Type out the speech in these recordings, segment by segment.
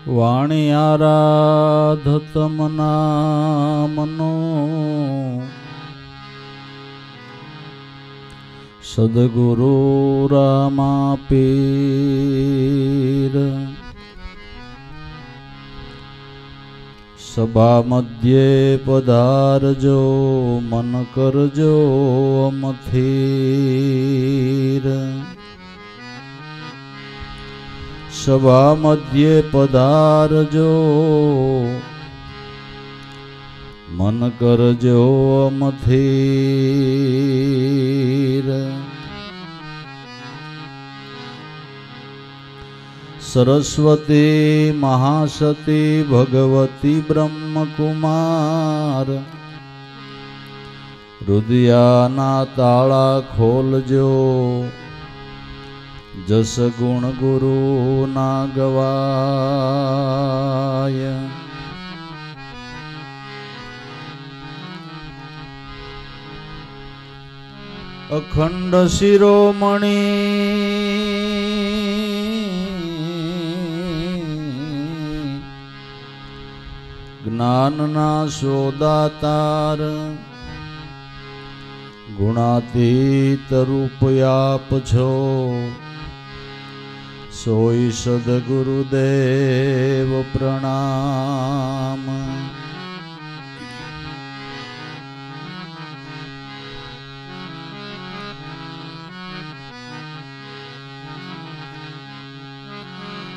વાણી આરાધતમ નામનો સદગુરુ રામા પીર સભા મધ્યે પધારજો મન કરજો અમથીર સભા મધ્યે પધારજો મન કરજો અમથીર સરસ્વતી મહાસતી ભગવતી બ્રહ્મકુમાર હૃદયાના તાળા ખોલજો જસ ગુણ ગુરુ ના ગવાય અખંડ શિરોમણી જ્ઞાનના સોદાતાર ગુણાતીત રૂપયાપ છો સોઈ સદગુરુદેવ પ્રણામ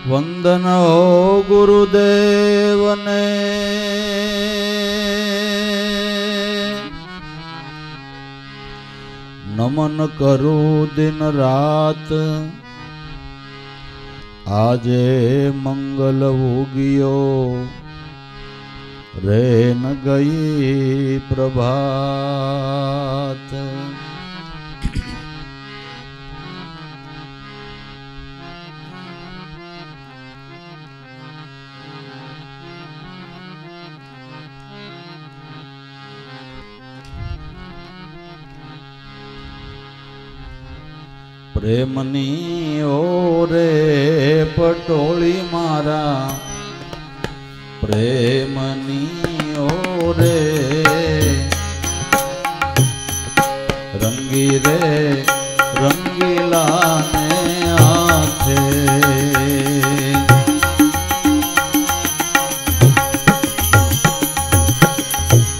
વંદન હો ગુરુદેવને નમન કરું દિન રાત આજે મંગલ ઉગ્યો રે ન ગઈ પ્રભાત પ્રેમની ઓરે પટોળી મારા પ્રેમની ઓરે રંગી રે રંગીલાને હાથે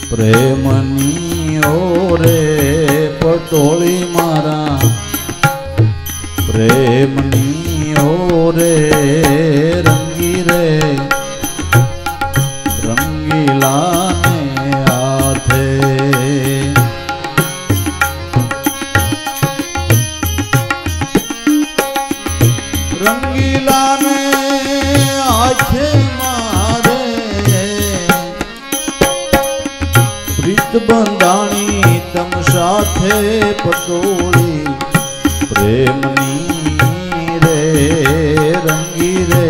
પ્રેમની ઓરે પટોળી મારા પ્રેમની ઓરે રંગી રે રંગીલાને હાથે રંગીલાને હાથે મારે પ્રીત બંધાણી તમ સાથે પટોળી પ્રેમની રે રંગી રે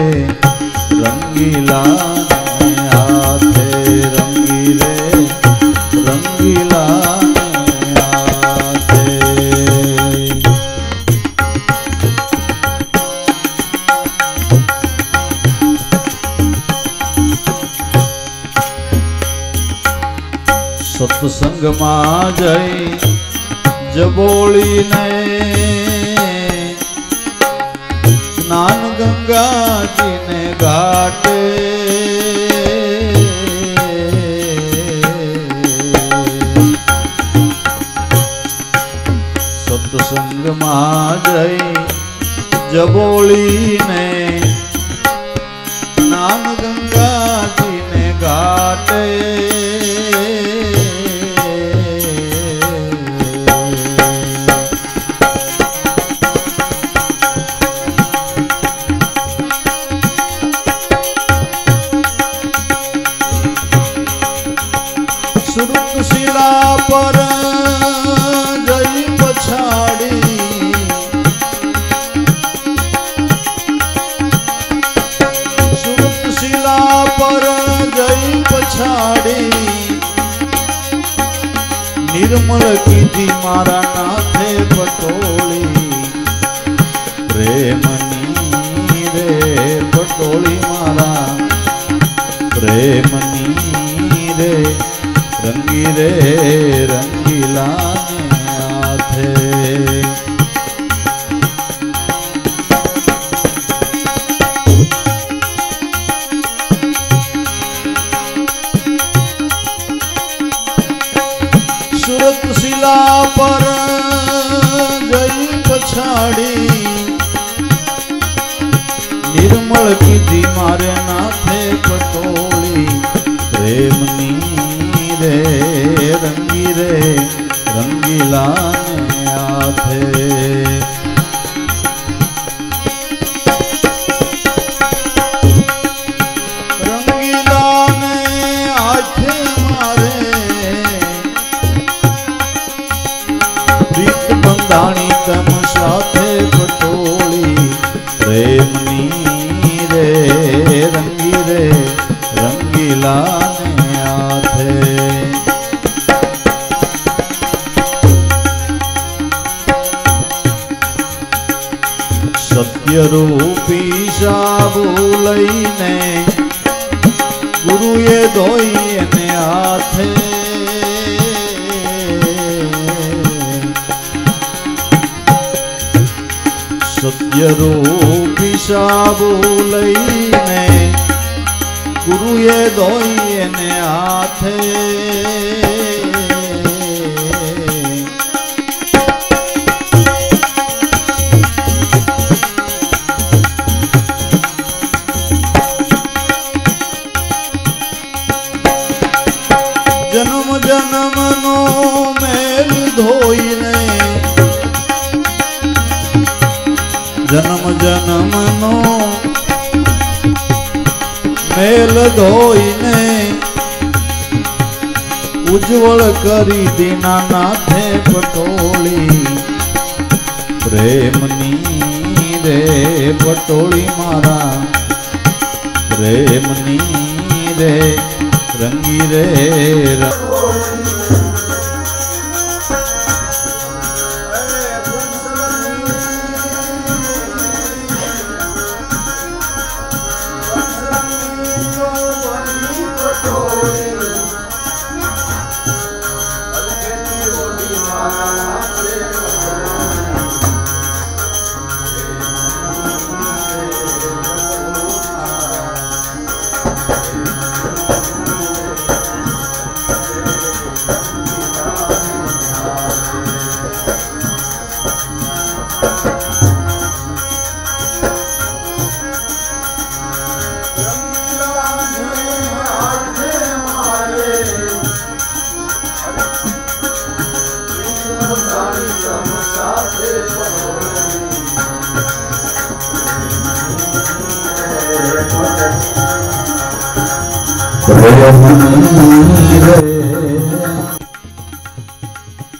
રંગીલાને હાથે રંગી રે રંગીલાને હાથે સત્સંગમાં જઈ જબોળીને સ્નાન ગંગાજીને ઘાટે સત્સંગમાં જઈ જબોળીને સ્નાન ગંગાજીને ઘાટે શિલા પર જઈ પછાડી સુરત શિલા પર જઈ પછાડી નિર્મળ કીધી મારા નાથે પટોળી પ્રેમની રે પટોળી મારા નિર્મળ કીધી મારે નાથે પટોળી પ્રેમની રે રંગી રે રંગીલાને હાથે રંગીલાને હાથે મારે પ્રીત બંધાણી તમ સાથે પટોળી પ્રેમની રે રંગી રે રંગીલાને હાથે સત્યરૂપી સાબુ લઈને ગુરુએ ધોઈ એને હાથે સત્યરૂપી સાબુ લઈને ગુરુએ ધોઈ એને હાથે જન્મ જન્મનો મેલ ધોઈને જન્મ જન્મનો મેલ ધોઈને ઉજ્જવળ કરી દીનાનાથે પટોળી પ્રેમની રે પટોળી મારા પ્રેમની રે રંગી રે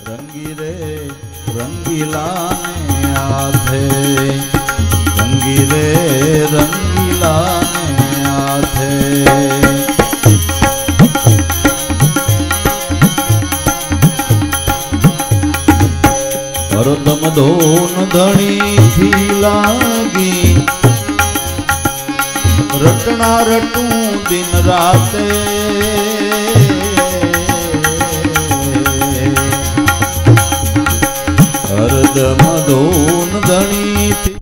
રંગી રે રંગીલાને હાથે રંગી રે રંગીલાને હાથે હરદમ ધોન ધણીથી લાગી રટણા રટું દિન રાતે હરદમ ધોન ધણીથી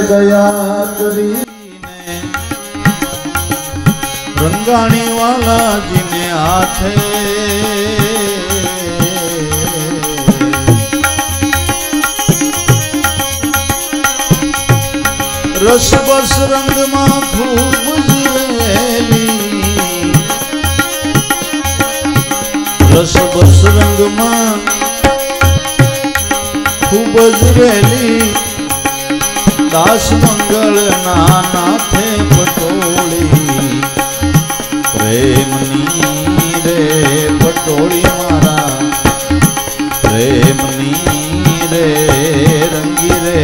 દયા કરીને રંગાણી વાલાજીને હાથે રસ બસ રંગમાં ખૂબ રેલી રસ બસ રંગમાં ખૂબ જ રેલી દાસ મંગળ ના નાથે પટોળી પ્રેમની રે પટોળી મારા પ્રેમની રે રંગી રે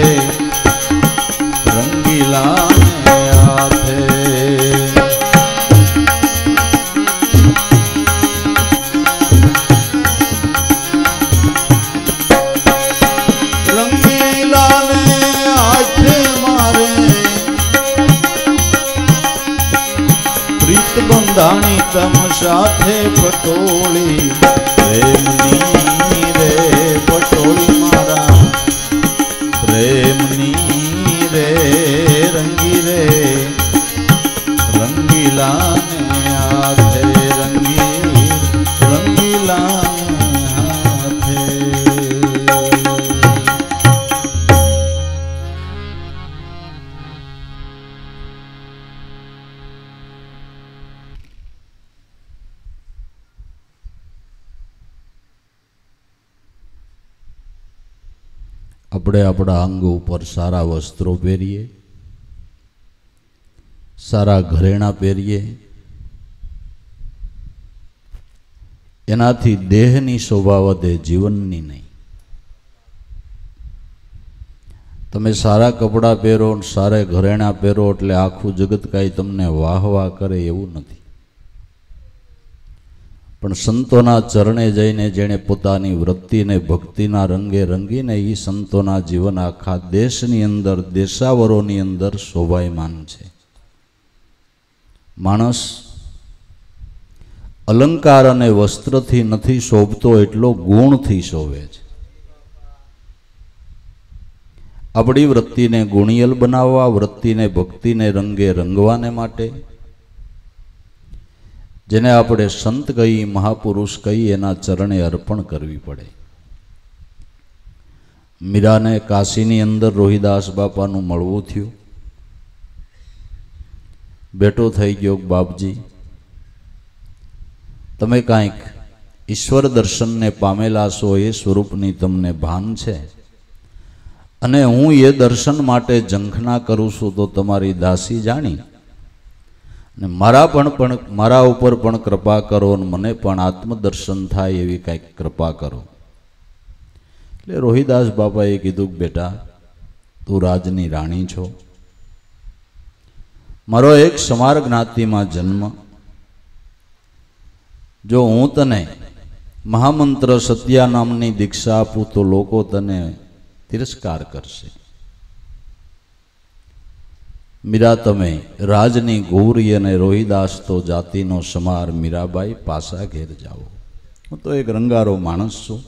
રંગીલા હાથે બંધાણી તમ સાથે પટોળી પ્રેમની રે પટોળી મારા પ્રેમની રે રંગી રે રંગીલા હાથે રંગીલા હાથે આપણે આપણા અંગ ઉપર સારા વસ્ત્રો પહેરીએ, સારા ઘરેણાં પહેરીએ, એનાથી દેહની શોભા વધે, જીવનની નહીં. તમે સારા કપડાં પહેરો, સારા ઘરેણાં પહેરો એટલે આખું જગત કાંઈ તમને વાહ વાહ કરે એવું નથી. પણ સંતોના ચરણે જઈને જેણે પોતાની વૃત્તિને ભક્તિના રંગે રંગીને એ સંતોના જીવન આખા દેશની અંદર, દેશાવરોની અંદર શોભાયમાન છે. માણસ અલંકાર અને વસ્ત્રથી નથી શોભતો, એટલો ગુણથી શોભે છે. આપણી વૃત્તિને ગુણિયલ બનાવવા, વૃત્તિને ભક્તિને રંગે રંગવાને માટે જેને આપણે સંત કહી, મહાપુરુષ કહી, એના ચરણે અર્પણ કરવી પડે. મીરાને કાશીની અંદર રોહિદાસ બાપાનું મળવું થયું. બેટો થઈ ગયો, બાપજી તમે કાંઈક ઈશ્વર દર્શનને પામેલા છો, એ સ્વરૂપની તમને ભાન છે, અને હું એ દર્શન માટે ઝંખના કરું છું, તો તમારી દાસી જાણી ને મારા ઉપર પણ કૃપા કરો, અને મને પણ આત્મદર્શન થાય એવી કંઈક કૃપા કરો. એટલે રોહિદાસ બાપાએ કીધું કે બેટા, તું રાજની રાણી છો, મારો એક સમાર જ્ઞાતિમાં જન્મ, જો હું તને મહામંત્ર સત્યા નામની દીક્ષા આપું તો લોકો તને તિરસ્કાર કરશે. મીરા તમે રાજની ગૌરી અને રોહિદાસ તો જાતિનો સમાર, મીરાબાઈ પાસા ઘેર જાઓ. હું તો એક રંગારો માણસ છું,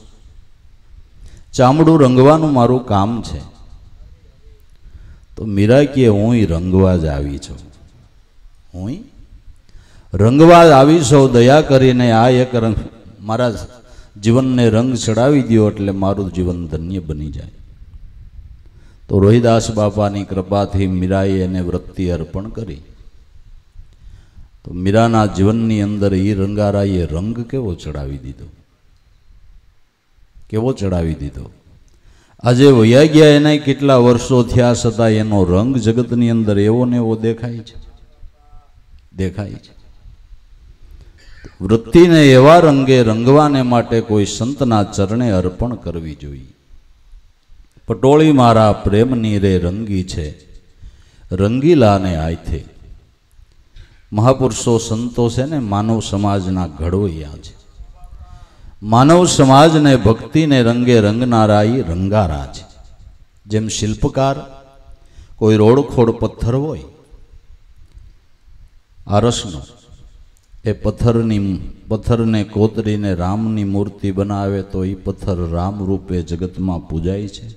ચામડું રંગવાનું મારું કામ છે. તો મીરા કહે હું રંગવા જ આવી છું, હું રંગવા જ આવી છું, દયા કરીને આ એક રંગ મારા જીવનને રંગ ચડાવી દો એટલે મારું જીવન ધન્ય બની જાય. તો રોહિદાસ બાપાની કૃપાથી મીરાએ એને વૃત્તિ અર્પણ કરી. તો મીરાના જીવનની અંદર એ રંગારાએ રંગ કેવો ચડાવી દીધો, કેવો ચડાવી દીધો. આજે વયા ગયા એના કેટલા વર્ષો થયા છતાં એનો રંગ જગતની અંદર એવો ને એવો દેખાય છે, દેખાય છે. વૃત્તિને એવા રંગે રંગવાને માટે કોઈ સંતના ચરણે અર્પણ કરવી જોઈએ. પટોળી મારા પ્રેમની રે રંગી છે, રંગીલાને આયથે. મહાપુરુષો સંતો છે ને માનવ સમાજના ઘડવૈયા છે. માનવ સમાજને ભક્તિને રંગે રંગનારા એ રંગારા છે. જેમ શિલ્પકાર કોઈ રોડખોડ પથ્થર હોય આરસનો, એ પથ્થરને કોતરીને રામની મૂર્તિ બનાવે તો એ પથ્થર રામ રૂપે જગતમાં પૂજાય છે.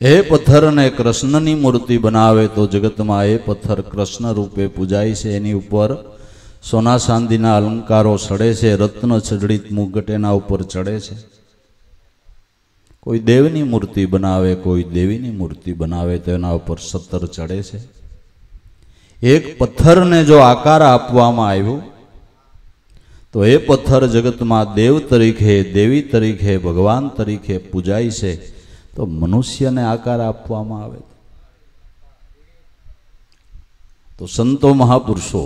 એ પથ્થરને કૃષ્ણની મૂર્તિ બનાવે તો જગતમાં એ પથ્થર કૃષ્ણ રૂપે પૂજાય છે. એની ઉપર સોના ચાંદીના અલંકારો ચડે છે, રત્ન જડિત મુગટ એના ઉપર ચડે છે. કોઈ દેવની મૂર્તિ બનાવે, કોઈ દેવીની મૂર્તિ બનાવે તો એના ઉપર સત્તર ચડે છે. એક પથ્થરને જો આકાર આપવામાં આવ્યો તો એ પથ્થર જગતમાં દેવ તરીકે, દેવી તરીકે, ભગવાન તરીકે પૂજાય છે. તો મનુષ્યને આકાર આપવામાં આવે તો સંતો મહાપુરુષો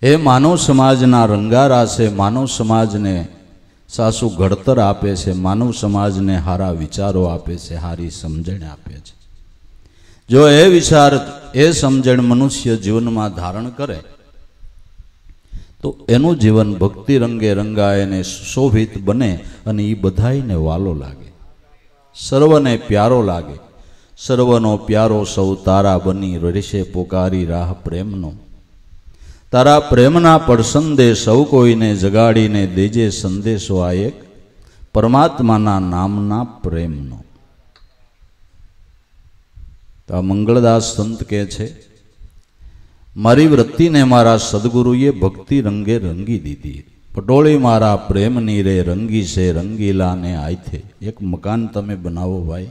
એ માનવ સમાજના રંગારા છે. માનવ સમાજને સાસુ ઘડતર આપે છે, માનવ સમાજને સારા વિચારો આપે છે, સારી સમજણ આપે છે. જો એ વિચાર, એ સમજણ મનુષ્ય જીવનમાં ધારણ કરે તો એનું જીવન ભક્તિ રંગે રંગાય અને સુશોભિત બને અને એ બધાયને વાલો લાગે, સર્વને પ્યારો લાગે. સર્વનો પ્યારો સૌ તારા બની રહેશે પોકારી રાહ પ્રેમનો. તારા પ્રેમના પડસંદે સૌ કોઈને જગાડીને દેજે સંદેશો આ એક પરમાત્માના નામના પ્રેમનો. તો આ મંગળદાસ સંત કહે છે, મારી વૃત્તિને મારા સદગુરુએ ભક્તિ રંગે રંગી દીધી. પટોળી મારા પ્રેમની રે રંગી છે રંગીલાને આયથે. એક મકાન તમે બનાવો ભાઈ,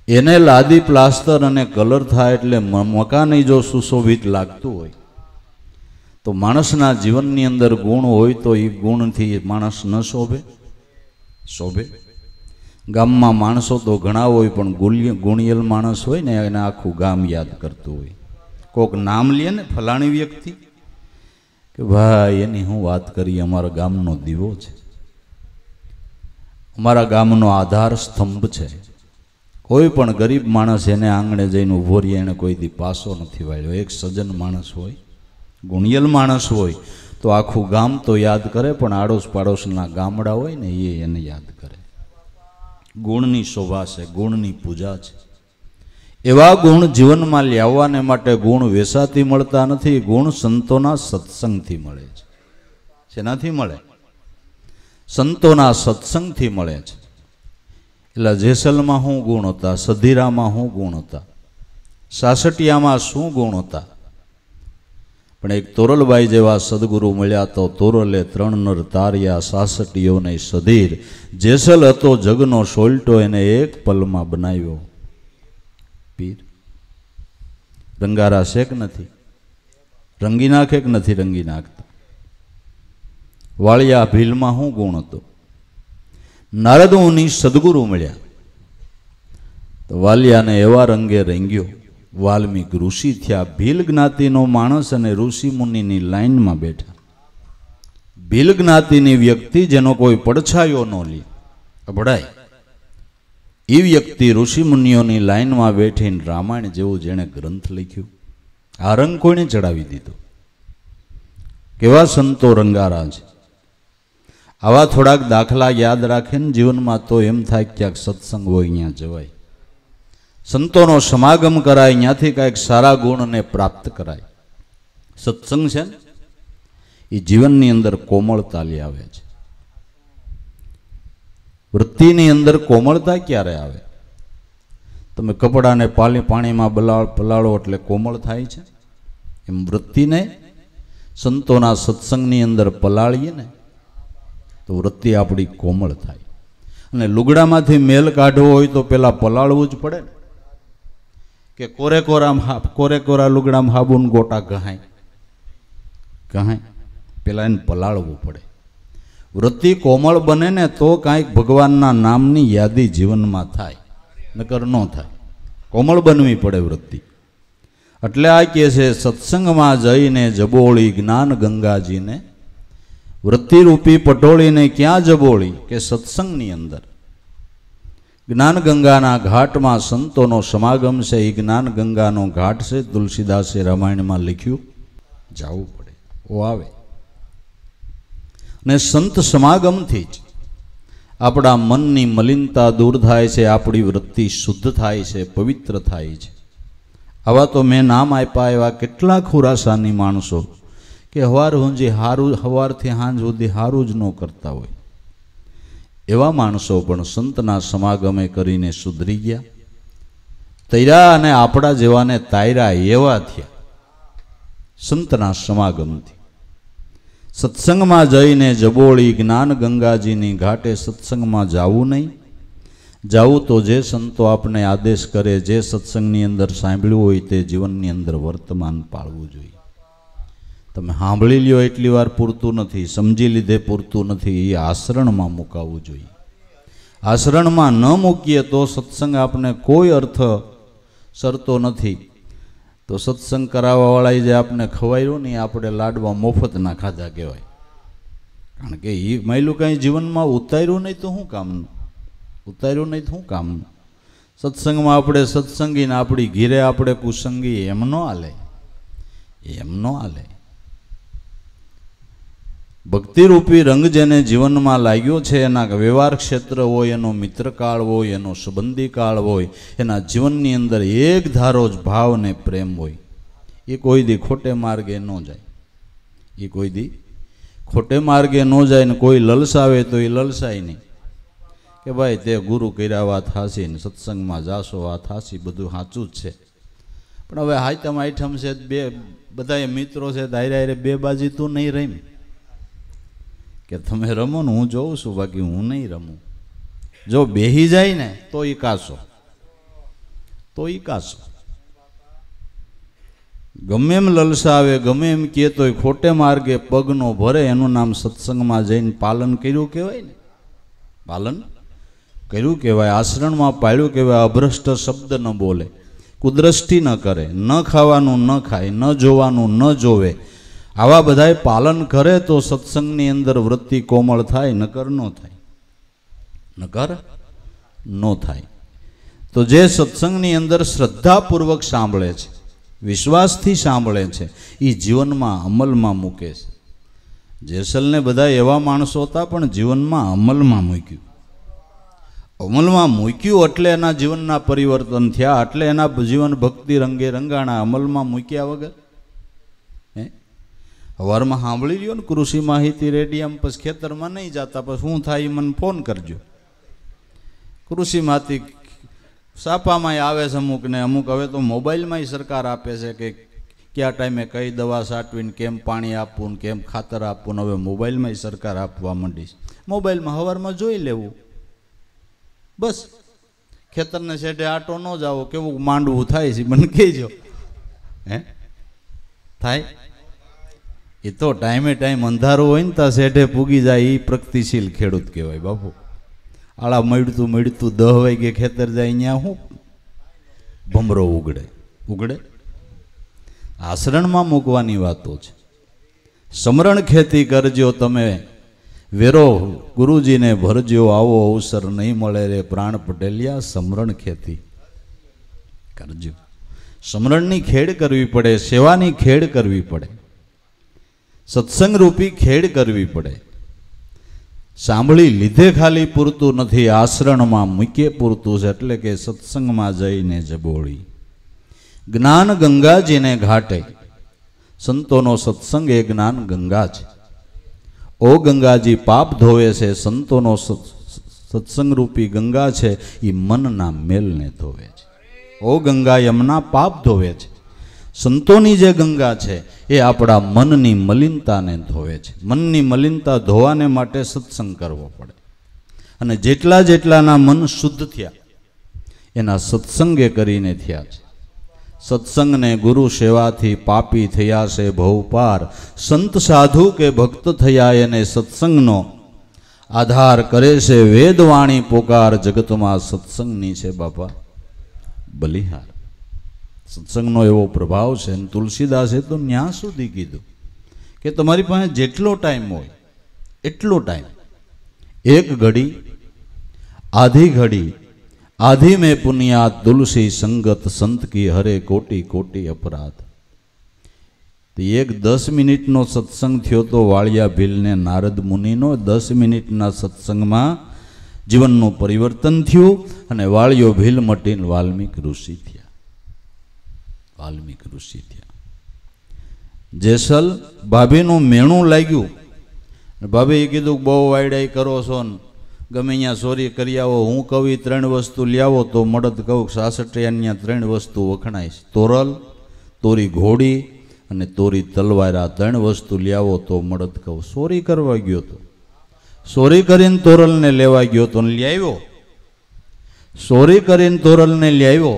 એને લાદી પ્લાસ્ટર અને કલર થાય એટલે મકાન જો સુશોભિત લાગતું હોય તો માણસના જીવનની અંદર ગુણ હોય તો એ ગુણથી માણસ ન શોભે? શોભે. ગામમાં માણસો તો ઘણા હોય પણ ગુણિયલ માણસ હોય ને એને આખું ગામ યાદ કરતું હોય. કોક નામ લે ને ફલાણી વ્યક્તિ કે ભાઈ એની હું વાત કરી, અમારા ગામનો દીવો છે, અમારા ગામનો આધાર સ્તંભ છે. કોઈ પણ ગરીબ માણસ એને આંગણે જઈને ઊભો રહે, એને કોઈ દી પાસો નથી વાળ્યો. એક સજ્જન માણસ હોય, ગુણિયલ માણસ હોય તો આખું ગામ તો યાદ કરે, પણ આડોશ પાડોશના ગામડા હોય ને એ એને યાદ કરે. ગુણની શોભા છે, ગુણની પૂજા છે. એવા ગુણ જીવનમાં લાવવાને માટે ગુણ વેસાથી મળતા નથી, ગુણ સંતોના સત્સંગથી મળે છે. શેનાથી મળે? સંતોના સત્સંગથી મળે છે. એટલે જેસલમાં શું ગુણ હતા, સધીરામાં શું ગુણ હતા, સાસટિયામાં શું ગુણ હતા, પણ એક તોરલબાઈ જેવા સદગુરુ મળ્યા તો તોરલે 3 નર તાર્યા, સાસટીઓને સધીર. જેસલ હતો જગનો સોલ્ટો, એને એક પલમાં બનાવ્યો પીર. રંગારા છે કે નથી? રંગી નાખે કે નથી રંગી નાખતા? વાળિયા ભીલમાં શું ગુણ હતો? નારદ મુનિ સદગુરુ મળ્યા તો વાલિયાને એવા રંગે રંગ્યો, વાલ્મીક ઋષિ થયા. ભીલ જ્ઞાતિનો માણસ અને ઋષિ મુનિની લાઈનમાં બેઠા. ભીલ જ્ઞાતિની વ્યક્તિ જેનો કોઈ પડછાયો ન લે, અભડાય, એ વ્યક્તિ ઋષિ મુનિઓની લાઈનમાં બેઠીને રામાયણ જેવું જેણે ગ્રંથ લખ્યું, આ રંગ કોઈને ચડાવી દીધો? કેવા સંતો રંગારા છે! આવા થોડાક દાખલા યાદ રાખે ને જીવનમાં તો એમ થાય ક્યાંક સત્સંગ હોય અહીંયા જવાય, સંતોનો સમાગમ કરાય, ત્યાંથી કાંઈક સારા ગુણને પ્રાપ્ત કરાય. સત્સંગ છે ને એ જીવનની અંદર કોમળતા લઈ આવે છે. વૃત્તિની અંદર કોમળતા ક્યારે આવે? તમે કપડાને પાણીમાં પલાળો એટલે કોમળ થાય છે, એમ વૃત્તિને સંતોના સત્સંગની અંદર પલાળીએ ને તો વૃત્તિ આપણી કોમળ થાય. અને લુગડામાંથી મેલ કાઢવો હોય તો પેલા પલાળવું જ પડે ને, કે કોરે કોરા લુગડામાં હાબુન ગોટા ગહાય, પેલા એને પલાળવું પડે. વૃત્તિ કોમળ બને ને તો કાંઈક ભગવાનના નામની યાદી જીવનમાં થાય, નકર ન થાય. કોમળ બનવી પડે વૃત્તિ. એટલે આ કહે છે, સત્સંગમાં જઈને જબોળી જ્ઞાન ગંગાજીને. વૃત્તિરૂપી પટોળીને ક્યાં જબોળી? કે સત્સંગની અંદર. જ્ઞાન ગંગાના ઘાટમાં સંતોનો સમાગમ છે. એ જ્ઞાન ગંગાનો ઘાટ છે, તુલસીદાસે રામાયણમાં લખ્યું. જવું પડે, ઓ આવે. ને સંત સમાગમથી જ આપણા મનની મલિનતા દૂર થાય છે, આપણી વૃત્તિ શુદ્ધ થાય છે, પવિત્ર થાય છે. આવા તો મેં નામ આપ્યા એવા કેટલા ખુરાસાની માણસો કે સવારથી સાંજ સુધી સારું જ ન કરતા હોય, એવા માણસો પણ સંતના સમાગમે કરીને સુધરી ગયા. તૈરા અને આપણા જેવાને તાયરા એવા થયા સંતના સમાગમથી. સત્સંગમાં જઈને જબોળી જ્ઞાન ગંગાજીની ઘાટે સત્સંગમાં જાવું નહીં. જાવું તો જે સંતો આપણે આદેશ કરે, જે સત્સંગની અંદર સાંભળ્યું હોય તે જીવનની અંદર વર્તમાન પાળવું જોઈએ. તમે સાંભળી લ્યો એટલી વાર પૂરતું નથી, સમજી લીધે પૂરતું નથી, એ આચરણમાં મુકાવવું જોઈએ. આચરણમાં ન મૂકીએ તો સત્સંગ આપણે કોઈ અર્થ સરતો નથી. તો સત્સંગ કરાવવાવાળાએ જે આપણે ખવાયું ને આપણે લાડવા મફત ના ખાધા કહેવાય. કારણ કે એ માયલું કાંઈ જીવનમાં ઉતાર્યું નહીં તો શું કામનું? ઉતાર્યું નહીં તો શું કામનું? સત્સંગમાં આપણે સત્સંગીને આપણી ઘીરે આપણે કુસંગી એમ ન હાલે, એમ ન હાલે. ભક્તિરૂપી રંગ જેને જીવનમાં લાગ્યો છે, એના વ્યવહાર ક્ષેત્ર હોય, એનો મિત્રકાળ હોય, એનો સંબંધી કાળ હોય, એના જીવનની અંદર એક ધારો જ ભાવ ને પ્રેમ હોય, એ કોઈ દી ખોટે માર્ગે ન જાય. એ કોઈ દી ખોટે માર્ગે ન જાય. ને કોઈ લલસાવે તો એ લલસાય નહીં કે ભાઈ તે ગુરુ કર્યા વાત હાસી ને સત્સંગમાં જાશો વાત હાસી, બધું સાચું જ છે. પણ હવે હાઈતમ આઈટમ છે, બે બધા મિત્રો છે, દાયરા બે બાજી તું નહીં રમી કે તમે રમો ને હું જોઉં છું, બાકી હું નહીં રમું. જો બેહી જાય ને તો ઈ કાશો, તો ઈ કાશો. ગમે એમ લલસાવે, ગમે એમ કહે તોય ખોટે માર્ગે પગ નો ભરે, એનું નામ સત્સંગમાં જઈને પાલન કર્યું કહેવાય ને. પાલન કર્યું કહેવાય, આચરણમાં પાળ્યું કહેવાય. અભ્રષ્ટ શબ્દ ન બોલે, કુદ્રષ્ટિ ન કરે, ન ખાવાનું ન ખાય, ન જોવાનું ન જોવે, આવા બધાય પાલન કરે તો સત્સંગની અંદર વૃત્તિ કોમળ થાય. નકર ન થાય, નકર ન થાય. તો જે સત્સંગની અંદર શ્રદ્ધાપૂર્વક સાંભળે છે, વિશ્વાસથી સાંભળે છે, એ જીવનમાં અમલમાં મૂકે છે. જેસલને બધા એવા માણસો હતા પણ જીવનમાં અમલમાં મૂક્યું. અમલમાં મૂક્યું એટલે એના જીવનના પરિવર્તન થયા, એટલે એના જીવન ભક્તિ રંગે રંગાણા. અમલમાં મૂક્યા વગર હવારમાં સાંભળી લ્યો ને કૃષિ માહિતી રેડિયમ, પછી ખેતરમાં નહીં જતા, પછી શું થાય મને ફોન કરજો. કૃષિમાંથી સાપામાં આવે છે અમુક ને અમુક. હવે તો મોબાઈલમાં સરકાર આપે છે કે કયા ટાઈમે કઈ દવા સાટવીને કેમ પાણી આપવું ને કેમ ખાતર આપવું ને. હવે મોબાઈલમાં સરકાર આપવા માંડી છે. મોબાઈલમાં હવારમાં જોઈ લેવું બસ. ખેતરને શેઢે આટો ન જાવો, કેવું માંડવું થાય છે મને કહેજો. હે થાય એ તો ટાઈમે ટાઈમ અંધારું હોય ને ત્યાં શેઠે પૂગી જાય, એ પ્રગતિશીલ ખેડૂત કહેવાય બાપુ. આળા મળતું 10 વાગે ખેતર જાય, ત્યાં શું ભમરો ઉગડે ઉગડે. આચરણમાં મૂકવાની વાતો છે. સમરણ ખેતી કરજો તમે, વેરો ગુરુજીને ભરજો, આવો અવસર નહીં મળે રે પ્રાણ પટેલિયા. સમરણ ખેતી કરજો. સમરણની ખેડ કરવી પડે, સેવાની ખેડ કરવી પડે, સત્સંગ રૂપી ખેડ કરવી પડે. સાંભળી લીધે ખાલી પૂરતું નથી, આચરણમાં મૂકીએ પૂરતું છે. એટલે કે સત્સંગમાં જઈને જબોળી જ્ઞાન ગંગાજીને ઘાટે. સંતોનો સત્સંગ એ જ્ઞાન ગંગા છે. ઓ ગંગાજી પાપ ધોવે છે, સંતોનો સત્સંગ રૂપી ગંગા છે એ મનના મેલને ધોવે છે. ઓ ગંગા યમના પાપ ધોવે છે. સંતોની જે ગંગા છે એ આપણા મનની મલિનતાને ધોવે છે. મનની મલિનતા ધોવાને માટે સત્સંગ કરવો પડે. અને જેટલા જેટલાના મન શુદ્ધ થયા એના સત્સંગે કરીને થયા છે. સત્સંગને ગુરુ સેવાથી પાપી થયા છે ભવપાર. સંત સાધુ કે ભક્ત થયા એને સત્સંગનો આધાર કરે છે. વેદવાણી પોકાર જગતમાં સત્સંગની છે બાપા બલિહાર. સત્સંગનો એવો પ્રભાવ છે. અને તુલસીદાસે તો ન્યા સુધી કીધું કે તમારી પાસે જેટલો ટાઈમ હોય એટલો ટાઈમ, એક ઘડી આધી ઘડી आधी में पुनिया तुलसी संगत संत की हरे कोटि कोटि अपराध. तो एक 10 मिनिट नो सत्संग थयो तो वालिया भील ने नारद मुनि नो 10 मिनिट ना सत्संग में जीवन नो परिवर्तन थयो अने वालियो भील मटीन वाल्मीकि ऋषि थया. वाल्मीकि ऋषि थया. जेसल भाभी नु मेणु लाग्यु. भाभी कीधुं बहु वायडाई करो छो, ગમે અહીંયા ચોરી કરી આવો, હું કહું 3 વસ્તુ લ્યાવો તો મળદ કહું સાસઠિયાની 3 વસ્તુ વખણાય છે. તોરલ, તોરી ઘોડી અને તોરી તલવાર, આ 3 વસ્તુ લ્યાવો તો મળદ કહું. ચોરી કરવા ગયો તો, ચોરી કરીને તોરલને લેવા ગયો તો લ્યાવ્યો, ચોરી કરીને તોરલને લ્યાવ્યો,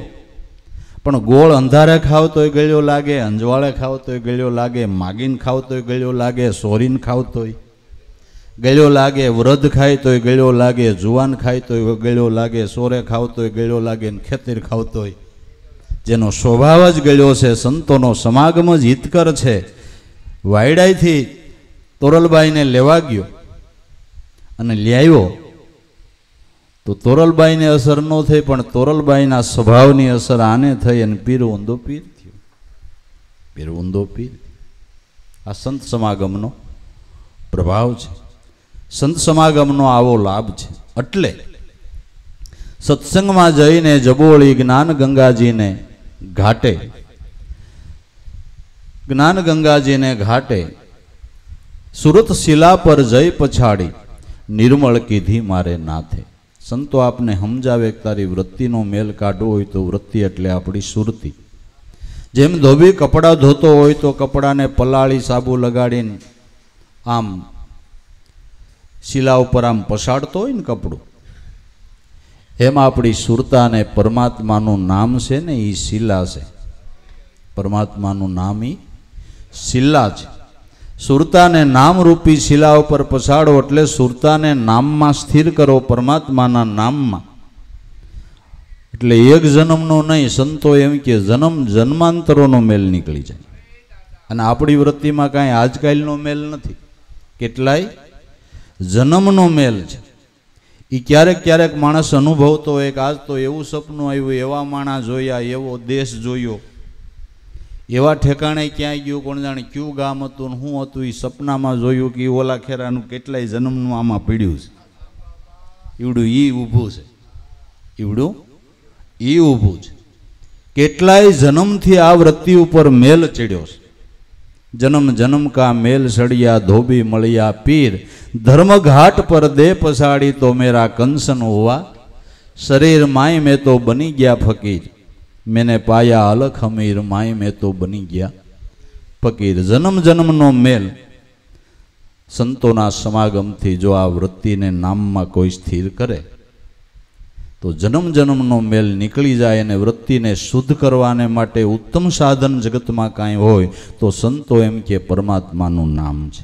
પણ ગોળ અંધારે ખાવ તોય ગળ્યો લાગે, અંજવાળે ખાવ તોય ગળ્યો લાગે, માગીને ખાવ તોય ગળ્યો લાગે, સોરીને ખાવ તોય ગળ્યો લાગે, વૃદ્ધ ખાય તોય ગળ્યો લાગે, જુવાન ખાય તોય ગળ્યો લાગે, સોરે ખાવ તોય ગળ્યો લાગે, ને ખેતર ખાવ તોય. જેનો સ્વભાવ જ ગળ્યો છે, સંતોનો સમાગમ જ હિતકર છે. વાયડાઈથી તોરલબાઈને લેવા ગયો અને લ્યાવ્યો તો તોરલબાઈને અસર ન થઈ, પણ તોરલબાઈના સ્વભાવની અસર આને થઈ અને પીર ઊંધો પીર થયો. પીર ઊંધો પીર. આ સંત સમાગમનો પ્રભાવ છે, સંત સમાગમનો આવો લાભ છે. એટલે સત્સંગમાં જઈને જબોળી જ્ઞાન ગંગાજીને ઘાટે, જ્ઞાન ગંગાજીને ઘાટે સુરત શિલા પર જઈ પછાડી નિર્મળ કીધી મારે નાથે. સંતો આપને સમજાવે કે તારી વૃત્તિનો મેલ કાઢવો હોય તો વૃત્તિ એટલે આપણી સુરતી. જેમ ધોબી કપડાં ધોતો હોય તો કપડાને પલાળી સાબુ લગાડીને આમ શિલા ઉપર આમ પછાડતો હોય ને કપડું, એમ આપણી સુરતાને પરમાત્માનું નામ છે ને એ શિલા છે. પરમાત્માનું નામ એ શિલા છે. સુરતાને નામરૂપી શિલા ઉપર પછાડો એટલે સુરતાને નામમાં સ્થિર કરો, પરમાત્માના નામમાં. એટલે એક જન્મનો નહીં, સંતો એમ કે જન્મ જન્માંતરોનો મેલ નીકળી જાય. અને આપણી વૃત્તિમાં કાંઈ આજકાલનો મેલ નથી, કેટલાય જન્મનો મેલ છે. એ ક્યારેક ક્યારેક માણસ અનુભવતો હોય કે આજ તો એવું સપનું આવ્યું, એવા માણસ જોયા, એવો દેશ જોયો, એવા ઠેકાણે ક્યાંય ગયું, કોણ જાણે કયું ગામ હતું ને શું હતું, એ સપનામાં જોયું કે ઓલા ખેરાનું કેટલાય જન્મનું આમાં પીડ્યું છે. એવડું ઈ ઊભું છે, એવડું ઈ ઊભું છે. કેટલાય જન્મથી આ વૃત્તિ ઉપર મેલ ચડ્યો છે. જન્મ જન્મ કા મેલ સળિયા ધોબી મળ્યા પીર, ધર્મઘાટ પર દે પસાડી તો મેરા કંસન હુआ, શરીર માય મેં તો બની ગયા ફકીર, मैंने पाया अलख अमीर, माई में तो बनी गया फकीर. जन्म जन्मनो मेल संतोना समागमथी जो आ वृत्तिने नाममां कोई स्थिर करे तो जन्म जन्मनो मेल निकली जाए ने वृत्तिने शुद्ध करवाने माटे उत्तम साधन जगतमां कांई होय तो संतो एम के परमात्मानुं नाम छे.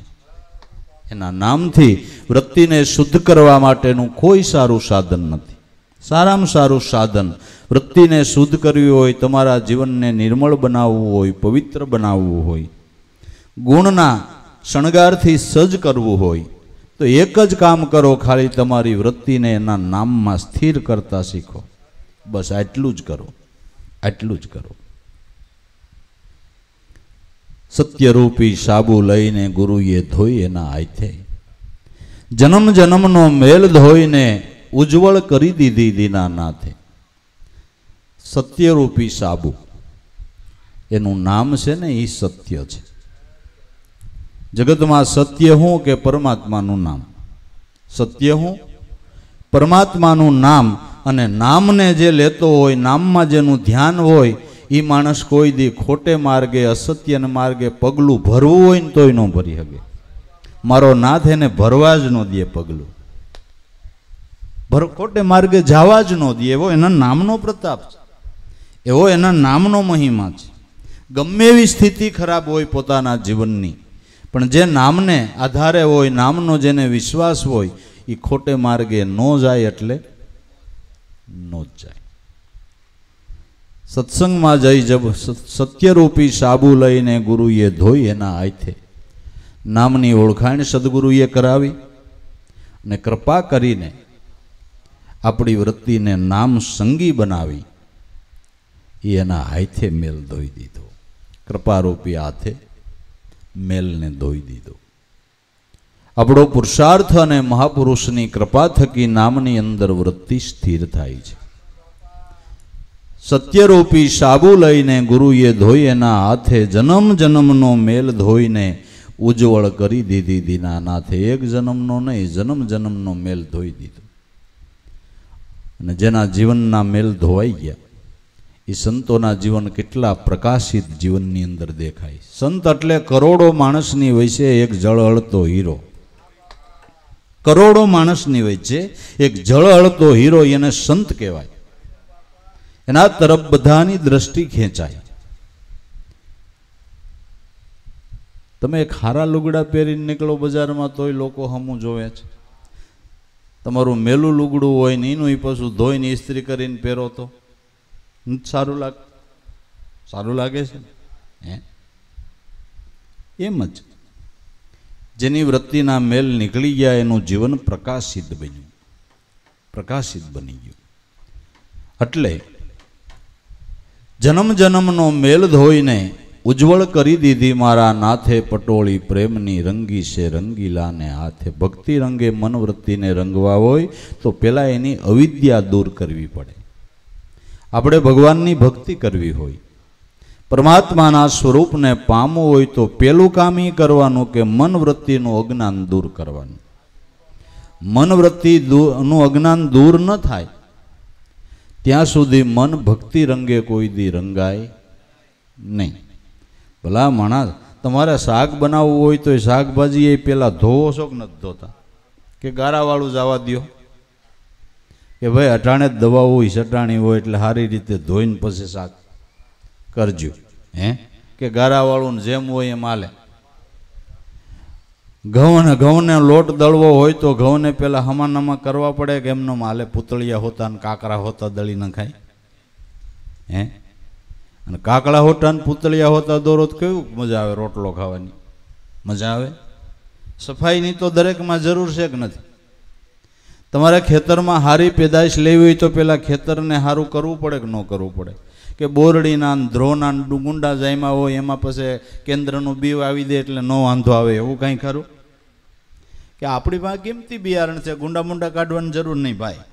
एना नामथी वृत्तिने शुद्ध करवा माटेनुं कोई सारुं साधन नथी. सारामां सारुं साधन वृत्तिने शुद्ध करवी होय, तमारा जीवनने निर्मळ बनाववुं होय, पवित्र बनाववुं होय, गुणना शणगारथी सज्ज करवुं होय तो एक ज काम करो, खाली तमारी वृत्तिने एना नाममां स्थिर करता शीखो. बस आटलुं ज करो, आटलुं ज करो. सत्यरूपी साबु लईने गुरुए धोई एना हाथे, जन्म जन्मनो मेल धोईने उज्जवल करी दीधी दीनानाथे. सत्यरूपी साबु एनु नाम छे ने ई सत्य छे. जगत में सत्य हूँ के परमात्मानु नाम. सत्य हूँ परमात्मानु नाम. अने नाम ने जे लेतो होय, नाम में जेनु ध्यान होय, ई माणस कोई दी खोटे मार्गे असत्य मार्गे पगलू भरवू होय ने तोय न भरी हगे. मारो नाथ एने भरवा ज न दे पगलू, खोटे मार्गे जावा ज न दे. एवो एना नामनो प्रताप छे, एवो एना नामनो महिमा छे. गमे एवी स्थिति खराब होय पोताना जीवननी, पण जे नामने आधारे होय, नामनो जेने विश्वास होय, ई खोटे मार्गे नो जाय एटले नो जाय. सत्संग में जई जब सत्यरूपी साबु लईने गुरुए धोई एना हाथे, नामनी ओळखाण सद्गुरुए करावी ने कृपा करीने आपणी वृत्तिने नाम संगी बनावी. एना हाथे मेल धोई दीधो, कृपारूपी हाथे मेल ने धोई दीधो. आपणो पुरुषार्थ अने महापुरुषनी कृपा थकी नामनी अंदर वृत्ति स्थिर थाय छे. सत्यरूपी साबु लईने गुरुए धोई एना हाथे, जन्म जन्मनो मेल धोईने उज्जवल करी दीधी दीनानाथे. एक जन्मनो नहीं, जन्म जन्मनो मेल धोई दीधो. અને જેના જીવનના મેલ ધોવાઈ ગયા એ સંતોના જીવન કેટલા પ્રકાશિત જીવનની અંદર દેખાય. સંત એટલે કરોડો માણસની વચ્ચે એક ઝળહળતો હીરો. કરોડો માણસની વચ્ચે એક ઝળહળતો હીરો, એને સંત કહેવાય. એના તરફ બધાની દ્રષ્ટિ ખેંચાય. તમે એક હારા લુગડા પહેરીને નીકળો બજારમાં તોય લોકો હમું જોવે છે. તમારું મેલું લુગડું હોય ને એનું પાછું ધોઈને ઇસ્ત્રી કરીને પહેરો તો સારું લાગે છે હે? એમ જ જેની વૃત્તિના મેલ નીકળી ગયા એનું જીવન પ્રકાશિત બની ગયું. એટલે જન્મ જન્મનો મેલ ધોઈને ઉજ્જવળ કરી દીધી મારા નાથે પટોળી પ્રેમની રંગી છે રંગીલાને હાથે. ભક્તિ રંગે મનવૃત્તિને રંગવા હોય તો પહેલાં એની અવિદ્યા દૂર કરવી પડે. આપણે ભગવાનની ભક્તિ કરવી હોય, પરમાત્માના સ્વરૂપને પામવું હોય તો પેલું કામ એ કરવાનું કે મનવૃત્તિનું અજ્ઞાન દૂર કરવાનું. મનવૃત્તિનું અજ્ઞાન દૂર ન થાય ત્યાં સુધી મન ભક્તિ રંગે કોઈ દી રંગાય નહીં. ભલા માણસ, તમારે શાક બનાવવું હોય તો એ શાકભાજી એ પેલા ધોવો છો કે નથી ધોતા? કે ગારાવાળું જવા દો? કે ભાઈ અટાણે જ દવા હોય, સટાણી હોય એટલે સારી રીતે ધોઈને પછી શાક કરજો હે? કે ગારાવાળું જેમ હોય એમ હાલે? ઘઉંને લોટ દળવો હોય તો ઘઉંને પેલા હમાનામાં કરવા પડે કે એમનો હાલે? પૂતળિયા હોતા ને કાકરા હોતા દળી નખાય હે? અને કાકડા હોતા ને પૂતળિયા હોતા દોરો તો કેવું મજા આવે રોટલો ખાવાની? મજા આવે? સફાઈની તો દરેકમાં જરૂર છે કે નથી? તમારે ખેતરમાં સારી પેદાશ લેવી હોય તો પેલા ખેતરને સારું કરવું પડે કે ન કરવું પડે? કે બોરડીના ધ્રોના ગુંડા જાયમાં હોય એમાં પછી કેન્દ્રનું બીવ આવી દે એટલે ન વાંધો આવે એવું કાંઈ ખરું? કે આપણી પાસે કિંમતી બિયારણ છે, ગુંડા મુંડા કાઢવાની જરૂર નહીં ભાઈ.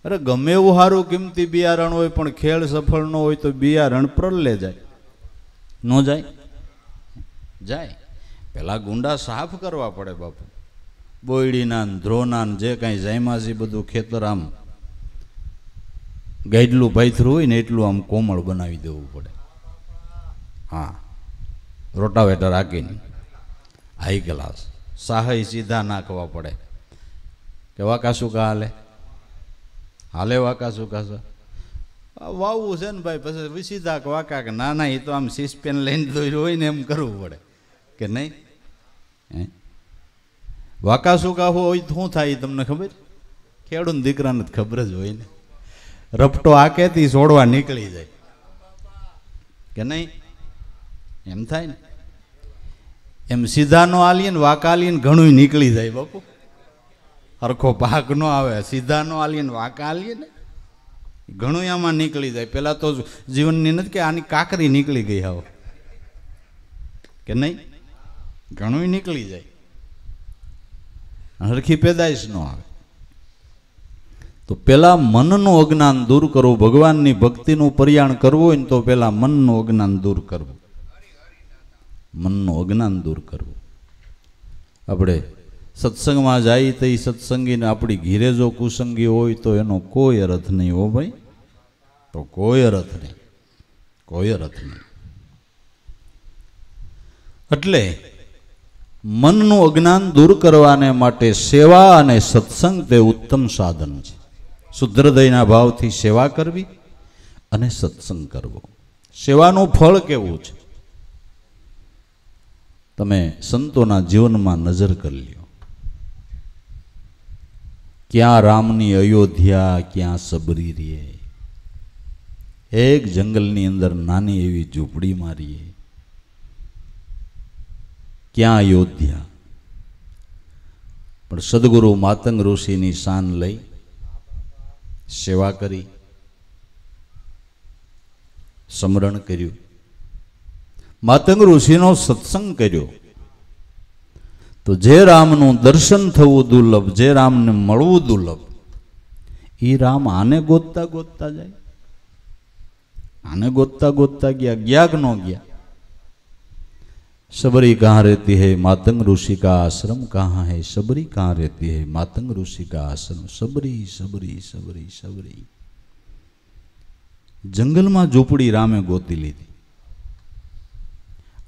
અરે ગમે એવું સારું કિંમતી બિયારણ હોય પણ ખેડ સફળ ન હોય તો બિયારણ પ્રલલે જાય. ન જાય? પેલા ગુંડા સાફ કરવા પડે બાપુ. બોયડીના ધ્રોના જે કાંઈ જાયમાસી બધું ખેતર આમ ગાઈડલું ભાઈથરું હોય ને એટલું આમ કોમળ બનાવી દેવું પડે. હા, રોટાવેટર હાકીને હાઈ ક્લાસ સહાય સીધા નાખવા પડે. કે વાકા શું કા હાલે વાકા શું કા વાવવું છે ને ભાઈ, પછી સીધા વાકા કે ના ના એ તો આમ સીસપેન લઈને દોર્યું હોય ને એમ કરવું પડે કે નહીં? હે, વાકા શું કા હોય શું થાય તમને ખબર? ખેડૂત દીકરાને જ ખબર જ હોય ને. રપટો આકેથી છોડવા નીકળી જાય કે નહીં? એમ થાય ને. એમ સીધા નો આલીએ ને વાકા આલીએ ને ઘણું નીકળી જાય બાપુ. હરખો પાક નો આવે. સીધા નો આલીએ ને વાકા આલીએ ને ઘણું આમાં નીકળી જાય. પેલા તો જીવનની નથી કે આની કાકરી નીકળી ગઈ આવો કે નહીં? ઘણું નીકળી જાય. હરખી પેદાઈશ ન આવે. તો પેલા મનનું અજ્ઞાન દૂર કરવું. ભગવાનની ભક્તિનું પર્યાણ કરવું હોય ને તો પેલા મનનું અજ્ઞાન દૂર કરવું. મનનું અજ્ઞાન દૂર કરવું. આપણે સત્સંગમાં જાય તો એ સત્સંગીને આપણી ઘીરે જો કુસંગી હોય તો એનો કોઈ અર્થ નહીં હો ભાઈ. તો કોઈ અર્થ નહીં. એટલે મનનું અજ્ઞાન દૂર કરવાને માટે સેવા અને સત્સંગ તે ઉત્તમ સાધન છે. શુદ્ધ હૃદયના ભાવથી સેવા કરવી અને સત્સંગ કરવો. સેવાનું ફળ કેવું છે? તમે સંતોના જીવનમાં નજર કરી લ્યો. ક્યાં રામની અયોધ્યા, ક્યાં સબરી રે. એક જંગલની અંદર નાની એવી ઝૂંપડી મારીએ. ક્યાં અયોધ્યા? પણ સદગુરુ માતંગ ઋષિની શાન લઈ સેવા કરી, સ્મરણ કર્યું, માતંગ ઋષિનો સત્સંગ કર્યો. તો જે રામનું દર્શન થવું દુર્લભ, જે રામને મળવું દુર્લભ, એ રામ આને ગોતતા ગોતતા જાય. આને ગોતતા ગોતતા ગયા કે ન ગયા? सबरी कहाँ रहती है, मातंग ऋषि का आश्रम कहाँ है, सबरी कहाँ रहती है, मातंग ऋषि का आश्रम। सबरी सबरी सबरी सबरी। जंगल में झोपड़ी रामे गोती लीधी।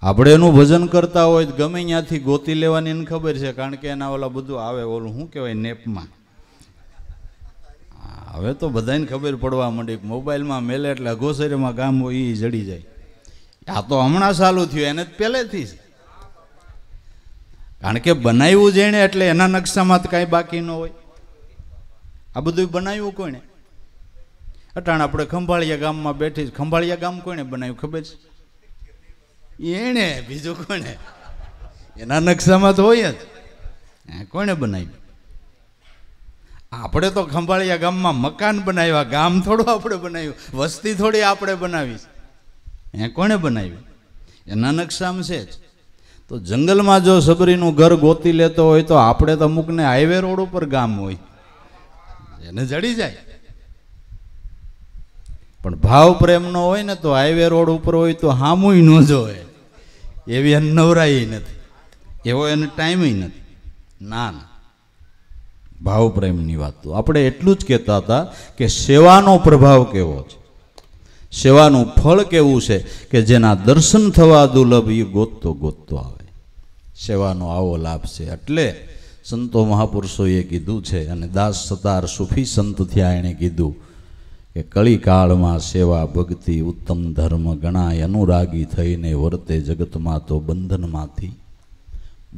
આપણે એનું ભજન કરતા હોય તો ગમે ત્યાંથી ગોતી લેવાની એને ખબર છે, કારણ કે એના ઓલા બધું આવે, ઓલું શું કહેવાય નેપમાં. હવે તો બધાને ખબર પડવા માંડી, મોબાઈલમાં મેલે એટલે અઘોસરીમાં ગામ હોય એ જડી જાય. આ તો હમણાં ચાલુ થયું, એને જ પહેલેથી જ, કારણ કે બનાવ્યું જેણે એટલે એના નકશામાં તો કાંઈ બાકી ન હોય. આ બધું બનાવ્યું કોણે? અટાણ આપણે ખંભાળિયા ગામમાં બેઠી. ખંભાળિયા ગામ કોણે બનાવ્યું ખબર છે? એને. બીજું કોને? એના નકશામાં તો હોય જ. કોણે બનાવ્યું? આપણે તો ખંભાળિયા ગામમાં મકાન બનાવ્યા, ગામ થોડું આપણે બનાવ્યું, વસ્તી થોડી આપણે બનાવી. કોણે બનાવ્યું? એના નકશામાં છે જ. તો જંગલમાં જો સબરીનું ઘર ગોતી લેતો હોય તો આપણે તો અમુકને હાઈવે રોડ ઉપર ગામ હોય, એને જડી જાય. પણ ભાવ પ્રેમ નો હોય ને તો હાઈવે રોડ ઉપર હોય તો હામુય ન જોવે, એવી એને નવરાઈ નથી, એવો એને ટાઈમ નથી. ના ના, ભાવ પ્રેમની વાત. તો આપણે એટલું જ કહેતા હતા કે સેવાનો પ્રભાવ કેવો છે, સેવાનું ફળ કેવું છે કે જેના દર્શન થવા દુર્લભ એ ગોતતો ગોતતો આવે. સેવાનો આવો લાભ છે. એટલે સંતો મહાપુરુષોએ કીધું છે, અને દાસ સતાર સુફી સંત થયા એણે કીધું કે કળી કાળમાં સેવા ભક્તિ ઉત્તમ ધર્મ ગણાય, અનુરાગી થઈને વર્તે જગતમાં તો બંધનમાંથી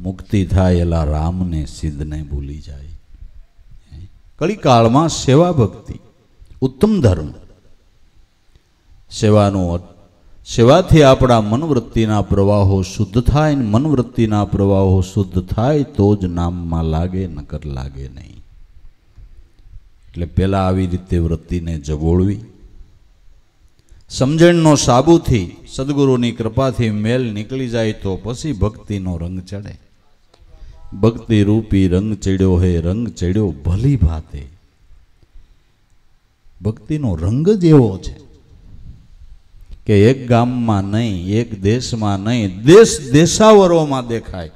મુક્તિ થાય, એલા રામને સિદ્ધને ભૂલી જાય. કળી કાળમાં સેવા ભક્તિ ઉત્તમ ધર્મ, સેવાથી આપણા મનવૃત્તિના પ્રવાહો શુદ્ધ થાય, ને મનવૃત્તિના પ્રવાહો શુદ્ધ થાય તો જ નામમાં લાગે, નકર લાગે નહીં. એટલે પહેલાં આવી રીતે વૃત્તિને જગોળવી, સમજણનો સાબુથી સદગુરુની કૃપાથી મેલ નીકળી જાય તો પછી ભક્તિનો રંગ ચડે. ભક્તિ રૂપી રંગ ચડ્યો હે, રંગ ચડ્યો ભલી ભાતે. ભક્તિનો રંગ જ એવો છે કે એક ગામમાં નહીં, એક દેશમાં નહીં, દેશ દેશાવરોમાં દેખાય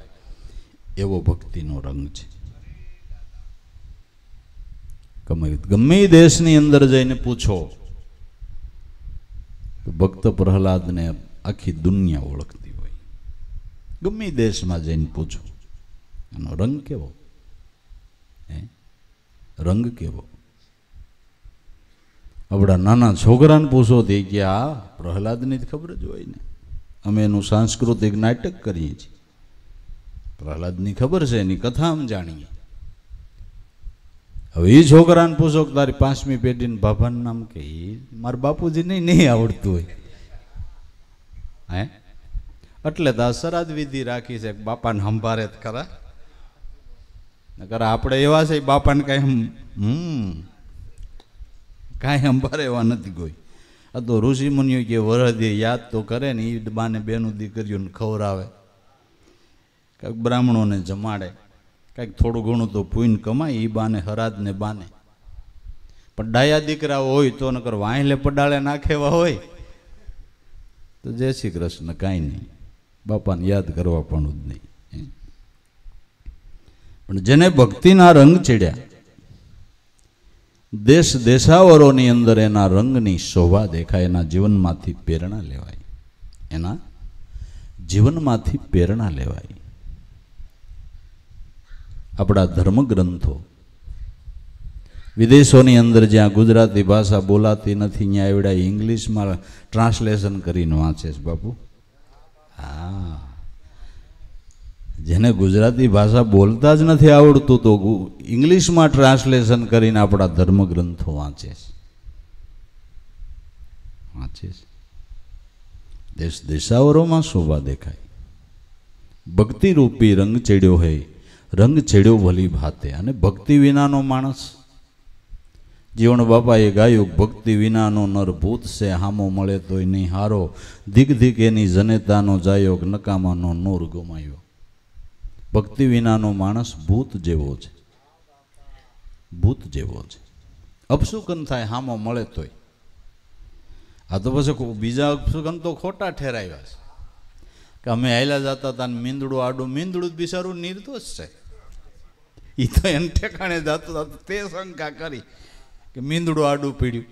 એવો ભક્તિનો રંગ છે. ગમે દેશની અંદર જઈને પૂછો તો ભક્ત પ્રહલાદને આખી દુનિયા ઓળખતી હોય. ગમે દેશમાં જઈને પૂછો એનો રંગ કેવો, રંગ કેવો. આપણા નાના છોકરાને પૂછો તે કે આ પ્રહલાદની જ ખબર જ હોય ને. અમે એનું સાંસ્કૃતિક નાટક કરીએ છીએ, પ્રહલાદની ખબર છે, એની કથા આમ જાણીએ. હવે એ છોકરાને પૂછો કે તારી 5મી પેઢીને બાપાનું નામ કે, મારા બાપુજીને નહીં આવડતું હોય. એટલે તો આ શ્રાદ્ધ વિધિ રાખી છે, બાપાને સંભારે જ ખરા. નકર આપણે એવા છે બાપાને કાંઈ સંભારે એવા નથી કોઈ. આ તો ઋષિ મુનિઓ કે વરદે યાદ તો કરે ને, એ બાને બેનું દીકરીઓને ખવડાવે, કાંઈક બ્રાહ્મણોને જમાડે, કાંઈક થોડું ઘણું તો પૂન કમાય, એ બાને હરાજને બાને. પણ ડાયા દીકરાઓ હોય તો નકર વાંહલે પડાળે નાખેવા હોય તો જય શ્રી કૃષ્ણ, કાંઈ નહીં, બાપાને યાદ કરવા પણ જ નહીં. પણ જેને ભક્તિના રંગ ચડ્યા, દેશ દેશાવરોની અંદર એના રંગની શોભા દેખાય, એના જીવનમાંથી પ્રેરણા લેવાય, એના જીવનમાંથી પ્રેરણા લેવાય. આપણા ધર્મગ્રંથો વિદેશોની અંદર જ્યાં ગુજરાતી ભાષા બોલાતી નથી ત્યાં એવડા ઇંગ્લિશમાં ટ્રાન્સલેશન કરીને વાંચે છે બાપુ. હા, જેને ગુજરાતી ભાષા બોલતા જ નથી આવડતું તો ઇંગ્લિશમાં ટ્રાન્સલેશન કરીને આપણા ધર્મગ્રંથો વાંચે છે. દેશ દેશાવરોમાં શોભા દેખાય. ભક્તિરૂપી રંગ ચડ્યો હોય, રંગ ચડ્યો ભલી ભાતે. અને ભક્તિ વિનાનો માણસ, જીવણ બાપાએ ગાયું, ભક્તિ વિનાનો નર ભૂત છે, હામો મળે તોય નહીં હારો, ધીક ધીક એની જનેતાનો જાયો, નકામાનો નૂર ગુમાયો. ભક્તિ વિનાનો માણસ ભૂત જેવો છે, ભૂત જેવો છે. અપશુકન થાય હામો મળે તોય. આ તો પછી બીજા અપશુકન તો ખોટા ઠેરાવ્યા છે, કે અમે હાલ્યા જતા હતા ને મીંદડું આડું, મીંદડું જ બિચારું નિર્દોષ છે, એ તો એને ઠેકાણે જતું હતું. તે શંકા કરી કે મીંદડું આડું પીડ્યું,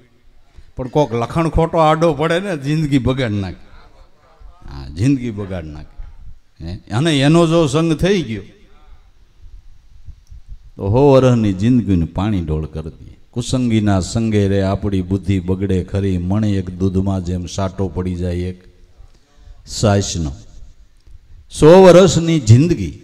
પણ કોક લખણ ખોટો આડો પડે ને જિંદગી બગાડ નાખે. હા, જિંદગી બગાડ નાખે. અને એનો જો સંગ થઈ ગયો તો હો વરહની જિંદગીને પાણી ઢોળ કરી દે. કુસંગીના સંગે રે આપણી બુદ્ધિ બગડે ખરી, મણ એક દૂધમાં જેમ સાટો પડી જાય એક સાયસનો. 100 વર્ષની જિંદગી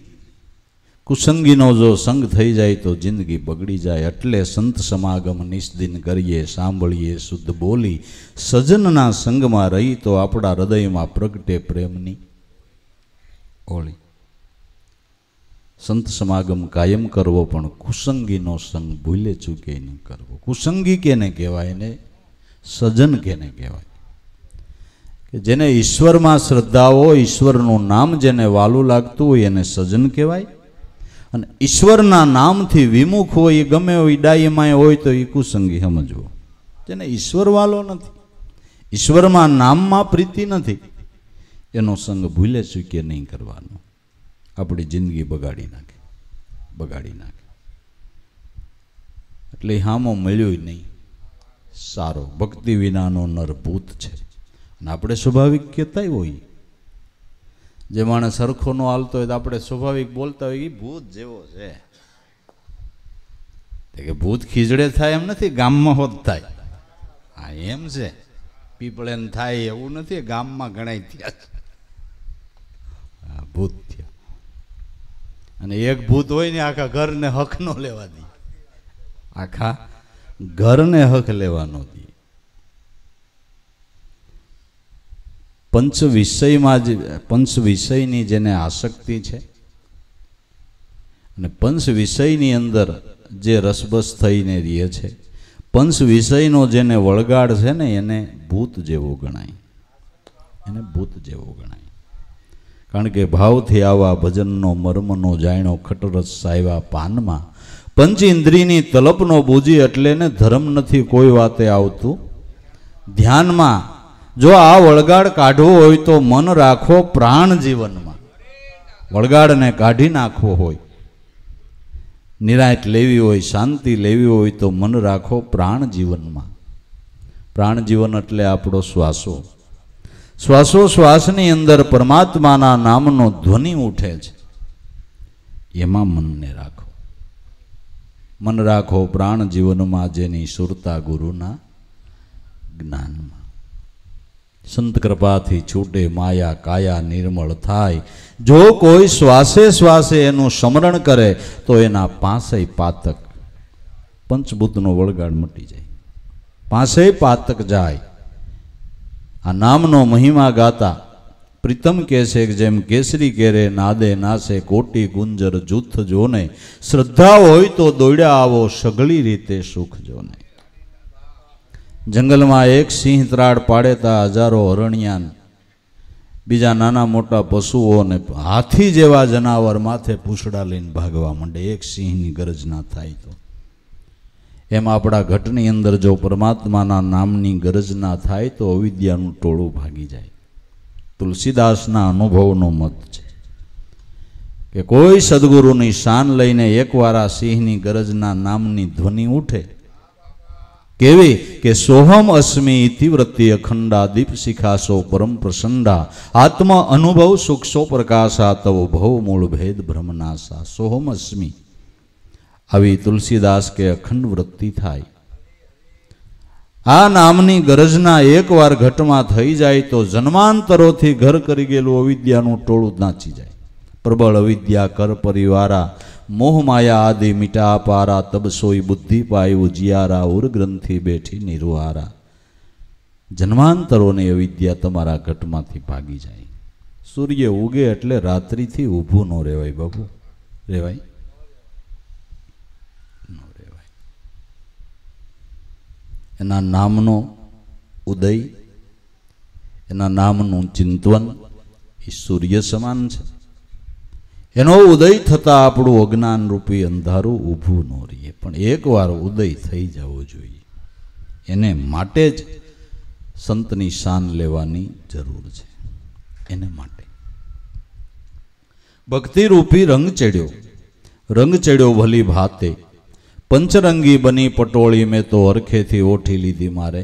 કુસંગીનો જો સંગ થઈ જાય તો જિંદગી બગડી જાય. એટલે સંત સમાગમ નિસ્દિન કરીએ, સાંભળીએ શુદ્ધ બોલી, સજનના સંગમાં રહી તો આપણા હૃદયમાં પ્રગટે પ્રેમની ઓળી. સંત સમાગમ કાયમ કરવો, પણ કુસંગીનો સંગ ભૂલે ચૂકે નહીં કરવો. કુસંગી કેને કહેવાય ને સજન કેને કહેવાય? કે જેને ઈશ્વરમાં શ્રદ્ધા હોય, ઈશ્વરનું નામ જેને વાલું લાગતું હોય એને સજન કહેવાય. અને ઈશ્વરના નામથી વિમુખ હોય, એ ગમે હોય ડાયમાં હોય તો એ કુસંગી સમજવો. જેને ઈશ્વર વાલો નથી, ઈશ્વરમાં નામમાં પ્રીતિ નથી, એનો સંગ ભૂલે ચૂકે નહીં કરવાનો. આપણી જિંદગી બગાડી નાખે, બગાડી નાખે. એટલે હામો મળ્યો નહીં સારો. ભક્તિ વિનાનો નરભૂત છે. અને આપણે સ્વાભાવિક કહેતા હોય, જે માણસ સરખો નો હાલતો હોય તો આપણે સ્વાભાવિક બોલતા હોય કે ભૂત જેવો છે. કે ભૂત ખીજડે થાય એમ નથી, ગામમાં હોત થાય. હા, એમ છે. પીપળેન થાય એવું નથી, ગામમાં ગણાય થયા. હા, ભૂત થયા. અને એક ભૂત હોય ને આખા ઘરને હક નો લેવા દે, આખા ઘરને હક લેવાનો દે. પંચ વિષયમાં જ, પંચ વિષયની જેને આસક્તિ છે અને પંચ વિષયની અંદર જે રસબસ થઈને રહે છે, પંચ વિષયનો જેને વળગાડ છે ને એને ભૂત જેવો ગણાય, એને ભૂત જેવો ગણાય. કારણ કે ભાવથી આવા ભજનનો મર્મનો જાણ્યો, ખટરસ સાયવા પાનમાં, પંચ ઇન્દ્રિયની તલપનો બૂજી, એટલે ને ધર્મ નથી કોઈ વાતે આવતું ધ્યાનમાં. જો આ વળગાડ કાઢવો હોય તો મન રાખો પ્રાણ જીવનમાં. વળગાડને કાઢી નાખવો હોય, નિરાંત લેવી હોય, શાંતિ લેવી હોય તો મન રાખો પ્રાણ જીવનમાં. પ્રાણ જીવન એટલે આપણો શ્વાસો. શ્વાસોશ્વાસની અંદર પરમાત્માના નામનો ધ્વનિ ઉઠે છે, એમાં મનને રાખો. મન રાખો પ્રાણ જીવનમાં, જેની સુરતા ગુરુના જ્ઞાનમાં. સંત કૃપાથી છૂટે માયા કાયા નિર્મળ થાય. જો કોઈ શ્વાસે શ્વાસે એનું સ્મરણ કરે તો એના પાંસેય પાતક, પંચભૂતનો વળગાડ મટી જાય, પાંસેય પાતક જાય. આ નામનો મહિમા ગાતા પ્રીતમ કહે છે કે જેમ કેસરી કેરે નાદે નાસે કોટી ગુંજર જૂથ જોને, શ્રદ્ધા હોય તો દોડ્યા આવો સઘળી રીતે સુખ જોને. જંગલમાં એક સિંહ ત્રાડ પાડે તા હજારો હરણિયાન, બીજા નાના મોટા પશુઓને હાથી જેવા જનાવર માથે પૂંછડા લઈને ભાગવા માંડે, એક સિંહની ગરજ ના થાય તો. એમ આપણા ઘટની અંદર જો પરમાત્માના નામની ગરજ ના થાય તો અવિદ્યાનું ટોળું ભાગી જાય. તુલસીદાસના અનુભવનો મત છે કે કોઈ સદગુરુની શાન લઈને એકવાર આ સિંહની ગરજના નામની ધ્વનિ ઉઠે, કેવી કે સોહમ અસ્મિ ઇતિવૃત્તિ અખંડા દીપ શિખાસો પરમ પ્રસંડા, આત્મ અનુભવ સુખસો પ્રકાશા તવ ભવ મૂળ ભેદ બ્રહ્મનાશા. સોહમ અસ્મિ, આવી તુલસીદાસ કે અખંડ વૃત્તિ થાય. આ નામની ગરજના એકવાર ઘટમાં થઈ જાય તો જન્માંતરોથી ઘર કરી ગયેલું અવિદ્યાનું ટોળું નાચી જાય. પ્રબળ અવિદ્યા કર પરિવારા, મોહ માયા આદિ મીટા પારા, તબ સોઈ બુદ્ધિ પાય ઉજિયારા, ઉર ગ્રંથિ બેઠી નિર્વારા. જન્માંતરોની અવિદ્યા તમારા ઘટમાંથી ભાગી જાય. સૂર્ય ઉગે એટલે રાત્રિથી ઊભું ન રહેવાય બાબુ, રહેવાય ન રહેવાય. એના નામનો ઉદય, એના નામનું ચિંતન એ સૂર્ય સમાન છે. એનો ઉદય થતાં આપણું અજ્ઞાન રૂપી અંધારું ઊભું ન રહીએ, પણ એકવાર ઉદય થઈ જવો જોઈએ. એને માટે જ સંતની શાન લેવાની જરૂર છે, એને માટે. ભક્તિ રૂપી રંગ ચડ્યો ભલી ભાતે, પંચરંગી બની પટોળી મેં તો અરખેથી ઓઠી લીધી મારે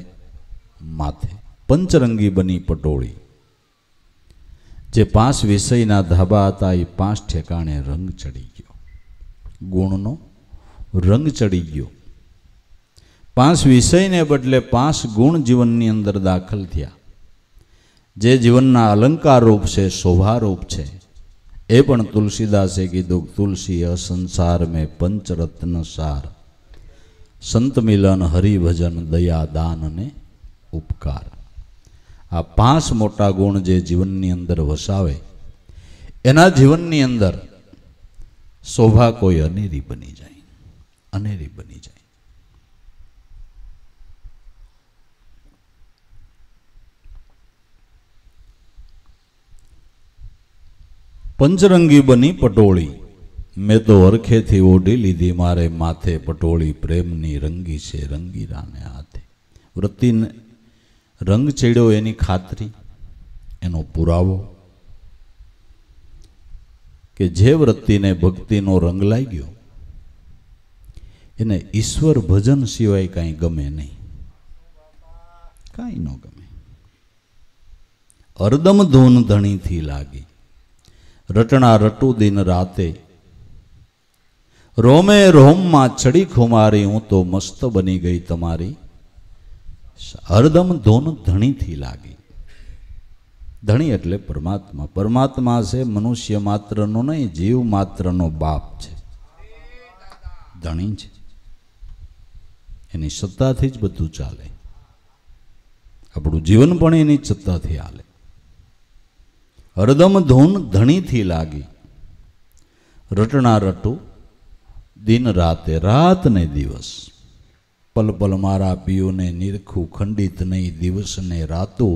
માથે. પંચરંગી બની પટોળી, જે 5 વિષયના ધાબા હતા એ 5 ઠેકાણે રંગ ચડી ગયો, ગુણનો રંગ ચડી ગયો. 5 વિષયને બદલે 5 ગુણ જીવનની અંદર દાખલ થયા. જે જીવનના અલંકાર રૂપ છે, શોભા રૂપ છે, એ પણ તુલસીદાસે કીધું, તુલસી અસંસાર મેં પંચરત્ન સાર, સંત મિલન હરિભજન દયા દાન અને ઉપકાર. આ 5 મોટા ગુણ જે જીવનની અંદર વસાવે, એના જીવનની અંદર શોભા કોઈ અનેરી બની જાય, અનેરી બની જાય. પંચરંગી બની પટોળી મેં તો અરખેથી ઓઢી લીધી મારે માથે પટોળી પ્રેમની રંગી છે રંગીરાને હાથે. વૃત્તિને રંગ ચડ્યો એની ખાતરી, એનો પુરાવો કે જે વૃત્તિને ભક્તિનો રંગ લાગ્યો એને ઈશ્વર ભજન સિવાય કાંઈ ગમે નહીં, કાંઈ ન ગમે. અર્દમ ધૂન ધણીથી લાગી, રટણા રટુ દિન રાતે, રોમે રોમમાં ચડી ખુમારી હું તો મસ્ત બની ગઈ તમારી. હરદમ ધૂન ધણીથી લાગી. ધણી એટલે પરમાત્મા. પરમાત્મા છે મનુષ્ય માત્રનો નહીં, જીવ માત્રનો બાપ છે, ધણી છે. એની સત્તાથી જ બધું ચાલે. આપણું જીવન પણ એની સત્તાથી હાલે. હરદમ ધૂન ધણીથી લાગી, રટણા રટુ દિન રાતે, રાત ને દિવસ. પલ પલ મારા પિયુને નિરખું ખંડિત નહીં દિવસ ને રાતું.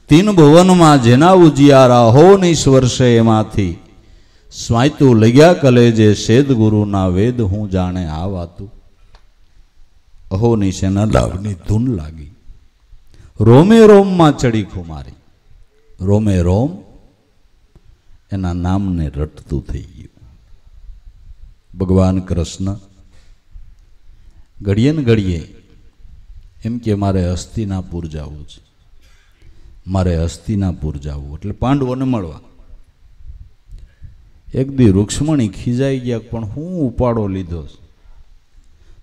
3 ભુવનમાં જેના ઉજિયારા હો નિસ્વર્ષે એમાંથી, સ્વાયતું લગ્યા કલેજે શેદ ગુરુના વેદ હું જાણે આ વાતું. અહો નિશેના લાભની ધૂન લાગી, રોમે રોમમાં ચડી ખુમારી. રોમે રોમ એના નામને રટતું થઈ ગયું. ભગવાન કૃષ્ણ ઘડીએ ને ઘડીએ એમ કે મારે હસ્તિનાપુર જવું છે, મારે હસ્તિનાપુર જવું, એટલે પાંડવોને મળવા. એક દી રૂક્ષ્મણી ખીજાઈ ગયા, પણ હું ઉપાડો લીધો.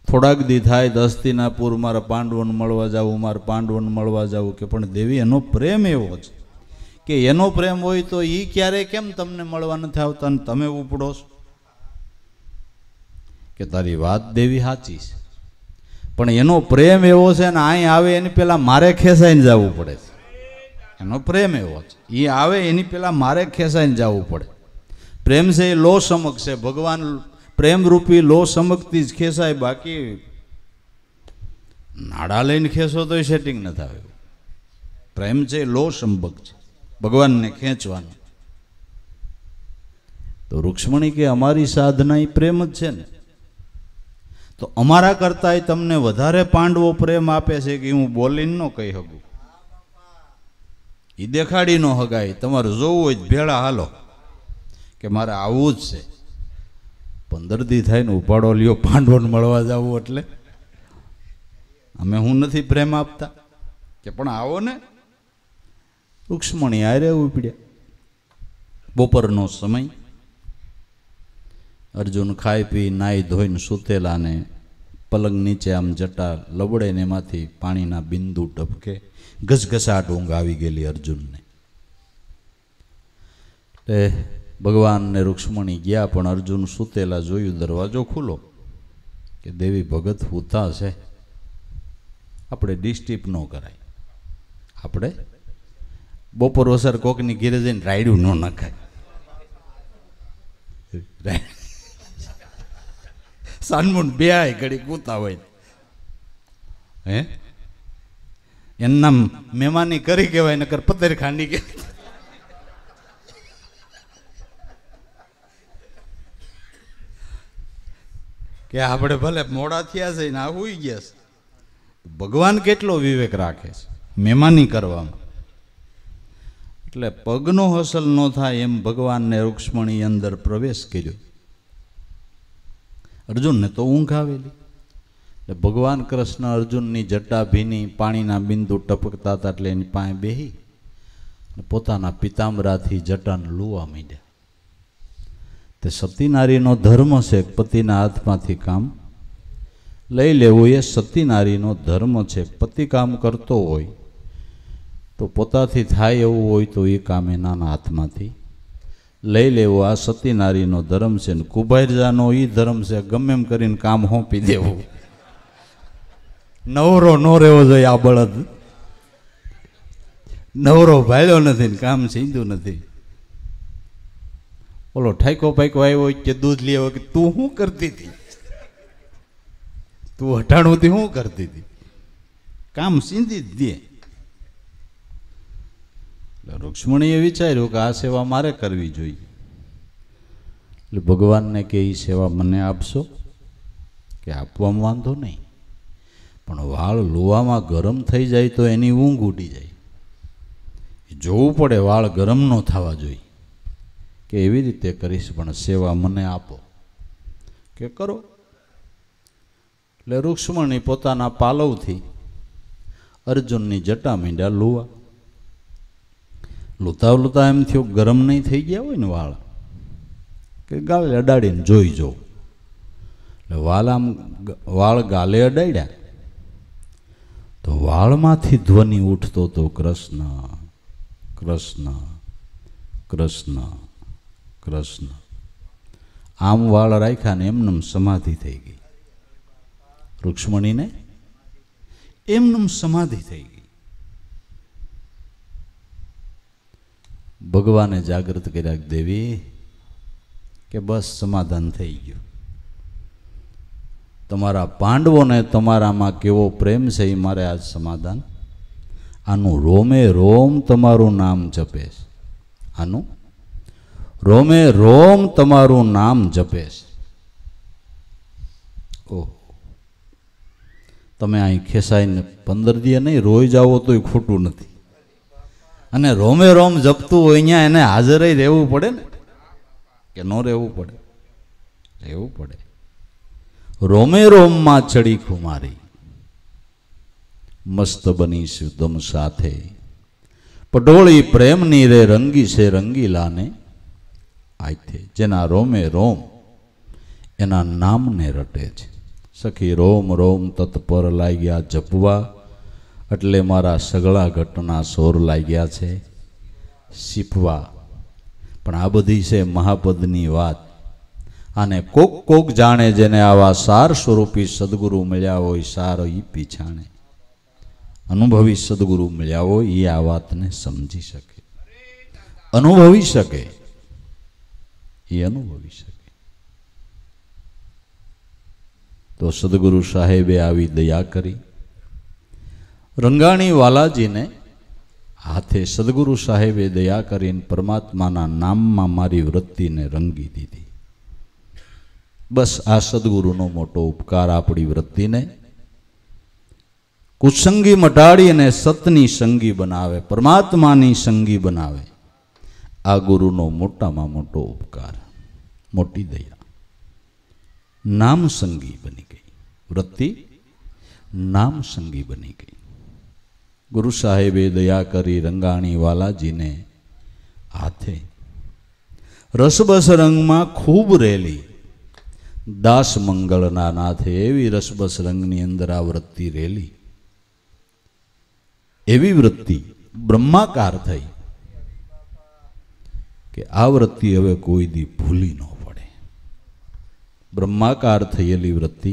થોડાક દી થાય હસ્તિનાપુર મારે પાંડવોને મળવા જવું, મારે પાંડવોને મળવા જવું. કે પણ દેવી એનો પ્રેમ એવો છે કે એનો પ્રેમ હોય તો એ ક્યારે કેમ તમને મળવા નથી આવતા ને તમે ઉપડો છો? કે તારી વાત દેવી સાચી છે, પણ એનો પ્રેમ એવો છે ને અહીં આવે એની પહેલા મારે ખેંચાઈને જવું પડે છે. એનો પ્રેમ એવો છે, એ આવે એની પહેલા મારે ખેંચાઈને જવું પડે. પ્રેમ છે એ લો સમક છે, ભગવાન પ્રેમરૂપી લો સમકથી જ ખેંચાય, બાકી નાડા લઈને ખેંચો તો સેટિંગ નથી આવે. પ્રેમ છે એ લો સંબક છે, ભગવાનને ખેંચવાનું. તો રૂક્ષ્મણી કે અમારી સાધના એ પ્રેમ જ છે ને, તો અમારા કરતા તમને વધારે પાંડવો પ્રેમ આપે છે કે હું બોલીને ન કહી શકું, એ દેખાડી ન હગાય. તમારે જોવું હોય ભેળા હાલો કે મારે આવવું જ છે. 15 દી થાય ને ઉપાડો લ્યો પાંડવોને મળવા જવું, એટલે અમે હું નથી પ્રેમ આપતા કે પણ આવો ને. રૂક્ષ્મણી આરે ઉપડ્યા. બપોરનો સમય, અર્જુન ખાઈ પી નાઈ ધોઈને સૂતેલા ને પલંગ નીચે આમ જટા લબડે ને એમાંથી પાણીના બિંદુ ટપકે. ઘસઘસાટ ઊંઘ આવી ગયેલી અર્જુનને. એટલે ભગવાન ને રૂક્ષ્મણી ગયા, પણ અર્જુન સૂતેલા જોયું, દરવાજો ખુલ્લો. કે દેવી ભગત હુતા છે, આપણે ડિસ્ટર્બ ન કરાય. આપણે બપોર વસર કોકની ઘેરે જઈને રાયડું ન નખાય. સાનમુન બે આય ઘડી કૂતા હોય હે, એના મહેમાની કરી કહેવાય, નકર પતેર ખાંડી કે. કે આપણે ભલે મોડા થયા છે ને આ હોઈ ગયા છે. ભગવાન કેટલો વિવેક રાખે છે મહેમાની કરવામાં. એટલે પગનો હસલ ન થાય એમ ભગવાનને રૂક્ષ્મણી અંદર પ્રવેશ કર્યો. અર્જુનને તો ઊંઘ આવેલી. એટલે ભગવાન કૃષ્ણ અર્જુનની જટા ભીની પાણીના બિંદુ ટપકતા હતા એટલે એની પાસે બેહી પોતાના પિતાંબરાથી જટાને લુવા માંડ્યા. તે સતીનારીનો ધર્મ છે, પતિના હાથમાંથી કામ લઈ લેવું એ સતીનારીનો ધર્મ છે. પતિ કામ કરતો હોય તો પોતાથી થાય એવું હોય તો એ કામ એના હાથમાંથી લઈ લેવું આ સતીનારીનો ધર્મ છે. ને કુબેરજાનો એ ધર્મ છે, ગમે એમ કરીને કામ સોંપી દેવું. નવરો ન રહેવો જોઈએ. આ બળદ નવરો ભાળ્યો નથી ને કામ સીધું નથી. ઓલો ઠાઈકો પાઈકો આવ્યો કે દૂધ લઈ આવ્યો કે તું શું કરતી હતી, તું હટાણુંથી શું કરતી હતી, કામ સીધી જ દે. એટલે રૂક્ષ્મણીએ વિચાર્યું કે આ સેવા મારે કરવી જોઈએ. એટલે ભગવાનને કે એ સેવા મને આપશો કે આપવામાં વાંધો નહીં, પણ વાળ લોવામાં ગરમ થઈ જાય તો એની ઊંઘ ઉડી જાય. જોવું પડે, વાળ ગરમ ન થવા જોઈએ. કે એવી રીતે કરીશ પણ સેવા મને આપો કે કરો. એટલે રૂક્ષ્મણી પોતાના પાલવથી અર્જુનની જટા માંડ્યા લુવા. લૂતા લૂતા એમ થયું ગરમ નહીં થઈ ગયા હોય ને વાળ, કે ગાલે અડાડીને જોઈ જોઉં. એટલે વાળ ગાલે અડાડ્યા તો વાળમાંથી ધ્વનિ ઉઠતો તો કૃષ્ણ કૃષ્ણ કૃષ્ણ કૃષ્ણ. આમ વાળ રાખ્યા ને એમનેમ સમાધિ થઈ ગઈ. રૂક્ષ્મણીને એમનેમ સમાધિ થઈ ગઈ. ભગવાને જાગૃત કર્યા, દેવી કે બસ સમાધાન થઈ ગયું. તમારા પાંડવોને તમારામાં કેવો પ્રેમ છે એ મારે આજ સમાધાન. આનું રોમે રોમ તમારું નામ જપે છે. આનું રોમે રોમ તમારું નામ જપે છે. ઓહ, તમે અહીં ખેસાઈને 15 દી નહીં રોઈ જાઓ તોય ખોટું નથી. અને રોમે રોમ જપતું હોય અહીંયા એને હાજર રહેવું પડે ને, કે ન રહેવું પડે? રહેવું પડે. રોમે રોમમાં ચડી ખુમારી, મસ્ત બની સુદમ સાથે, પટોળી પ્રેમની રે રંગી છે રંગીલાને આથે. જેના રોમે રોમ એના નામને રટે છે. સખી રોમ રોમ તત્પર લાગ્યા જપવા, એટલે મારા સગળા ઘટના સોર લાગ્યા છે શીપવા. પણ આ બધી છે મહાપદની વાત. અને કોક કોક જાણે જેને આવા સાર સ્વરૂપી સદગુરુ મળ્યા હોય, સાર ઈ પીછાણે. અનુભવી સદગુરુ મળ્યા હોય એ આ વાતને સમજી શકે, અનુભવી શકે, એ અનુભવી શકે. તો સદગુરુ સાહેબે આવી દયા કરી. રંગાણી વાલાજીને હાથે સદગુરુ સાહેબે દયા કરીને પરમાત્માના નામમાં મારી વૃત્તિને રંગી દીધી. બસ આ સદગુરુનો મોટો ઉપકાર. આપણી વૃત્તિને કુસંગી મટાડી અને સતની સંગી બનાવે, પરમાત્માની સંગી બનાવે. આ ગુરુનો મોટામાં મોટો ઉપકાર, મોટી દયા. નામ સંગી બની ગઈ વૃત્તિ, નામ સંગી બની ગઈ. ગુરુ સાહેબે દયા કરી રંગાણી વાલાજીને હાથે રસબસ રંગમાં ખૂબ રેલી. દાસ મંગળના નાથે એવી રસબસ રંગની અંદર આ વૃત્તિ રેલી. એવી વૃત્તિ બ્રહ્માકાર થઈ કે આ વૃત્તિ હવે કોઈ દી ભૂલી ન પડે. બ્રહ્માકાર થયેલી વૃત્તિ,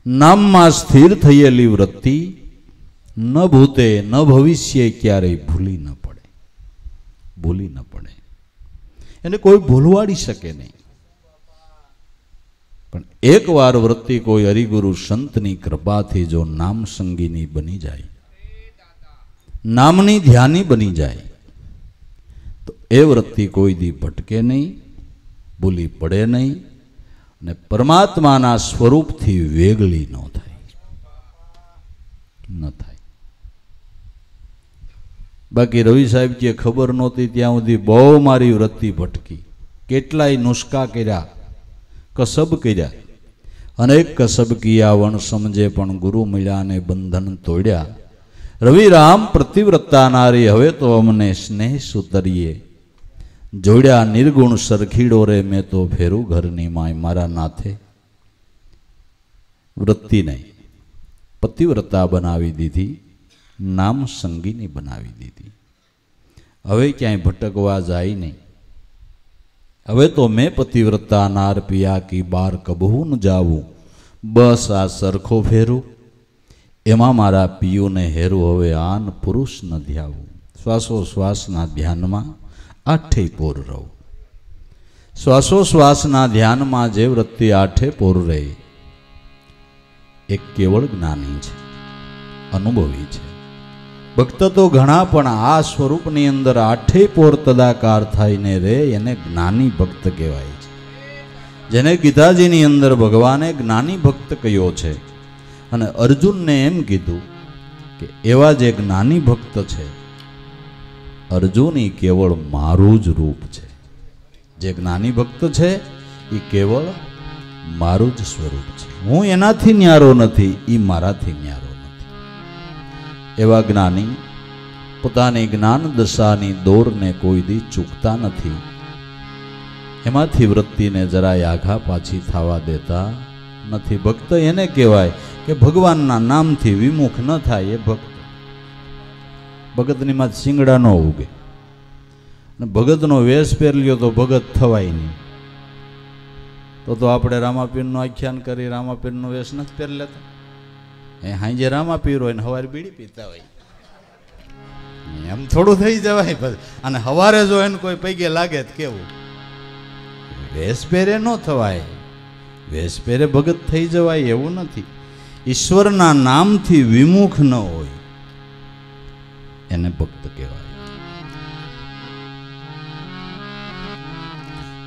નામમાં સ્થિર થયેલી વૃત્તિ ન ભૂતે ન ભવિષ્ય ક્યારેય ભૂલી ન પડે, ભૂલી ન પડે. એને કોઈ ભૂલવાડી શકે નહીં. પણ એકવાર વૃત્તિ કોઈ હરિગુરુ સંતની કૃપાથી જો નામ સંગીની બની જાય, નામની ધ્યાની બની જાય, તો એ વૃત્તિ કોઈ દી ભટકે નહીં, ભૂલી પડે નહીં, અને પરમાત્માના સ્વરૂપથી વેગળી ન થાય, ન થાય. बाकी रवि साहेब की खबर नहोती त्यां सुधी बहु मारी वृत्ति भटकी, केटलाय नुस्खा कर्या, कसब कर्या, अनेक कसब किया वण समझे पण गुरु मिल्या ने बंधन तोड्या। रविराम प्रतिव्रता नारी हवे तो अमने स्नेह सुतरिए, जोड्या निर्गुण सरखीडो रे मैं तो फेरू घरनी माय मारा नाथे। वृत्ति नहीं पतिव्रता बनावी दीधी, नाम संगीनी बनावी दीधी। हवे क्यांय भटकवा जाय नहीं। हवे तो मैं पतिव्रता नार पिया की बार कबहू न जावू, बस आ सरखो फेरू, एमा मारा पियू ने हेरू हवे आन पुरुष न ध्यावू। श्वासोश्वासना ध्यानमा आठे पोर रहो। श्वासोश्वासना ध्यानमा जे वृत्ति आठे पोर रहे एक केवल ज्ञानी छे, अनुभवी छे। भक्त तो घणा पण आ स्वरूपनी अंदर आठे पोर तदाकार थाईने रे एने ज्ञानी भक्त कहेवाय छे। जेने गीताजीनी अंदर भगवाने ज्ञानी भक्त कह्यो छे अने अर्जुन ने एम कीधुं के एवा जे ज्ञानी भक्त छे अर्जुन ई केवल मारुं ज रूप छे। जे ज्ञानी भक्त छे ई केवल मारुं ज स्वरूप छे। हूँ एनाथी न्यारो नथी, ई माराथी न्यारो नथी। एवा ज्ञानी पोतानी ज्ञान दशानी दौर ने कोई दी चूकता नथी। एमांथी वृत्ति ने जराय आघा पाछी थवा देता नथी। भक्त एने कहेवाय के भगवानना नामथी विमुख न थाय ए भक्त। भगतनी मां सींगड़ा न उगे, भगतनो वेश પહેર્યો तो भगत थवाय नहीं। तो आपणे रामापीरનું આખ્યાન કરી રામાપીરનો વેશ નથી પહેરી લેતા। એ હાંજે રામાપીર હોય ને હવારે બીડી પીતા હોય, એમ થોડું થઈ જવાય। અને હવારે જો એને કોઈ પૈગે લાગે તો કેવું? વેશ પહેરે ન થવાય, વેશ પહેરે ભગત થઈ જવાય એવું નથી। ઈશ્વરના નામથી વિમુખ ન હોય એને ભક્ત કહેવાય।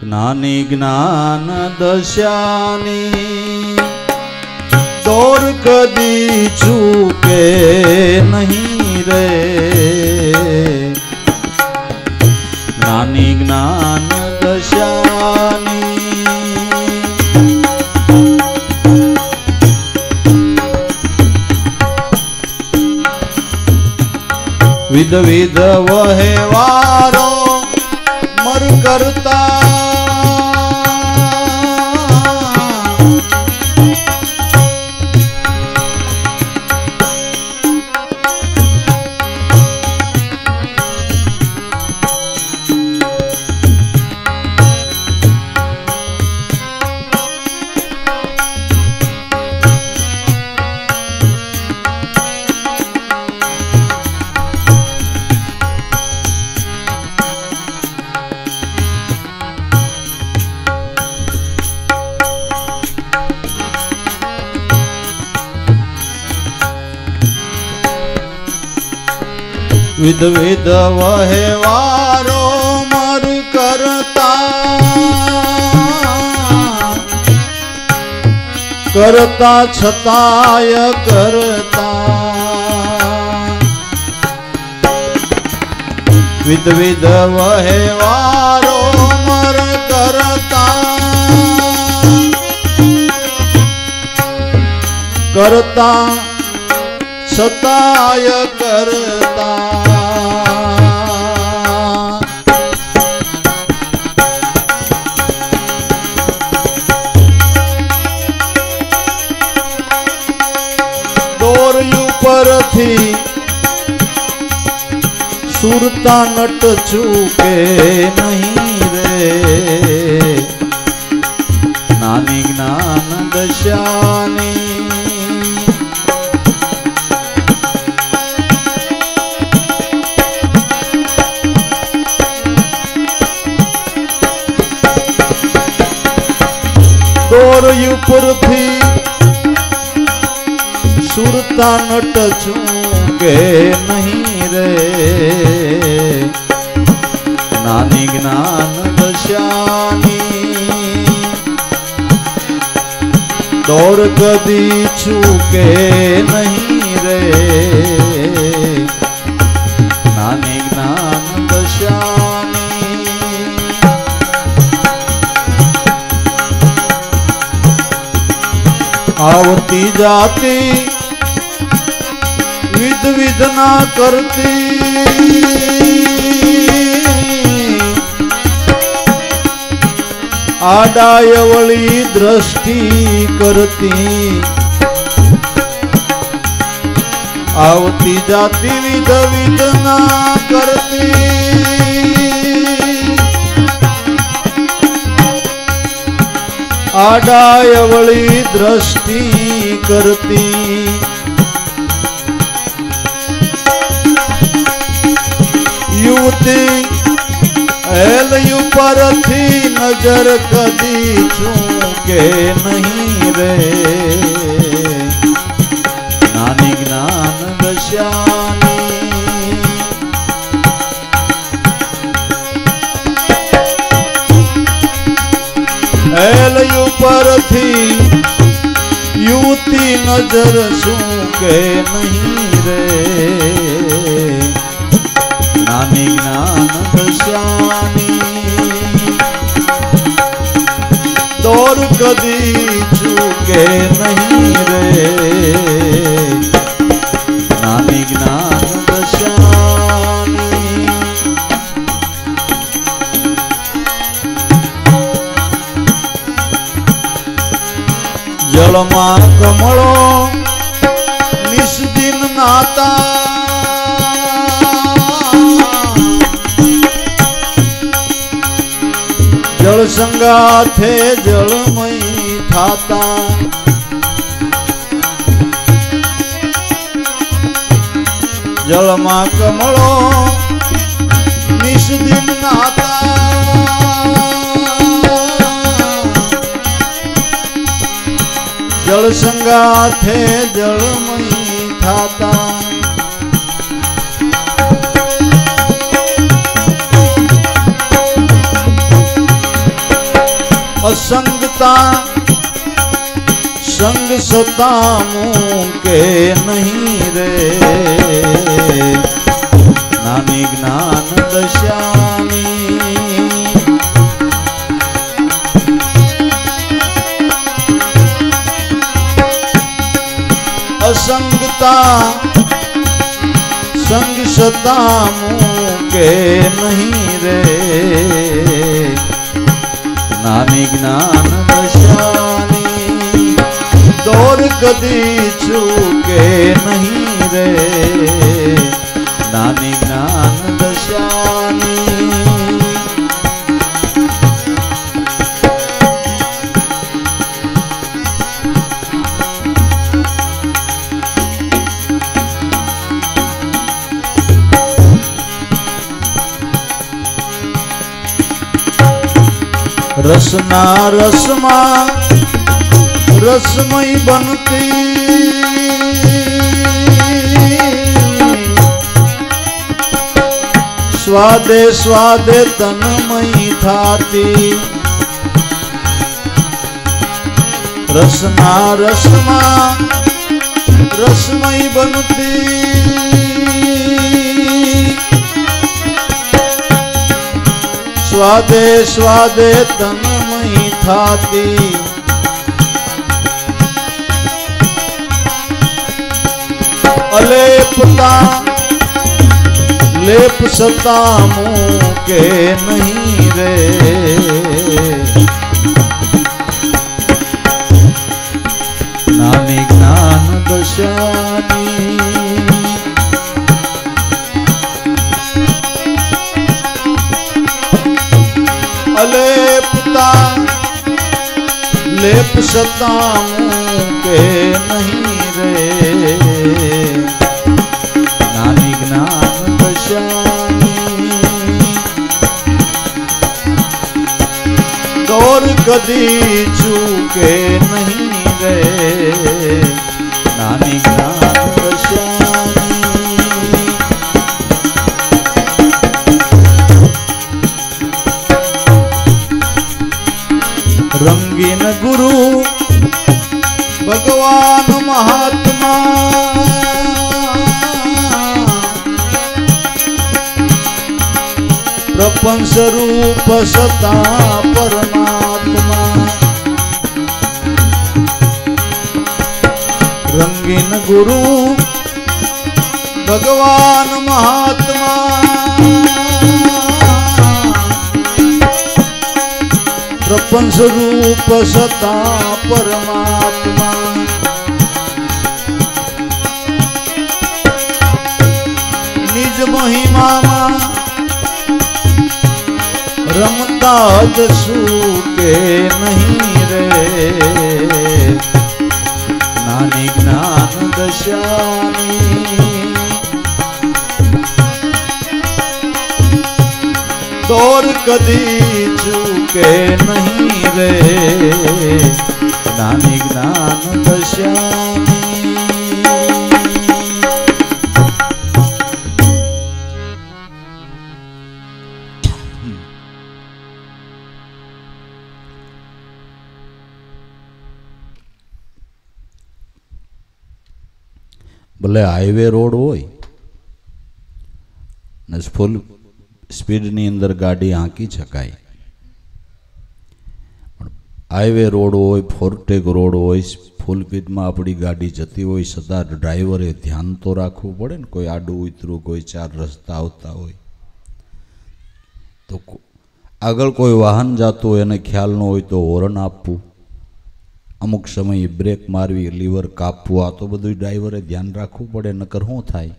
ज्ञानी ज्ञान दशानी दौर कदी चूके नहीं रे। ज्ञानी ज्ञान दशानी विध विध वहे वारो मर करता। विध विध वहे वारो मर करता। करता छताय करता। विध विध वहे वारो मर करता। करता छताय करता। परथी सुरता नट चूके नहीं रे। नानी ज्ञान दशानी दौर परथी सुरता नट चूके नहीं रे। नानी ज्ञान दशानी दौड़ कदी चूके नहीं रे। नानी आवती जाती विध विध ना करती आडायवळी दृष्टि करती आवती जाती विध विध ना करती आडायवळी दृष्टि करती युवती एलयु पर थी नजर कदी चूके नहीं रे नानी ज्ञान दशानी एलयु पर थी युवती नजर चूके नहीं रे नानी ज्ञान दशानी दौर कदी चूके नहीं रे नानी ज्ञान दशानी जलमा कमलो निस दिन नाता जल संगाथे जलमयी थाता जलमा कमलो निस दिन नाता जल संगाथे जलमयी थाता असंगता संग सता मुके नहीं रे नानी ज्ञान दशानी असंगता संग सता मुके नहीं रे नानी ज्ञान दशानी दौर कदी चूके नहीं रे नानी ज्ञान दशानी रसना रसमा रसमयी बनती स्वादे स्वादे तन्मयी थाती रसना रसमा रसमयी बनती स्वादे स्वादे तन्मयी थाती अलेपता लेप सता मुके नहीं रे नानी ज्ञान दशानी अलेपता लेप सता मुके नहीं रे नानी ज्ञान दशानी दौर कदी चूके नहीं रे नानी ज्ञान दशानी रंगीन गुरु भगवान महात्मा प्रपंच रूप सता परमात्मा રંગીન ગુરુ ભગવાન મહાત્મા પ્રપંચ રૂપ સતા પરમાત્મા નિજ મહિમામાં રમતા જશું કે નહીં રે નાની જ્ઞાન દશાની દોર કદી ચૂકે નહીં રે નાની જ્ઞાન દશાની ભલે હાઈવે રોડ હોય ને ફૂલ સ્પીડની અંદર ગાડી હાંકી શકાય, પણ હાઈવે રોડ હોય, ફોરટેક રોડ હોય, ફૂલ સ્પીડમાં આપણી ગાડી જતી હોય છતાં ડ્રાઈવરે ધ્યાન તો રાખવું પડે ને. કોઈ આડું ઉતરું, કોઈ ચાર રસ્તા આવતા હોય તો આગળ કોઈ વાહન જતું હોય એને ખ્યાલ ન હોય તો હોર્ન આપવું, અમુક સમયે બ્રેક મારવી, લીવર કાપવું, આ તો બધું ડ્રાઈવરે ધ્યાન રાખવું પડે, નકર શું થાય?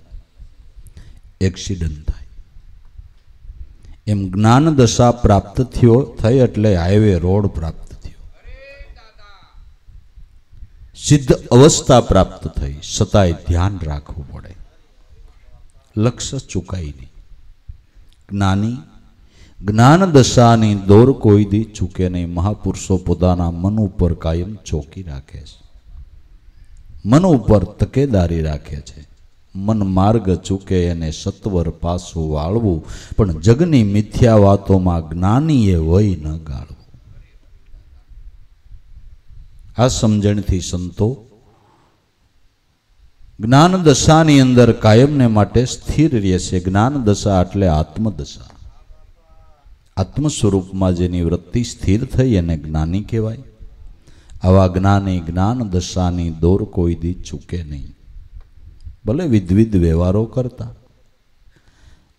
એક્સિડન્ટ થાય. એમ જ્ઞાન દશા પ્રાપ્ત થઈ એટલે હાઈવે રોડ પ્રાપ્ત થયો, સિદ્ધ અવસ્થા પ્રાપ્ત થઈ, છતાંય ધ્યાન રાખવું પડે, લક્ષ્ય ચૂકાય નહીં. જ્ઞાની જ્ઞાન દશાની દોર કોઈ દી ચૂકે નહીં. મહાપુરુષો પોતાના મન ઉપર કાયમ ચોકી રાખે છે, મન ઉપર તકેદારી રાખે છે. મન માર્ગ ચૂકે એને સત્વર પાછું વાળવું, પણ જગની મિથ્યા વાતોમાં જ્ઞાનીએ વય ન ગાળવું. આ સમજણથી સંતો જ્ઞાન દશાની અંદર કાયમને માટે સ્થિર રહે છે. જ્ઞાન દશા એટલે આત્મદશા. આત્મ સ્વરૂપમાં જેની વૃત્તિ સ્થિર થઈ એને જ્ઞાની કહેવાય. આવા જ્ઞાની જ્ઞાન દશાની દોર કોઈ દી ચૂકે નહીં. ભલે વિધવિધ વ્યવહારો કરતા.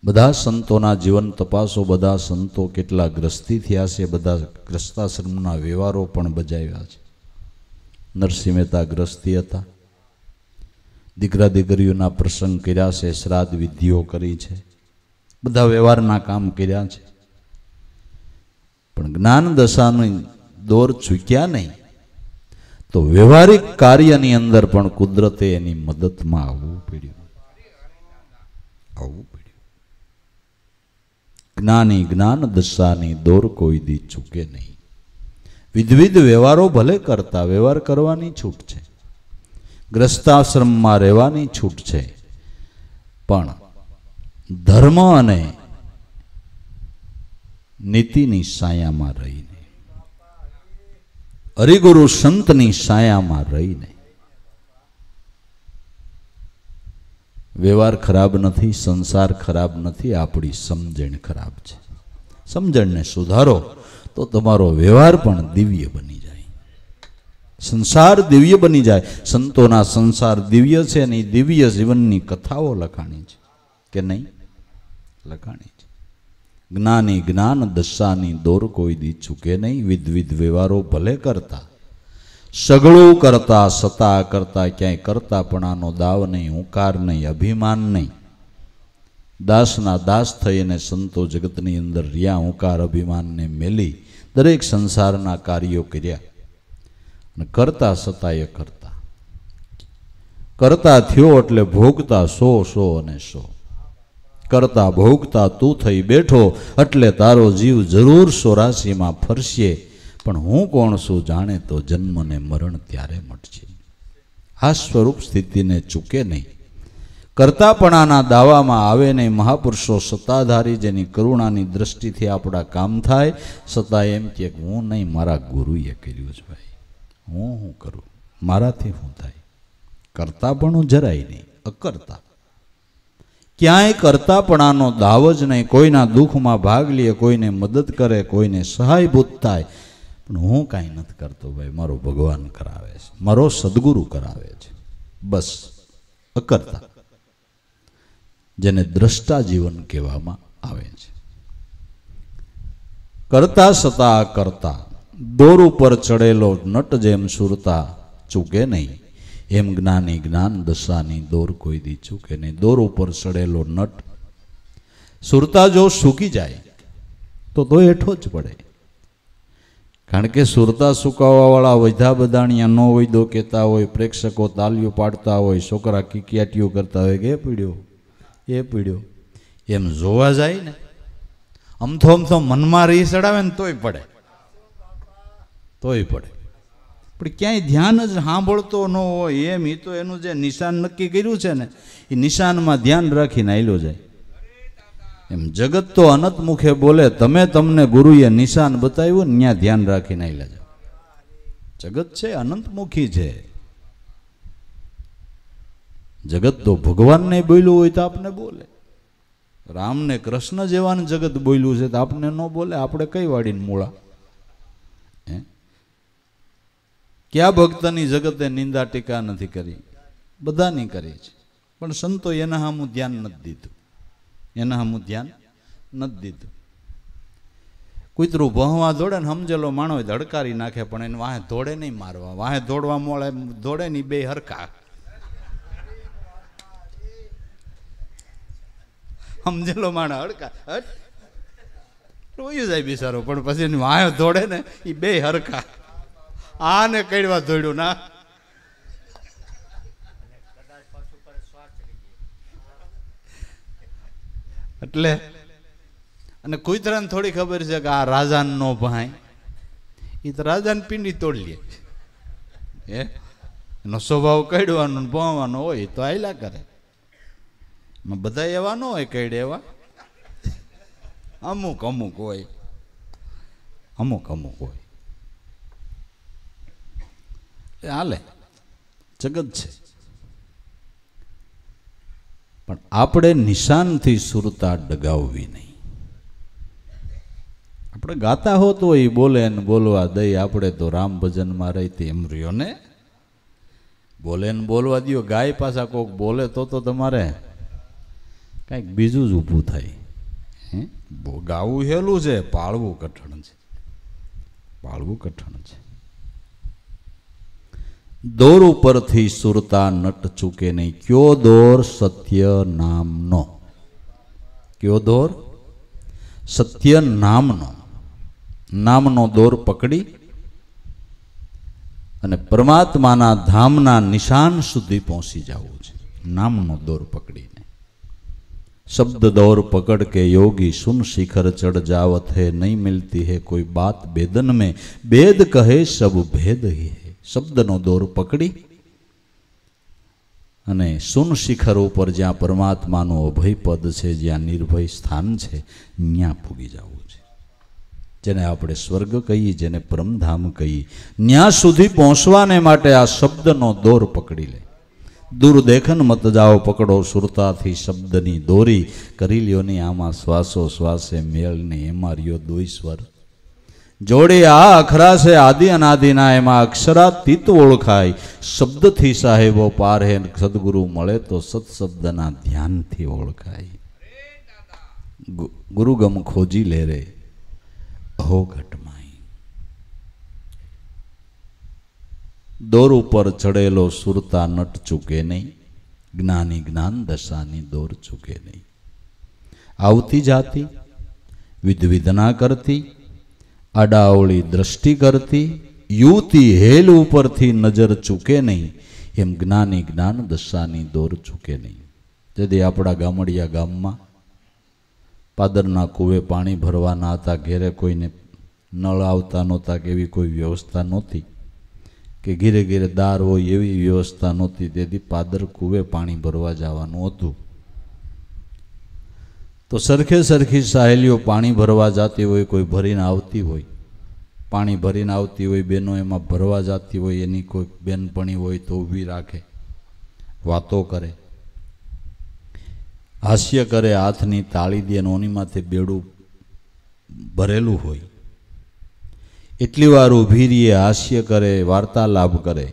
બધા સંતોના જીવન તપાસો, બધા સંતો કેટલા ગ્રસ્તી થયા છે, બધા ગ્રસ્તાશ્રમના વ્યવહારો પણ બજાવ્યા છે. નરસિંહ મહેતા ગ્રસ્તી હતા, દીકરા દીકરીઓના પ્રસંગ કર્યા છે, શ્રાદ્ધ વિધિઓ કરી છે, બધા વ્યવહારના કામ કર્યા છે, પણ જ્ઞાન દશાની દોર ચૂક્યા નહીં. તો વ્યવહારિક કાર્યની અંદર પણ કુદરતે એની મદદમાં આવવું પડ્યું. જ્ઞાની જ્ઞાન દશાની દોર કોઈ દી ચૂકે નહીં. વિધવિધ વ્યવહારો ભલે કરતા, વ્યવહાર કરવાની છૂટ છે, ગ્રસ્તાશ્રમમાં રહેવાની છૂટ છે, પણ ધર્મ અને નીતિની સાયામાં રહીને, હરિગુરુ સંતની સાયામાં રહીને. વ્યવહાર ખરાબ નથી, સંસાર ખરાબ નથી, આપણી સમજણ ખરાબ છે. સમજણને સુધારો તો તમારો વ્યવહાર પણ દિવ્ય બની જાય, સંસાર દિવ્ય બની જાય. સંતોના સંસાર દિવ્ય છે અને દિવ્ય જીવનની કથાઓ લખાણી છે કે નહીં? લખાણી છે. જ્ઞાની જ્ઞાન દશાની દોર કોઈ દી ચૂકે નહીં. વિધવિધ વ્યવહારો ભલે કરતા, સગળું કરતા, સતા કરતા, ક્યાંય કરતાપણાનો દાવ નહીં, હુંકાર નહીં, અભિમાન નહીં. દાસના દાસ થઈને સંતો જગતની અંદર રહ્યા, હુંકાર અભિમાનને મેલી દરેક સંસારના કાર્યો કર્યા અને કરતા સતાએ કરતા થયો એટલે ભોગતા સો અને સો. કરતા ભોગતા તું થઈ બેઠો એટલે તારો જીવ જરૂર 84માં ફરશે, પણ હું કોણ છું જાણે તો જન્મ ને મરણ ત્યારે મટશે. આ સ્વરૂપ સ્થિતિને ચૂકે નહીં, કરતાપણાના દાવામાં આવે નહીં. મહાપુરુષો સત્તાધારી જેની કરુણાની દ્રષ્ટિથી આપણા કામ થાય, છતાં એમ કે હું નહીં, મારા ગુરુએ કર્યું છે ભાઈ, હું કરું, મારાથી શું થાય? કરતાપણું જરાય નહીં, અકર્તા. ક્યાંય કરતાપણાનો દાવ જ નહીં. કોઈના દુઃખમાં ભાગ લે, કોઈને મદદ કરે, કોઈને સહાયભૂત થાય, પણ હું કાંઈ નથી કરતો ભાઈ, મારો ભગવાન કરાવે છે, મારો સદગુરુ કરાવે છે. બસ અકર્તા, જેને દ્રષ્ટા જીવન કહેવામાં આવે છે. કરતા સતા કરતા, દોર ઉપર ચડેલો નટ જેમ સુરતા ચૂકે નહીં, એમ જ્ઞાની જ્ઞાન દશાની દોર કોઈ દી ચૂકે નહીં. દોર ઉપર ચડેલો નટ સુરતા જો સૂકી જાય તો હેઠો જ પડે. કારણ કે સુરતા સુકાવાવાળા વૈધા બધાણિયા નો વૈદો કહેતા હોય, પ્રેક્ષકો તાલીઓ પાડતા હોય, છોકરા કિકિયાટીઓ કરતા હોય કે એ પીડ્યો એમ જોવા જાય ને, અમથો મનમાં રહી ચડાવે ને તોય પડે. પણ ક્યાંય ધ્યાન જ સાંભળતો ન હોય એમ, એ તો એનું જે નિશાન નક્કી કર્યું છે ને એ નિશાનમાં ધ્યાન રાખીને આયલો જાય. એમ જગત તો અનંત મુખે બોલે, તમે તમને ગુરુએ નિશાન બતાવ્યું ને ત્યાં ધ્યાન રાખીને આયલા જાઓ. જગત છે અનંતમુખી છે. જગત તો ભગવાનને બોલ્યું હોય તો આપને બોલે, રામને કૃષ્ણ જેવાને જગત બોલ્યું છે તો આપને ન બોલે. આપણે કઈ વાડીને મૂળા? ક્યાં ભક્તની જગતે નિંદા ટીકા નથી કરી? બધાની કરી છે, પણ સંતો એના સામું ધ્યાન નથી દીધું. કૂતરું ભણવા દોડે ને સમજેલો માણો હોય ધડકારી નાખે, પણ એને વાહે દોડે નહીં મારવા. વાહે દોડવા મળે દોડે નહીં, બે હરખા. સમજેલો માણસ હડકા રોયું જાય બિચારો, પણ પછી એની વાહે દોડે ને એ બે હરખા. આને કડવા દોડ્યું ના, એટલે અને કુતરાને થોડી ખબર છે કે આ રાજાને નો ભાઈ, એ તો રાજાને પીંડી તોડી લે. એનો સ્વભાવ કડવાનો ભણવાનો હોય તો આયલા કરે. બધા એવા ન હોય કઈડે, એવા અમુક હોય. હાલે, જગત છે. પણ આપણે નિશાનથી સુરતા ડગાવવી નહીં. આપણે ગાતા હોત હોય બોલે ને બોલવા દઈ, આપણે તો રામ ભજનમાં રહી એમ રહ્યો ને. બોલે ને બોલવા દો, ગાય પાછા કોક બોલે તો તમારે કંઈક બીજું જ ઊભું થાય. ગાવું હેલું છે, પાળવું કઠણ છે. દોર ઉપરથી સુરતા નટ ચૂકે નહીં. કયો દોર? સત્ય નામનો. કયો દોર? સત્ય નામનો દોર પકડી અને પરમાત્માના ધામના નિશાન સુધી પહોંચી જવું છે. નામનો દોર પકડીને. शब्द दौर पकड़ के योगी सुन शिखर चढ़ जावत है, नहीं मिलती है कोई बात बेदन में, बेद कहे सब भेद ही है. शब्दनो दौर पकड़ी અને સુન શિખર ઉપર જ્યાં પરમાત્માનું અભય પદ છે, જ્યાં નિર્ભય સ્થાન છે, ત્યાં પૂગી જવું છે. જેને આપણે સ્વર્ગ કહીએ, જેને પરમધામ કહીએ, ત્યાં સુધી પહોંચવાને માટે આ શબ્દનો દોર પકડી લે. દૂર દેખન મત જાઓ પકડો સુરતાથી શબ્દની દોરી, કરી લ્યો ની આમાં શ્વાસો શ્વાસે મેળ ને એમાં રહ્યો દોઈશ્વર. જોડે આ અખરા છે આદિ અનાદિના, એમાં અક્ષરાતીત ઓળખાય. શબ્દથી સાહેબો પાર હે, સદગુરુ મળે તો સત્શબ્દના ધ્યાનથી ઓળખાય. ગુરુગમ ખોજી લે રે અહો ઘટમાઈ. દોર ઉપર ચડેલો સુરતા નટ ચૂકે નહીં, જ્ઞાની જ્ઞાન દશાની દોર ચૂકે નહીં. આવતી જાતી વિધવિધના કરતી, આડાવળી દ્રષ્ટિ કરતી, યુવતી હેલ ઉપરથી નજર ચૂકે નહીં, એમ જ્ઞાની જ્ઞાન દશાની દોર ચૂકે નહીં. તેથી આપણા ગામડિયા ગામમાં પાદરના કૂવે પાણી ભરવાના હતા, ઘેરે કોઈને નળ આવતા નહોતા કે એવી કોઈ વ્યવસ્થા નહોતી, કે ઘીરે ઘીરે દાર હોય એવી વ્યવસ્થા નહોતી. તેથી પાદર કૂવે પાણી ભરવા જવાનું હતું. તો સરખી સહેલીઓ પાણી ભરવા જતી હોય, કોઈ ભરીને આવતી હોય, પાણી ભરીને આવતી હોય, બેનો એમાં ભરવા જતી હોય, એની કોઈ બેનપણી હોય તો ઊભી રાખે, વાતો કરે, હાસ્ય કરે, હાથની તાળી દે, ઓની માથે બેડું ભરેલું હોય. એટલી વાર ઊભી રહીએ, હાસ્ય કરે, વાર્તાલાપ કરે.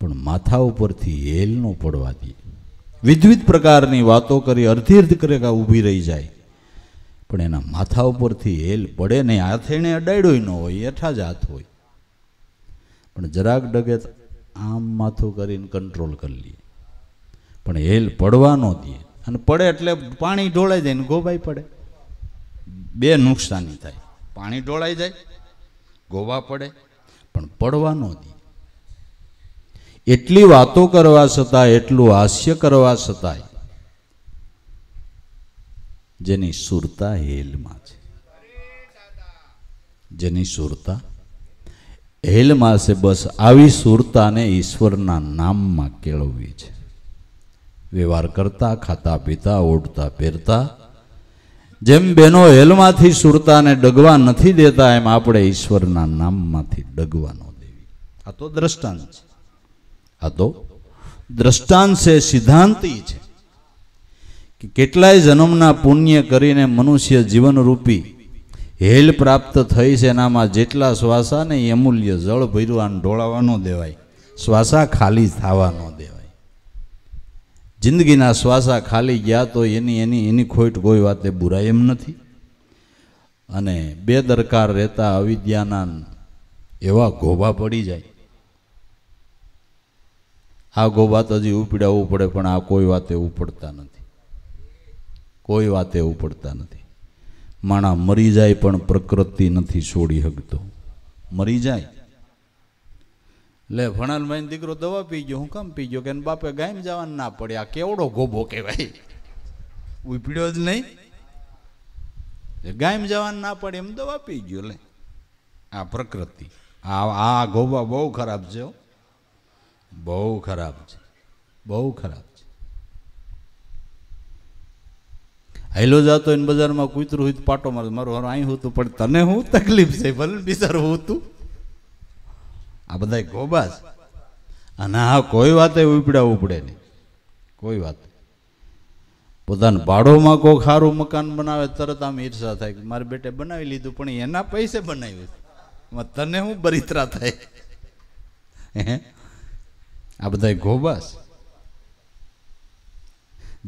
પણ માથા ઉપરથી હેલ ન પડવા દે. વિવિધ પ્રકારની વાતો કરી અર્ધી કરે ઊભી રહી જાય, પણ એના માથા ઉપરથી હેલ પડે નહીં. હાથ એને અડાડ્યો ન હોય, એઠા જ હાથ હોય, પણ જરાક ડગે આમ માથું કરીને કંટ્રોલ કરી લઈએ, પણ હેલ પડવા ન દે. અને પડે એટલે પાણી ઢોળાઈ જાય ને ગોબાઈ પડે. બે નુકસાની થાય, પાણી ઢોળાઈ જાય, ગોવા પડે, પણ પડવા ન દે. એટલી વાતો કરવા છતાં, એટલું હાસ્ય કરવા છતાંય જેની સુરતા હેલમાં છે, જેની સુરતા હેલમાં છે, બસ આવી સુરતાને ઈશ્વરના નામમાં કેળવવી છે. વ્યવહાર કરતા, ખાતા પીતા, ઓઢતા પહેરતા, જેમ બેનો હેલમાંથી સુરતાને ડગવા નથી દેતા, એમ આપણે ઈશ્વરના નામમાંથી ડગવા ન દેવી. આ તો દ્રષ્ટાંત છે, આ તો દ્રષ્ટાંત છે, સિદ્ધાંતી છે કે કેટલાય જન્મના પુણ્ય કરીને મનુષ્ય જીવનરૂપી હેલ પ્રાપ્ત થઈ છે. એનામાં જેટલા શ્વાસા ને એ અમૂલ્ય જળ ભર્યું ઢોળાવા ન દેવાય, શ્વાસા ખાલી થવા ન દેવાય. જિંદગીના શ્વાસા ખાલી ગયા તો એની ખોટ કોઈ વાતે બુરાય એમ નથી. અને બેદરકાર રહેતા અવિદ્યાના એવા ગોબા પડી જાય. આ ગોબા તો હજી ઉપડાવવું પડે, પણ આ કોઈ વાતે ઉપડતા નથી, કોઈ વાતે ઉપડતા નથી. માણા મરી જાય પણ પ્રકૃતિ નથી છોડી શકતો. મરી જાય લે ભણાલભાઈ દીકરો દવા પી ગયો, હું કામ પી ગયો કે બાપે ગામ જવાનું ના પડે. આ કેવડો ગોબો કહેવાય, ઉપડ્યો જ નહીં, ગામ જવાનું ના પડે એમ દવા પી ગયો. લે આ પ્રકૃતિ, આ ગોબા બહુ ખરાબ છે, બહુ ખરાબ છે, બહુ ખરાબ છે. હાઈલો જાતો એને બજારમાં કૂતરું હોય પાટો મારે, મારું હારું અહીં હોતું, પણ તને હું તકલીફ છે, ભલે બિચારું હોતું. આ બધા ગોબા છે. અને હા કોઈ વાતે ઉપડાવવું પડે નહીં, કોઈ વાત. પોતાના ભાડોમાં કોઈ સારું મકાન બનાવે તરત આમ ઈર્ષા થાય કે મારે બેટે બનાવી લીધું, પણ એના પૈસે બનાવ્યું, તને હું બરિત્રા થાય. આ બધા ગોબા છે.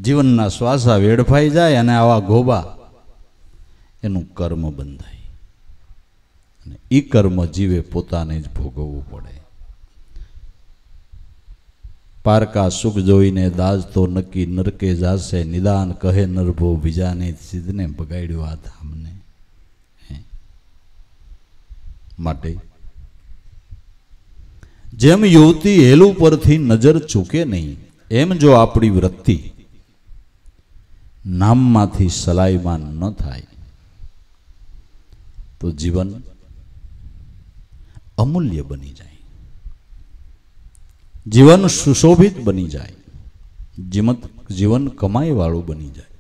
જીવનના શ્વાસા વેડફાઈ જાય અને આવા ગોબા એનું કર્મ બંધાય, અને એ કર્મ જીવે પોતાને જ ભોગવવું પડે. પારકા સુખ જોઈને દાજ તો નક્કી નરકે જાશે, નિદાન કહે નરભો બીજાને સિદ્ધને બગાડ્યો આ ધામને. માટે જેમ યુવતી હેલું પરથી નજર ચૂકે નહીં, એમ જો આપણી વૃત્તિ નામમાંથી સલાયમાન ન થાય તો જીવન અમૂલ્ય બની જાય, જીવન સુશોભિત બની જાય, જીવન કમાઈ વાળું બની જાય.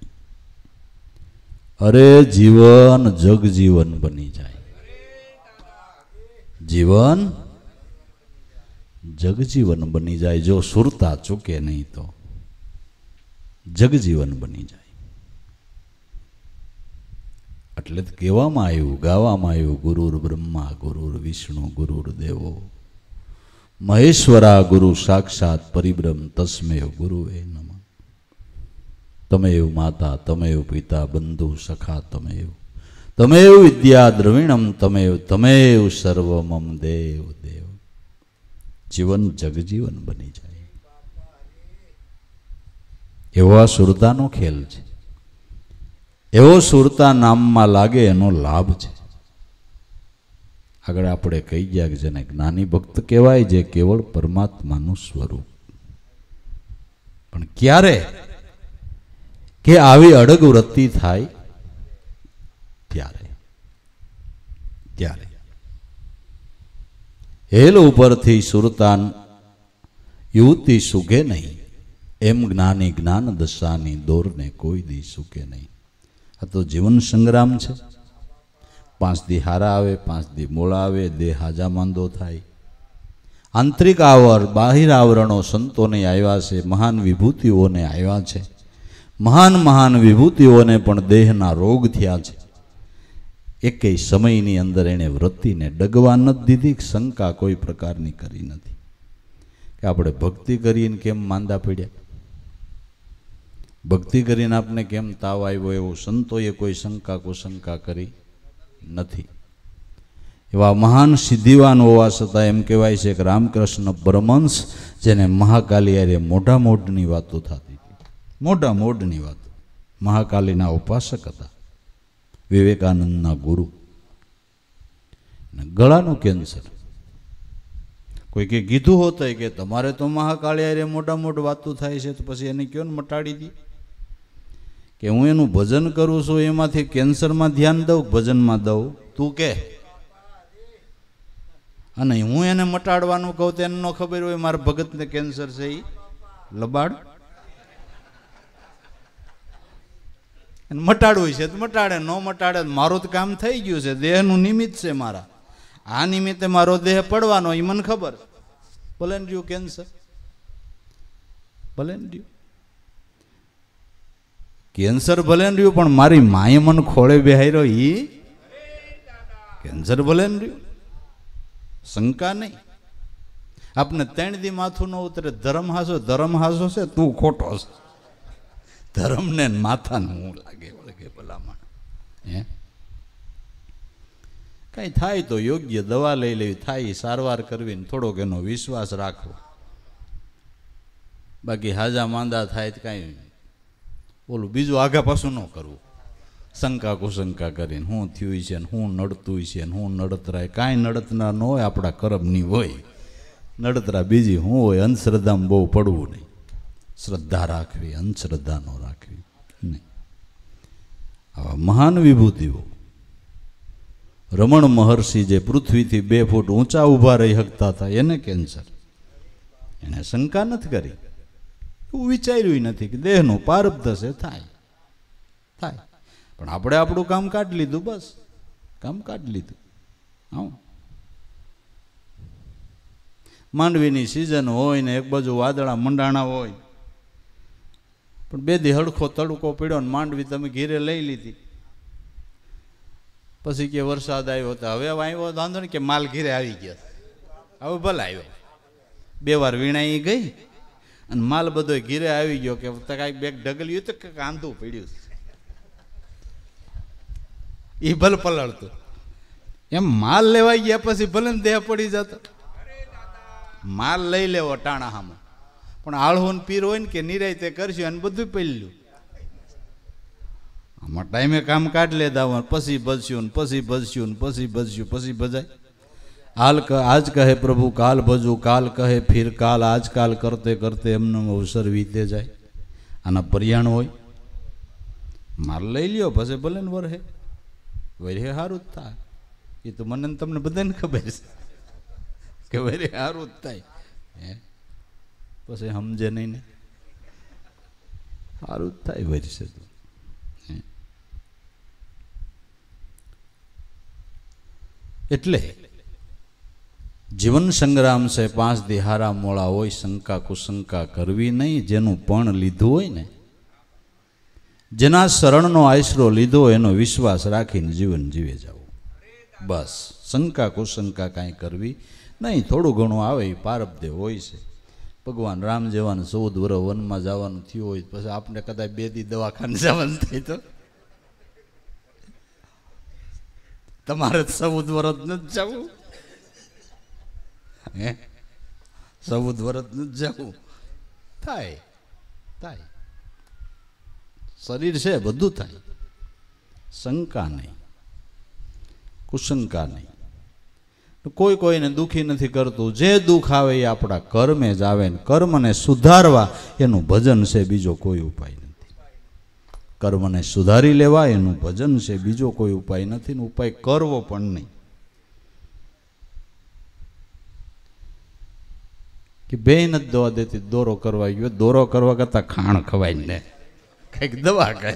અરે જીવન જગજીવન બની જાય, જીવન જગજીવન બની જાય. જો સુરતા ચૂકે નહીં તો જગજીવન બની જાય. એટલે કહેવામાં આવ્યું, ગાવામાં આવ્યું, ગુરુર બ્રહ્મા ગુરુર વિષ્ણુ ગુરુર દેવો મહેશ્વરા ગુરુ સાક્ષાત પરિબ્રહ્મ તસ્મેવ ગુરુવે નમઃ. તમેવ માતા તમેવ પિતા બંધુ સખા તમેવ વિદ્યા દ્રવિણમ તમેવ સર્વમમ દેવ દેવ. જીવન જગજીવન બની જાય. એવો આ સુરતાનો ખેલ છે, એવો સુરતા નામમાં લાગે એનો લાભ છે. આગળ આપણે કહી ગયા કે જેને જ્ઞાની ભક્ત કહેવાય, જે કેવળ પરમાત્માનું સ્વરૂપ. પણ ક્યારે કે આવી અડગ વૃત્તિ થાય ત્યારે હેલ ઉપરથી સુરતાન યુવતી સુગે નહીં, એમ જ્ઞાની જ્ઞાન દશાની દોરને કોઈ દી સુકે નહીં. આ તો જીવન સંગ્રામ છે. 5 દી હારા આવે, 5 દી મોળા આવે, દેહ હાજા માંદો થાય. આંતરિક બાહિર આવરણો સંતોને આવ્યા છે, મહાન વિભૂતિઓને આવ્યા છે. મહાન વિભૂતિઓને પણ દેહના રોગ થયા છે. એકેય સમયની અંદર એણે વૃત્તિને ડગવા નથી દીધી, શંકા કોઈ પ્રકારની કરી નથી કે આપણે ભક્તિ કરીને કેમ માંદા પડ્યા, ભક્તિ કરીને આપને કેમ તાવ આવ્યો, એવું સંતોએ કોઈ શંકા કુશંકા કરી નથી. એવા મહાન સિદ્ધિવાન હોવા છતાં એમ કહેવાય છે કે રામકૃષ્ણ પરમહંસ, જેને મહાકાલી અરે મોઢા મોઢની વાતો થતી હતી, મોઢા મોઢની વાતો, મહાકાલીના ઉપાસક હતા, વિવેકાનંદના ગુરુ. ગળાનું કેન્સર, કોઈ કે કીધું હોત કે તમારે તો મહાકાળી અરે મોટા મોટી વાતો થાય છે, તો પછી એને કયો ને મટાડી દી, કે હું એનું ભજન કરું છું એમાંથી કેન્સરમાં ધ્યાન દઉં, ભજનમાં દઉં, તું કે. અને હું એને મટાડવાનું કહું તો એને ન ખબર હોય મારા ભગતને કેન્સર છે, એ લબાડ મટાડવું છે તો મટાડે, ન મટાડે મારું તો કામ થઈ ગયું છે, દેહનું નિમિત્ત છે મારા, આ નિમિત્તે મારો દેહ પડવાનો એ મને ખબર. ભલે ને રહ્યું કેન્સર, ભલે ને રહ્યું કેન્સર, ભલે ને રહ્યું, પણ મારી માએ મને ખોળે બેહાર્યો એ કેન્સર ભલે ને રહ્યું, શંકા નહીં. આપને 3 દી માથું ન ઉતરે, ધર્મ હાસો છે, તું ખોટો છે. ધર્મને માથાને હું લાગે વળગે ભલામણ. હે કાંઈ થાય તો યોગ્ય દવા લઈ લેવી, થાય સારવાર કરવી ને થોડોક એનો વિશ્વાસ રાખવો. બાકી હાજા માંદા થાય કાંઈ ઓલું બીજું આગા પાછું ન કરવું, શંકા કુશંકા કરીને શું થયું છે ને શું નડતું છે ને શું નડતરાય. કાંઈ નડતના ન હોય, આપણા કરમની હોય નડતરા, બીજી શું હોય. અંધશ્રદ્ધામાં બહુ પડવું નહીં, શ્રદ્ધા રાખવી, અંધશ્રદ્ધા ન રાખવી નહીં. આવા મહાન વિભૂતિઓ, રમણ મહર્ષિ જે પૃથ્વીથી 2 ફૂટ ઊંચા ઊભા રહી શકતા હતા, એને કેન્સર, એને શંકા નથી કરી, એવું વિચાર્યું નથી કે દેહનું પારબ્ધ છે, થાય થાય. પણ આપણે આપણું કામ કાઢી લીધું, બસ કામ કાઢી લીધું. હા, માંડવીની સિઝન હોય ને એક બાજુ વાદળા મંડાણા હોય, પણ 2 દી હડખો તડકો પડ્યો ને માંડવી તમે ઘીરે લઈ લીધી, પછી કે વરસાદ આવ્યો તો હવે આવ્યો વાંધો ને, કે માલ ઘીરે આવી ગયો, હવે ભલે આવ્યો, 2 વાર વીણાઈ ગઈ અને માલ બધો ઘીરે આવી ગયો, કે કાંઈક બેગ ઢગલ્યું તો કંઈક આંધું પડ્યું, એ ભલે પલળતું. એમ માલ લેવાઈ ગયા પછી ભલે ને દેહ પડી જતો, માલ લઈ લેવો ટાણા હામાં, પણ આળહું પીર હોય ને કે નિરાય તે કરશું અને બધું પેલ્યું. આમાં ટાઈમે કામ કાઢ લેતા, પછી ભજશું ને પછી ભજશું ને પછી ભજશું, પછી ભજાય. આજ કહે પ્રભુ કાલ ભજુ, કાલ કહે ફિર કાલ, આજકાલ કરતે કરતે એમને અવસર વીતે જાય. આના પર્યાણ હોય, માલ લઈ લ્યો પછી ભલે ને વરહે વરે સારું જ થાય. એ તો મને તમને બધાને ખબર છે કે વરે સારું જ થાય, હે પછી સમજે નહીં ને, સારું જ થાય વરસે તો. એટલે જીવન સંગ્રામ છે, 5 દી હારા મોળા હોય, શંકા કુશંકા કરવી નહીં. જેનું પણ લીધું હોય ને, જેના શરણનો આશરો લીધો એનો વિશ્વાસ રાખીને જીવન જીવે જવું, બસ. શંકા કુશંકા કાંઈ કરવી નહીં. થોડું ઘણું આવે એ પારબદેવ હોય છે. ભગવાન રામ જેવાને 14 વર્ષ વનમાં જવાનું થયું હોય, પછી આપણે કદાચ 2 દી દવાખાને જવાનું થાય તો તમારે 14 વર્ષ નથી જવું, હે 14 વર્ષ નથી જવું, થાય થાય. શરીર છે, બધું થાય. શંકા નહીં, કુશંકા નહીં. કોઈ કોઈને દુઃખી નથી કરતું. જે દુઃખ આવે એ આપણા કર્મે જ આવે ને કર્મને સુધારવા એનું ભજન છે, બીજો કોઈ ઉપાય નથી. કર્મને સુધારી લેવા એનું ભજન છે, બીજો કોઈ ઉપાય નથી ને ઉપાય કરવો પણ નહીં. કે બે નથી દવા દેતી, દોરો કરવા ગયો, દોરો કરવા કરતા ખાણ ખવાય ને કંઈક દવા કરે,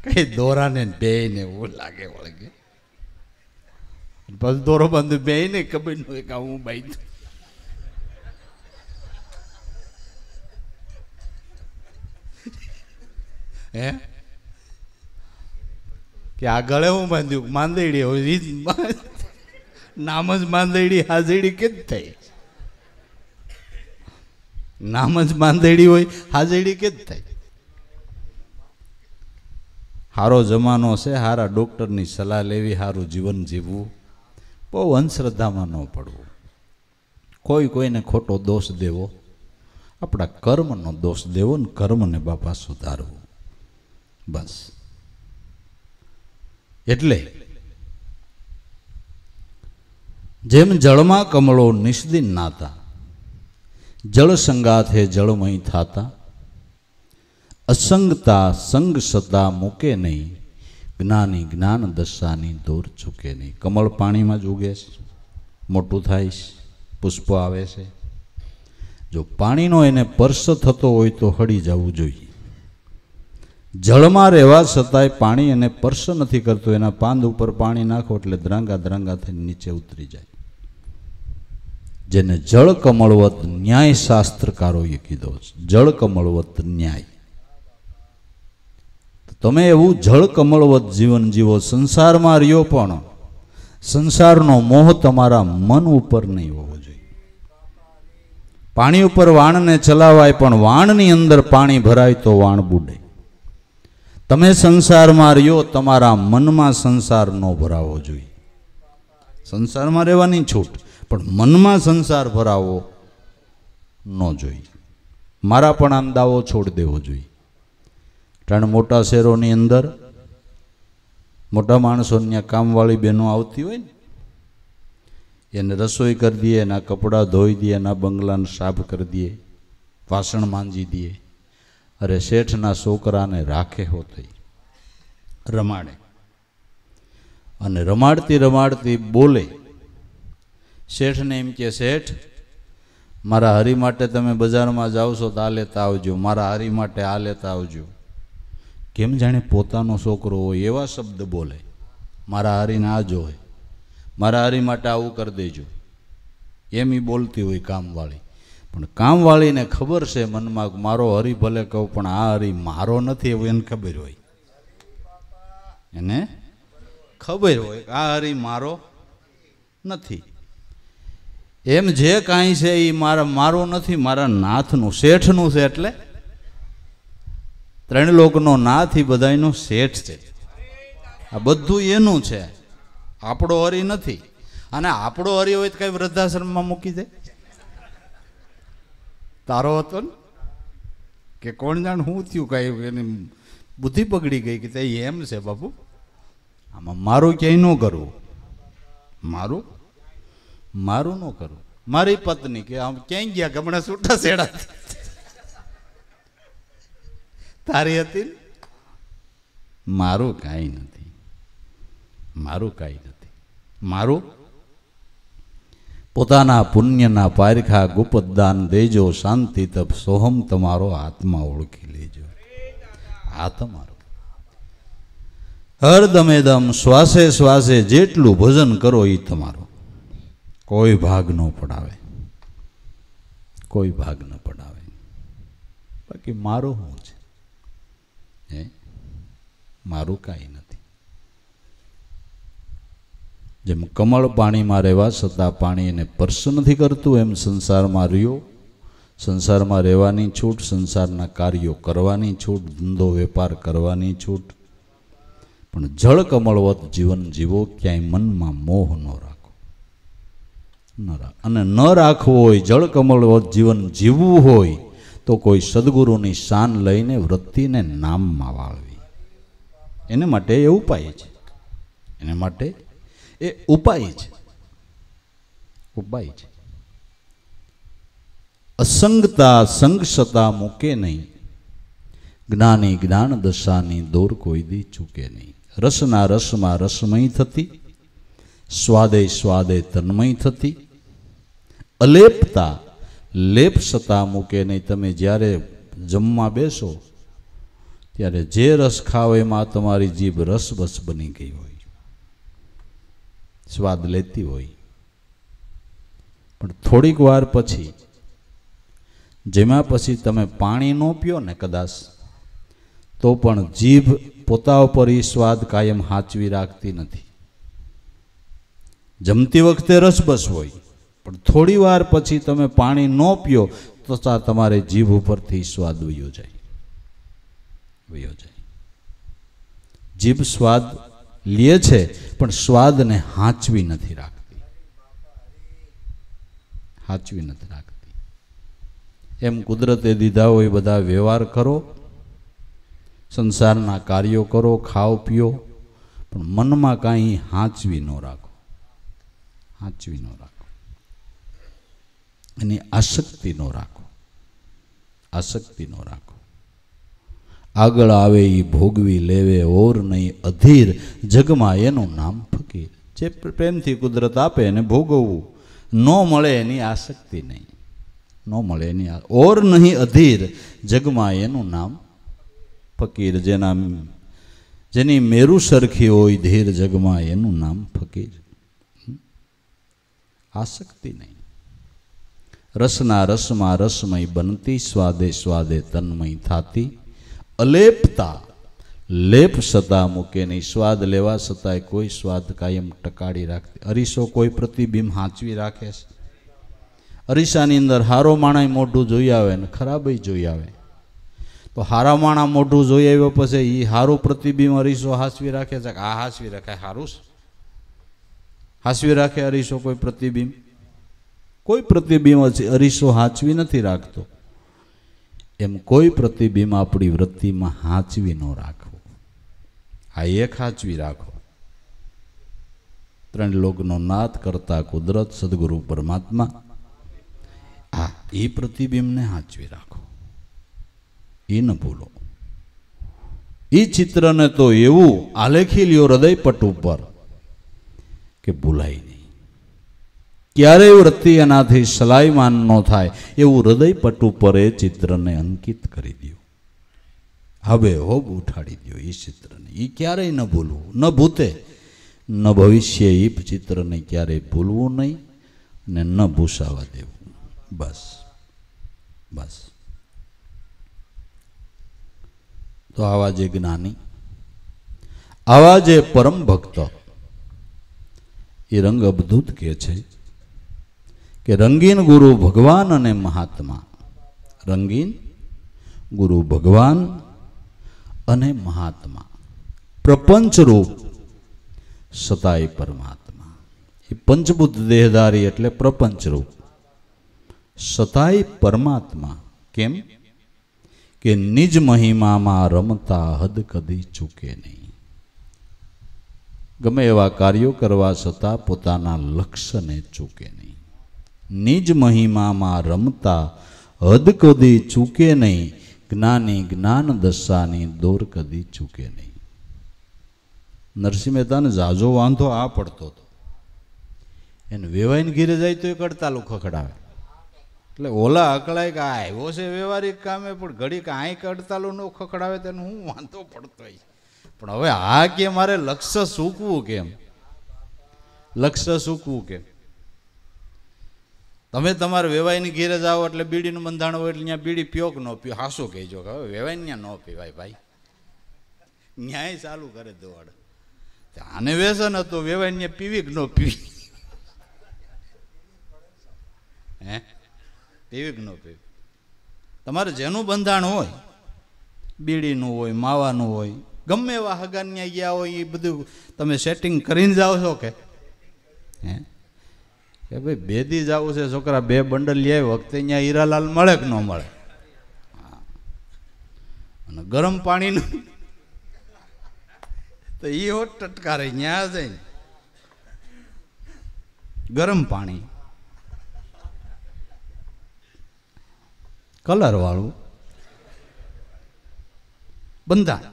કઈ દોરાને બે ને એવું લાગે વળગે, પછી દોરો બાંધું બે ને ખબર ન હોય કે હું બાંધું. હે કે આ ગળે હું બાંધ્યું, માંદેડી હોય, નામ જ માંદેડી, હાજડી કે જ થઈ. નામ જ બાંધેડી હોય, હાજેડી કે જ થાય. સારો જમાનો છે, સારા ડૉક્ટરની સલાહ લેવી, સારું જીવન જીવવું, બહુ અંધશ્રદ્ધામાં ન પડવું, કોઈ કોઈને ખોટો દોષ દેવો, આપણા કર્મનો દોષ દેવો ને કર્મને બાપા સુધારવું, બસ. એટલે જેમ જળમાં કમળો નિષ્દિન નાતા, જળ સંગાથે જળમય થાતા, અસંગતા સંગ સતા મૂકે નહીં, જ્ઞાની જ્ઞાન દશાની દૂર ચૂકે નહીં. કમળ પાણીમાં જ ઉગે છે, મોટું થાય છે, પુષ્પો આવે છે. જો પાણીનો એને સ્પર્શ થતો હોય તો હળી જવું જોઈએ. જળમાં રહેવા છતાંય પાણી એને સ્પર્શ નથી કરતું, એના પાંદ ઉપર પાણી નાખો એટલે દ્રાંગા દ્રાંગા થઈને નીચે ઉતરી જાય. જેને જળ કમળવત ન્યાય શાસ્ત્રકારોએ કીધો છે, જળ કમળવત ન્યાય. તમે એવું જળ કમળવત જીવન જીવો, સંસારમાં રહ્યો પણ સંસારનો મોહ તમારા મન ઉપર નહીં હોવો જોઈએ. પાણી ઉપર વાણને ચલાવાય પણ વાણની અંદર પાણી ભરાય તો વાણ બુડે. તમે સંસારમાં રહ્યો, તમારા મનમાં સંસાર ન ભરાવો જોઈએ. સંસારમાં રહેવાની છૂટ, પણ મનમાં સંસાર ભરાવો ન જોઈએ. મારા પણ અંદાવો છોડી દેવો જોઈએ. કારણ મોટા શહેરોની અંદર મોટા માણસોની કામવાળી બહેનો આવતી હોય ને, એને રસોઈ કરી દઈએ, એના કપડાં ધોઈ દઈએ, એના બંગલાને સાફ કરી દઈએ, વાસણ માંજી દઈએ. અરે શેઠના છોકરાને રાખે હોતી રમાડે, અને રમાડતી રમાડતી બોલે. શેઠને એમ કે, શેઠ મારા હરી માટે તમે બજારમાં જાઓ છો તો આ લેતા આવજો, મારા હરી માટે આ લેતા આવજો. કેમ જાણે પોતાનો છોકરો હોય એવા શબ્દ બોલે. મારા હરીને આ જોવે, મારા હરી માટે આવું કરી દેજો, એમ એ બોલતી હોય કામવાળી. પણ કામવાળીને ખબર છે મનમાં, મારો હરી ભલે કહું પણ આ હરી મારો નથી એવું એને ખબર હોય. એને ખબર હોય આ હરી મારો નથી. એમ જે કાંઈ છે એ મારું નથી, મારા નાથનું, શેઠનું છે. એટલે ત્રણ લોકનો નાથ એ બધાયનો શેઠ છે. આ બધું એનું છે, આપણો હરી નથી. અને આપણો હરી હોય તો કઈ વૃદ્ધાશ્રમમાં મૂકી દે? તારો હતો ને કે કોણ જાણ શું થયું, કઈ એની બુદ્ધિ પકડી ગઈ કે એમ છે બાપુ, આમાં મારું ક્યાંય ન કરવું, મારું ન કરવું. મારી પત્ની કે આમ ક્યાંય ગયા કે હમણાં છૂટા છેડા તારી હતી, મારું કાંઈ નથી, મારું કાંઈ નથી. મારું પોતાના પુણ્યના પારખા ગુપતદાન દેજો, શાંતિ તપ સોહમ તમારો આત્મા ઓળખી લેજો. આ તમારો હરદમે દમ શ્વાસે શ્વાસે જેટલું ભજન કરો એ તમારો. કોઈ ભાગ ન પડાવે, કોઈ ભાગ ન પડાવે. બાકી મારું શું છે? મારું કાંઈ નથી. જેમ કમળ પાણીમાં રહેવા છતાં પાણી એને સ્પર્શ નથી કરતું, એમ સંસારમાં રહ્યો, સંસારમાં રહેવાની છૂટ, સંસારના કાર્યો કરવાની છૂટ, ધંધો વેપાર કરવાની છૂટ. પણ જળ કમળવત જીવન જીવો, ક્યાંય મનમાં મોહ ન રાખો, અને ન રાખવો હોય, જળ કમળવત જીવન જીવવું હોય તો કોઈ સદગુરુની શાન લઈને વૃત્તિને નામમાં વાળવી. એને માટે એ ઉપાય છે, એને માટે એ ઉપાય છે, ઉપાય છે. અસંગતા સંગસતા મૂકે નહીં, જ્ઞાની જ્ઞાન દશાની દોર કોઈ દી ચૂકે નહીં. રસના રસમાં રસમય થતી, સ્વાદે સ્વાદે તન્મય થતી, અલેપતા લેપ સતા મૂકે નહીં. તમે જ્યારે જમવા બેસો ત્યારે જે રસ ખાઓ એમાં તમારી જીભ રસબસ બની ગઈ હોય, સ્વાદ લેતી હોય. પણ થોડીક વાર પછી જેમાં પછી તમે પાણી ન પીઓ ને કદાચ, તો પણ જીભ પોતા ઉપર એ સ્વાદ કાયમ હાચવી રાખતી નથી. જમતી વખતે રસબસ હોય, પણ થોડી વાર પછી તમે પાણી ન પીઓ તથા તમારે જીભ ઉપરથી સ્વાદ વયો જાય. જીભ સ્વાદ લે છે પણ સ્વાદને હાંચવી નથી રાખતી. એમ કુદરતે દીધા હોય બધા વ્યવહાર કરો, સંસારના કાર્યો કરો, ખાઓ પીઓ, પણ મનમાં કાંઈ હાંચવી ન રાખો. એની આસક્તિ ન રાખો. આગળ આવે એ ભોગવી લેવે, ઓર નહીં અધીર, જગમાં એનું નામ ફકીર. જે પ્રેમથી કુદરત આપે એને ભોગવવું, ન મળે એની આસક્તિ નહીં, ઓર નહીં અધીર, જગમાં એનું નામ ફકીર. જેની મેરુ સરખી હોય ધીર, જગમાં એનું નામ ફકીર. આસક્તિ નહીં. રસના રસમાં રસમય બનતી, સ્વાદે સ્વાદે તન્મય થાતી, અલેપતા લેપ સતા મૂકે નહીં. સ્વાદ લેવા છતાંય કોઈ સ્વાદ કાયમ ટકાડી રાખતી. અરીસો કોઈ પ્રતિબિંબ હાંચવી રાખે છે? અરીસાની અંદર હારો માણા મોઢું જોઈ આવે ને ખરાબ જોઈ આવે. તો હારા માણા મોઢું જોઈ આવ્યો પછી એ હારું પ્રતિબિંબ અરીસો હાંસવી રાખે છે? આ હાંસવી રાખે? હારું હાંસવી રાખે અરીસો કોઈ પ્રતિબિંબ? કોઈ પ્રતિબિંબ અરીસો હાંચવી નથી રાખતો. એમ કોઈ પ્રતિબિંબ આપણી વૃત્તિમાં હાંચવી ન રાખવું. આ એક હાંચવી રાખો. ત્રણ લોકનો નાથ કરતા કુદરત સદગુરુ પરમાત્મા, હા એ પ્રતિબિંબને હાંચવી રાખો. એ ન ભૂલો. એ ચિત્રને તો એવું આલેખી લ્યો હૃદયપટ ઉપર કે ભૂલાય નહીં. ક્યારેય વૃત્તિ એનાથી સલાયમાન ન થાય એવું હૃદયપટ ઉપર એ ચિત્રને અંકિત કરી દો. હવે હોબ ઉઠાડી દો એ ચિત્રને. એ ક્યારેય ન ભૂલવું, ન ભૂતે ન ભવિષ્ય. એ ચિત્રને ક્યારેય ભૂલવું નહીં ને ન ભૂસાવા દેવું. બસ. તો આવા જે જ્ઞાની, આવા જે પરમ ભક્ત, એ રંગ અબધૂત કહે છે કે રંગીન ગુરુ ભગવાન અને મહાત્મા. રંગીન ગુરુ ભગવાન અને મહાત્મા, પ્રપંચરૂપ સતાય પરમાત્મા. એ પંચબુદ્ધ દેહધારી એટલે પ્રપંચરૂપ, સતાય પરમાત્મા. કેમ કે નિજ મહિમામાં રમતા હદ કદી ચૂકે નહીં. ગમે એવા કાર્યો કરવા છતાં પોતાના લક્ષ્યને ચૂકે નહીં. નિજ મહિમામાં રમતા હદ કદી ચૂકે નહીં. જ્ઞાની જ્ઞાન દશાની દોર કદી ચૂકે નહીં. નરસિંહ મહેતાને ઝાઝો વાંધો આ પડતો હતો. એને વેવાઈને ઘીરે જાય તો એ કડતાલું ખખડાવે. એટલે ઓલા અકળાય કે આ આવ્યો છે વ્યવહારિક કામે, પણ ઘડી કે આઈ કડતાલું ન ખખડાવે તેને હું વાંધો પડતો હોય. પણ હવે આ કે મારે લક્ષ્ય સૂકવું કેમ? તમે તમારે વેવાઈની ઘેરે જાઓ એટલે બીડીનું બંધાણ હોય એટલે ત્યાં બીડી પીઓ કે ન પીઓ? હાસો કહેજો કે હવે વેવાઈ ત્યાં ન પીવાય ભાઈ. ન્યાય ચાલુ કરે દોડ. આને વ્યસન હતું, વેવાઈ ત્યાં પીવી કે ન પીવી? પીવી કે ન પીવી? તમારે જેનું બંધાણ હોય, બીડીનું હોય, માવાનું હોય, ગમે એવા હગાન ત્યાં ગયા હોય, એ બધું તમે સેટિંગ કરીને જાઓ છો કે કે ભાઈ બેદી જવું છે છોકરા, 2 બંડલ લે વખતે અહીંયા હીરાલાલ મળે કે ન મળે? અને ગરમ પાણીનું તો એ હોટ ટટકારે ત્યાં જઈને ગરમ પાણી કલર વાળું બંધાણ.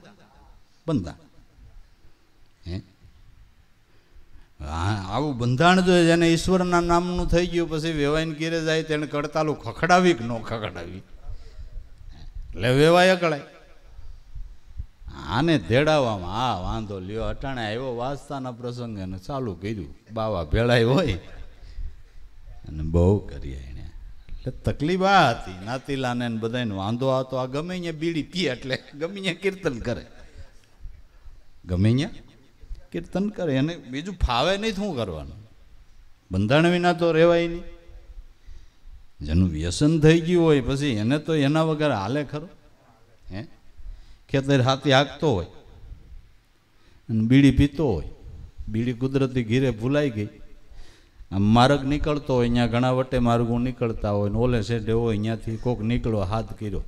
આવું બંધાણ જો જેને ઈશ્વરના નામનું થઈ ગયું, પછી વેવાઈને ઘેરે જાય તેને કડતાલું ખખડાવી કે ન ખખડાવી? એટલે વેવાય અકળાય. આને તેડાવવામાં આ વાંધો લ્યો. અટાણે આવ્યો વાંચતાના પ્રસંગે ને ચાલુ કર્યું, બાવા ભેળાય હોય અને બહુ કરીએ એને. એટલે તકલીફ આ હતી નાતીલાને બધાને વાંધો આવતો. આ ગમે અહીંયા બીડી પીએ એટલે ગમે અહીંયા કીર્તન કરે, કીર્તન કરે. એને બીજું ફાવે નહીં, શું કરવાનું? બંધાણ વિના તો રહેવાય નહીં. જેનું વ્યસન થઈ ગયું હોય પછી એને તો એના વગર હાલે ખરો? હે, ખેતર હાથી હાંકતો હોય અને બીડી પીતો હોય, બીડી કુદરતી ઘીરે ભૂલાઈ ગઈ, આમ માર્ગ નીકળતો હોય, અહીંયા ઘણા વટે માર્ગો નીકળતા હોય ને ઓલે સેઢે હોય, અહીંયાથી કોક નીકળો હાથ કર્યો,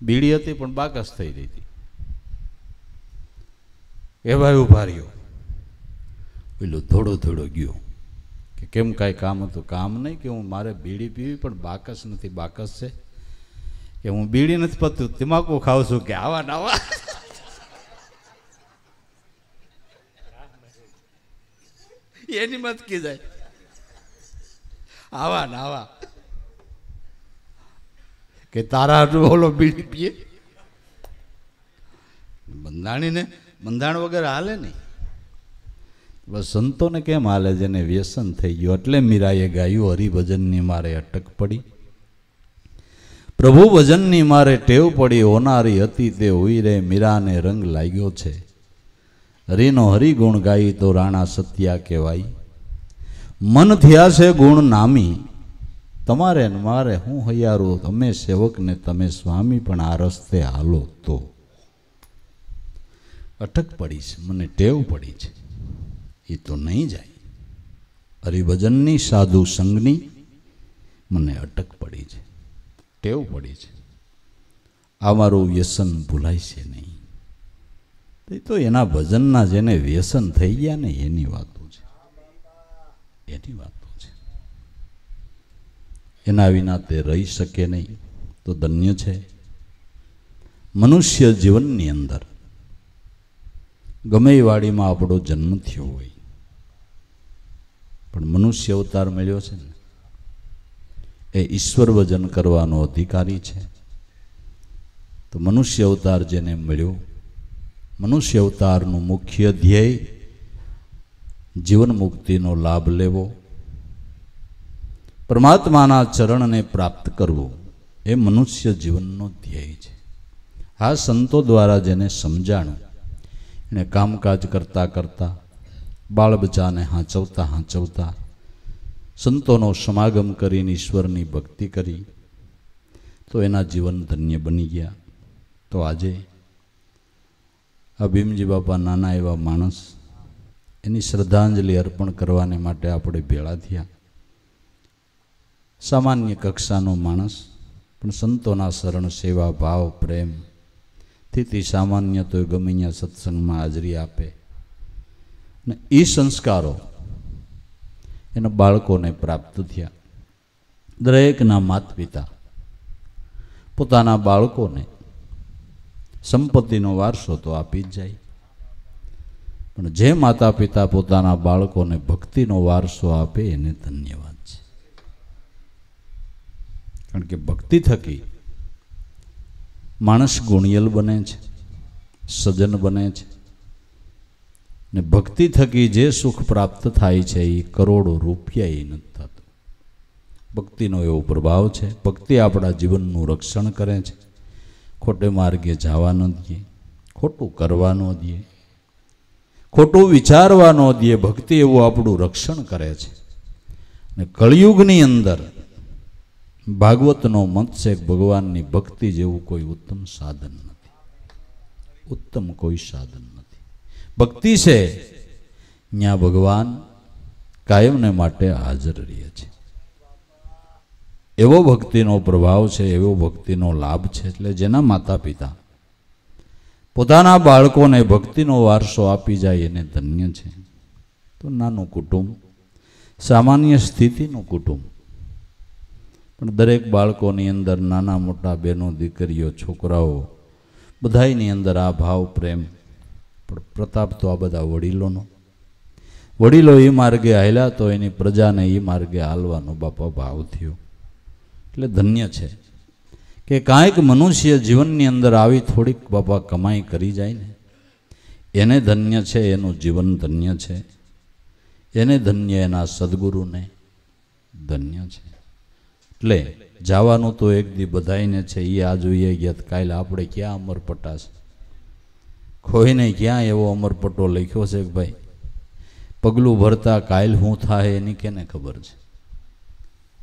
બીડી હતી પણ બાકસ થઈ રહી હતી, એવા ઉભા રહ્યો, પેલું થોડો થોડો ગયો કે કેમ કાંઈ કામ હતું? કામ નહીં કે હું મારે બીડી પીવી પણ બાકસ નથી. બાકસ છે કે હું બીડી નથી પતું, તમાકુ ખાઉં છું. કે આવા નાવા એની મત કી જાય, આવા નાવા કે તારા ઓલો બીડી પીએ. બંધાણીને બંધાણ વગર હાલે નહીં. બસ સંતોને કેમ હાલે? જેને વ્યસન થઈ ગયું. એટલે મીરાએ ગાયું, હરિભજનની મારે અટક પડી, પ્રભુ ભજનની મારે ટેવ પડી, હોનારી હતી તે હોઈ રે, મીરાને રંગ લાગ્યો છે, હરિનો હરિગુણ ગાઈ તો રાણા સત્યા કહેવાય. મન થયા છે ગુણ નામી, તમારે ને મારે હું હૈયારું, તમે સેવક ને તમે સ્વામી, પણ આ રસ્તે હાલો તો. અટક પડી છે, મને ટેવ પડી છે, એ તો નહીં જાય. હરિભજનની સાધુ સંગની મને અટક પડી છે, ટેવ પડી છે, આ મારું વ્યસન ભૂલાય છે નહીં. એ તો એના ભજનના જેને વ્યસન થઈ ગયા ને એની વાતો છે, એની વાતો છે. એના વિના તે રહી શકે નહીં. તો ધન્ય છે. મનુષ્ય જીવનની અંદર ગમે એ વાડીમાં આપણો જન્મ થયો હોય, પણ મનુષ્ય અવતાર મળ્યો છે ને, એ ઈશ્વર ભજન કરવાનો અધિકારી છે. તો મનુષ્ય અવતાર જેને મળ્યો, મનુષ્ય અવતારનું મુખ્ય ધ્યેય જીવન મુક્તિનો લાભ લેવો, પરમાત્માના ચરણને પ્રાપ્ત કરવો, એ મનુષ્ય જીવનનો ધ્યેય છે. આ સંતો દ્વારા જેને સમજાણું, એને કામકાજ કરતા કરતા, બાળ બચ્ચાને હાંચવતા હાંચવતા, સંતોનો સમાગમ કરીને ઈશ્વરની ભક્તિ કરી, તો એના જીવન ધન્ય બની ગયા. તો આજે આ ભીમજી બાપા નાના એવા માણસ, એની શ્રદ્ધાંજલિ અર્પણ કરવાને માટે આપણે ભેળા થયા. સામાન્ય કક્ષાનો માણસ, પણ સંતોના શરણ સેવા ભાવ પ્રેમ થી સામાન્ય તો ગમે ત્યાં સત્સંગમાં હાજરી આપે ને એ સંસ્કારો એના બાળકોને પ્રાપ્ત થયા. દરેકના માતા પિતા પોતાના બાળકોને સંપત્તિનો વારસો તો આપી જ જાય, પણ જે માતા પિતા પોતાના બાળકોને ભક્તિનો વારસો આપે એને ધન્યવાદ છે. કારણ કે ભક્તિ થકી માણસ ગુણિયલ બને છે, સજ્જન બને છે, ને ભક્તિ થકી જે સુખ પ્રાપ્ત થાય છે એ કરોડો રૂપિયા એ નથી થતું. ભક્તિનો એવો પ્રભાવ છે. ભક્તિ આપણા જીવનનું રક્ષણ કરે છે. ખોટે માર્ગે જવા ન દે, ખોટું કરવા ન દે, ખોટું વિચારવા ન દે. ભક્તિ એવું આપણું રક્ષણ કરે છે. ને કળિયુગની અંદર ભાગવતનો મત છે, ભગવાનની ભક્તિ જેવું કોઈ ઉત્તમ સાધન નથી, ઉત્તમ કોઈ સાધન નથી. ભક્તિ છે ત્યાં ભગવાન કાયમને માટે હાજર રહે છે. એવો ભક્તિનો પ્રભાવ છે, એવો ભક્તિનો લાભ છે. એટલે જેના માતા પિતા પોતાના બાળકોને ભક્તિનો વારસો આપી જાય એને ધન્ય છે. તો નાનું કુટુંબ, સામાન્ય સ્થિતિનું કુટુંબ, પણ દરેક બાળકોની અંદર નાના મોટા બહેનો દીકરીઓ છોકરાઓ બધાની અંદર આ ભાવ પ્રેમ. પણ પ્રતાપ તો આ બધા વડીલોનો. વડીલો એ માર્ગે હાલ્યા તો એની પ્રજાને એ માર્ગે હાલવાનો બાપા ભાવ થયો. એટલે ધન્ય છે કે કાંઈક મનુષ્ય જીવનની અંદર આવી થોડીક બાપા કમાઈ કરી જાય ને એને ધન્ય છે, એનું જીવન ધન્ય છે, એને ધન્ય, એના સદગુરુને ધન્ય છે. એટલે જવાનું તો એક દી બધાઈને છે. એ આ જોઈએ ગયા કાલે આપણે ક્યાં અમરપટ્ટા છે, કોઈને ક્યાં એવો અમરપટ્ટો લખ્યો છે કે ભાઈ પગલું ભરતા કાલ શું થાય એની કેને ખબર છે.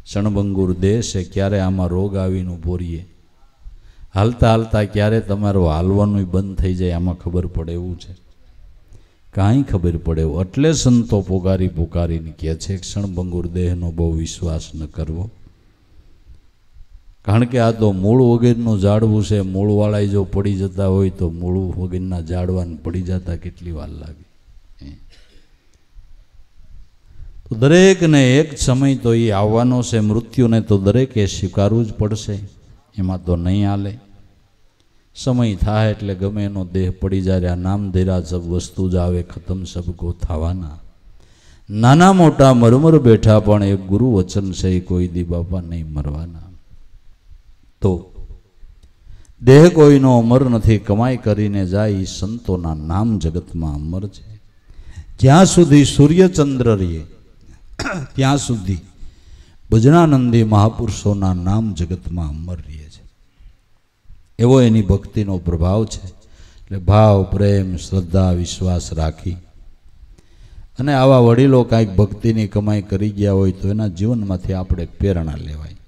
ક્ષણભંગુર દેહ છે, ક્યારે આમાં રોગ આવીને ઊભો રહીએ, હાલતા હાલતા ક્યારે તમારું હાલવાનું બંધ થઈ જાય, આમાં ખબર પડે એવું છે? કાંઈ ખબર પડે એવું. એટલે સંતો પુકારીને કહે છે ક્ષણભંગુર દેહનો બહુ વિશ્વાસ ન કરવો, કારણ કે આ તો મૂળ વગેરેનું ઝાડવું છે. મૂળવાળા જો પડી જતા હોય તો મૂળ વગેરેના ઝાડવાને પડી જતા કેટલી વાર લાગે? તો દરેકને એક સમય તો એ આવવાનો છે, મૃત્યુને તો દરેકે સ્વીકારવું જ પડશે, એમાં તો નહીં હાલે. સમય થાય એટલે ગમે એનો દેહ પડી જાય. આ નામ ધેરા સબ વસ્તુ જ આવે, ખતમ સબકો થવાના. નાના મોટા મરમર બેઠા પણ એક ગુરુ વચન છે, કોઈ દી બાપા નહીં મરવાના. તો દેહ કોઈનો અમર નથી, કમાઈ કરીને જાય એ સંતોના નામ જગતમાં અમર છે. જ્યાં સુધી સૂર્યચંદ્ર રહીએ ત્યાં સુધી ભજનાનંદી મહાપુરુષોના નામ જગતમાં અમર રહે છે. એવો એની ભક્તિનો પ્રભાવ છે. એટલે ભાવ, પ્રેમ, શ્રદ્ધા, વિશ્વાસ રાખી અને આવા વડીલો કાંઈક ભક્તિની કમાઈ કરી ગયા હોય તો એના જીવનમાંથી આપણે પ્રેરણા લેવાય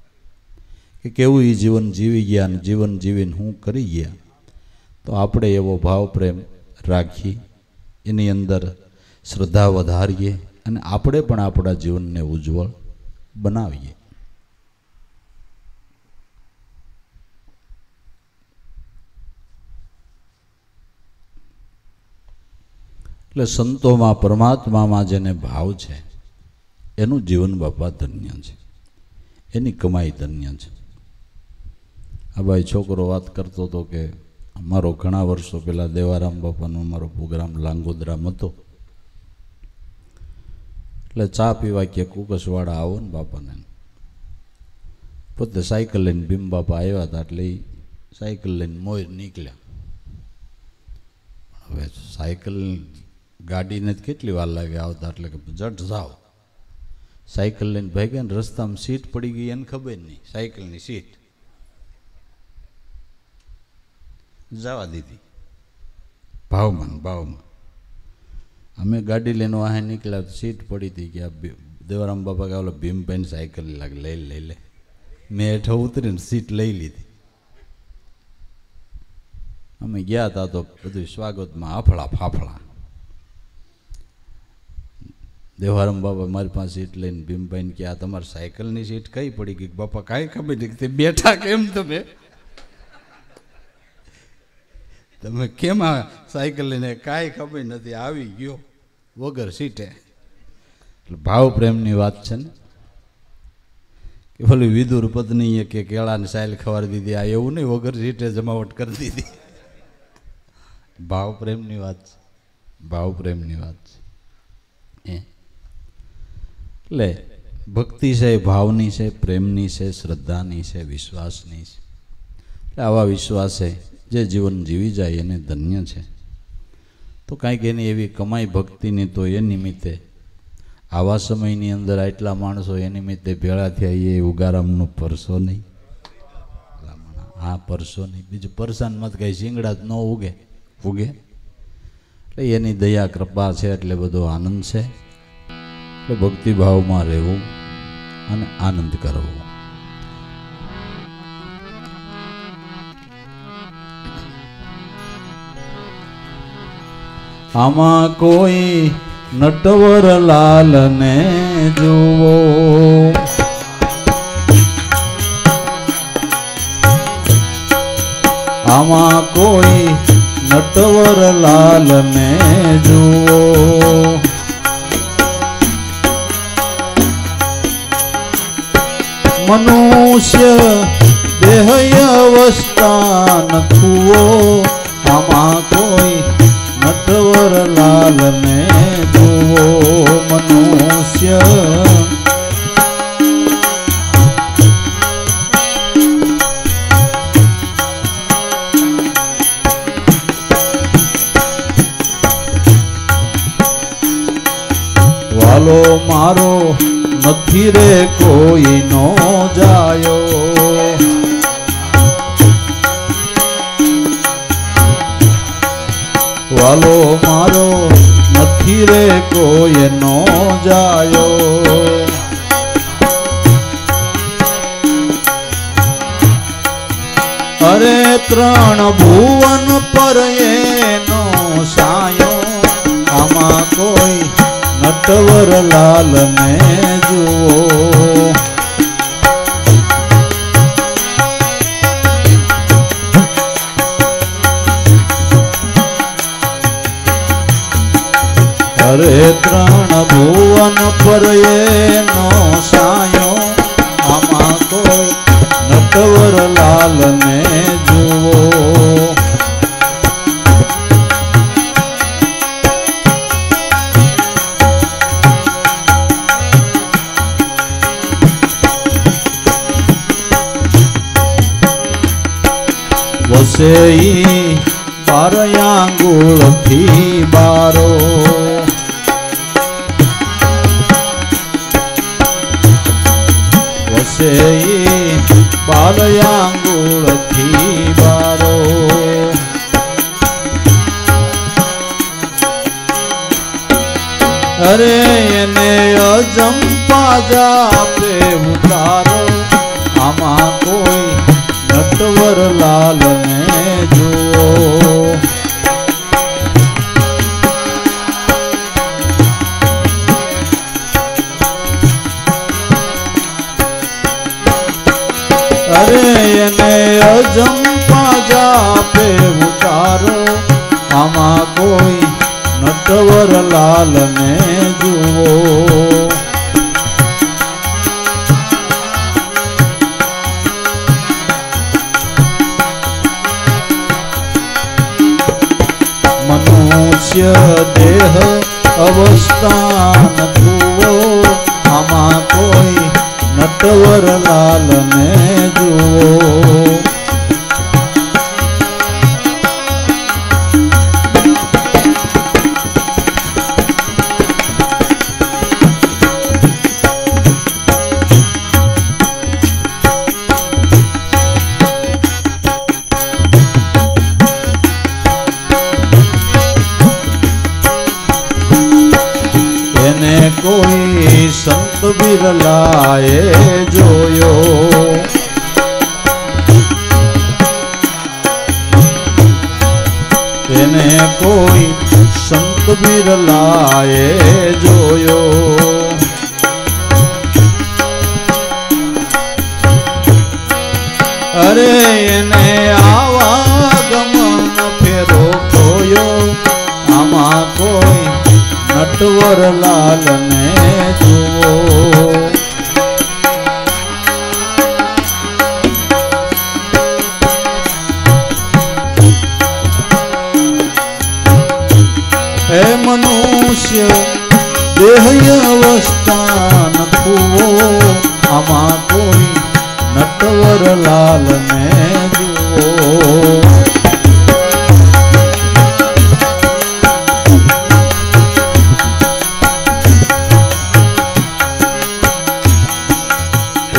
કે કેવું એ જીવન જીવી ગયા અને જીવન જીવીને હું કરી ગયા. તો આપણે એવો ભાવ પ્રેમ રાખી, એની અંદર શ્રદ્ધા વધારીએ અને આપણે પણ આપણા જીવનને ઉજ્જવળ બનાવીએ. એટલે સંતોમાં, પરમાત્મામાં જેને ભાવ છે એનું જીવન બાપા ધન્ય છે, એની કમાઈ ધન્ય છે. આ ભાઈ છોકરો વાત કરતો હતો કે અમારો ઘણા વર્ષો પહેલાં દેવારામ બાપાનો અમારો પ્રોગ્રામ લાંગોદરામાં હતો. એટલે ચા પીવા કે કુકસવાળા આવો ને બાપાને. પોતે સાયકલ લઈને ભીમ બાપા આવ્યા હતા, એટલે એ સાયકલ લઈને મોર નીકળ્યા. હવે સાયકલ ગાડીને જ કેટલી વાર લાગે આવતા, એટલે કે જટ જાઓ. સાયકલ લઈને ભાગ્યા ને રસ્તામાં સીટ પડી ગઈ એને ખબર નહીં, સાયકલની સીટ જવા દીધી ભાવમાં. અમે ગાડી લઈને વાહે નીકળ્યા, સીટ પડી હતી કે દેવરામ બાપા કે ઓલો ભીમભાઈ સાયકલ લાગે લઈ લે. મેં હેઠો ઉતરીને સીટ લઈ લીધી. અમે ગયા હતા તો બધું સ્વાગતમાં આફળા ફાફળા. દેવારામ બાપા મારી પાસે સીટ લઈને ભીમભાઈને કે આ તમારી સાયકલની સીટ કઈ પડી ગઈ? બાપા કાંઈ ખબર નહીં. તે બેઠા કેમ તમે કેમ આ સાયકલ લઈને? કાંઈ ખબર નથી, આવી ગયો વગર સીટે. એટલે ભાવ પ્રેમની વાત છે ને. કે ભલે વિદુર પત્નીએ કે કેળાની સાયલ ખવાડી દીધી, આ એવું નહીં, વગર સીટે જમાવટ કરી દીધી. ભાવ પ્રેમની વાત છે, ભાવ પ્રેમની વાત છે. એટલે ભક્તિ છે એ ભાવની છે, પ્રેમની છે, શ્રદ્ધાની છે, વિશ્વાસની છે. એટલે આવા વિશ્વાસે જે જીવન જીવી જાય એને ધન્ય છે. તો કાંઈક એની એવી કમાઈ ભક્તિની તો એ નિમિત્તે આવા સમયની અંદર આટલા માણસો એ નિમિત્તે ભેળા થયા, એ ઉગારામનું પરસો નહીં. હા, પરસો નહીં. બીજું પરસાનમાં તો કંઈ શીંગડા જ ન ઉગે. એટલે એની દયા કૃપા છે, એટલે બધો આનંદ છે. એટલે ભક્તિભાવમાં રહેવું અને આનંદ કરવો. આમાં કોઈ નટવર લાલને જુઓ, આમાં કોઈ નટવર લાલને જુઓ, મનુષ્ય દેહ અવસ્થા નખુઓ, આમાં કોઈ નટવર લાલને જુઓ, મનુષ્ય વાલો મારો નથી રે કોઈ નો જાયો, વાલો મારો નથી રે કોઈ નો જાયો, अरे त्रण भुवन पर एनो सायो आमा कोई नटवर लाल ने जुओ। अरे त्रण भुवन पर एनो सायो आमा कोई नटवर लाल ने जुओ। वसेई 12 आंगुल थी बारो वसेई 12 आंगुल थी बारो। अरे एने अजंपा जापे उतारो आमा कोई नटवर लाल ने जुओ। अरे एने अजंपा जापे उतारो आमा कोई नटवर लाल ने जुओ। मनुष्य देह अवस्थान थुवो आमा कोई नटवर लाल ने जुओ। એને કોઈ સંત બિરલાએ જોયો એને કોઈ સંત બિરલાએ જોયો। અરે એને આવાગમન ફેરો ખોયો આમાં કોઈ नटवर लाल ने जुओ। हे मनुष्य देह अवस्थान थुवो आमा कोई नटवर लाल ने जुओ।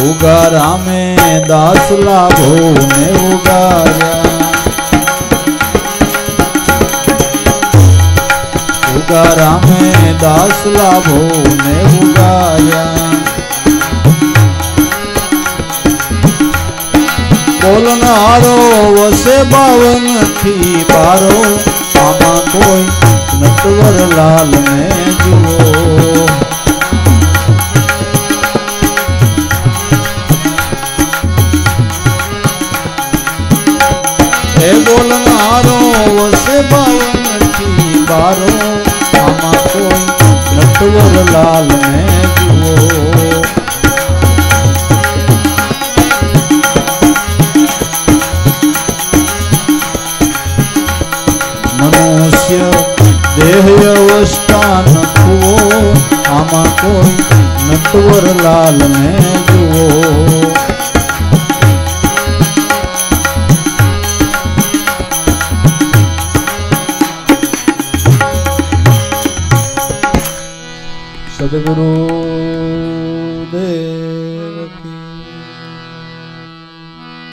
उगारा में दास लाभो ने उगारा उगारा में दास लाभो ने उगाया। बोलनारो वसे 52 थी पारो आमा कोई नटवर लाल ने जुओ। हे बोलनारो वसे 52 थी बारो आमा कोई नटवर लाल ने जुओ। मनुष्य देह अवस्थान थुवो आमा कोई नटवर लाल ने जुओ। सद्गुरु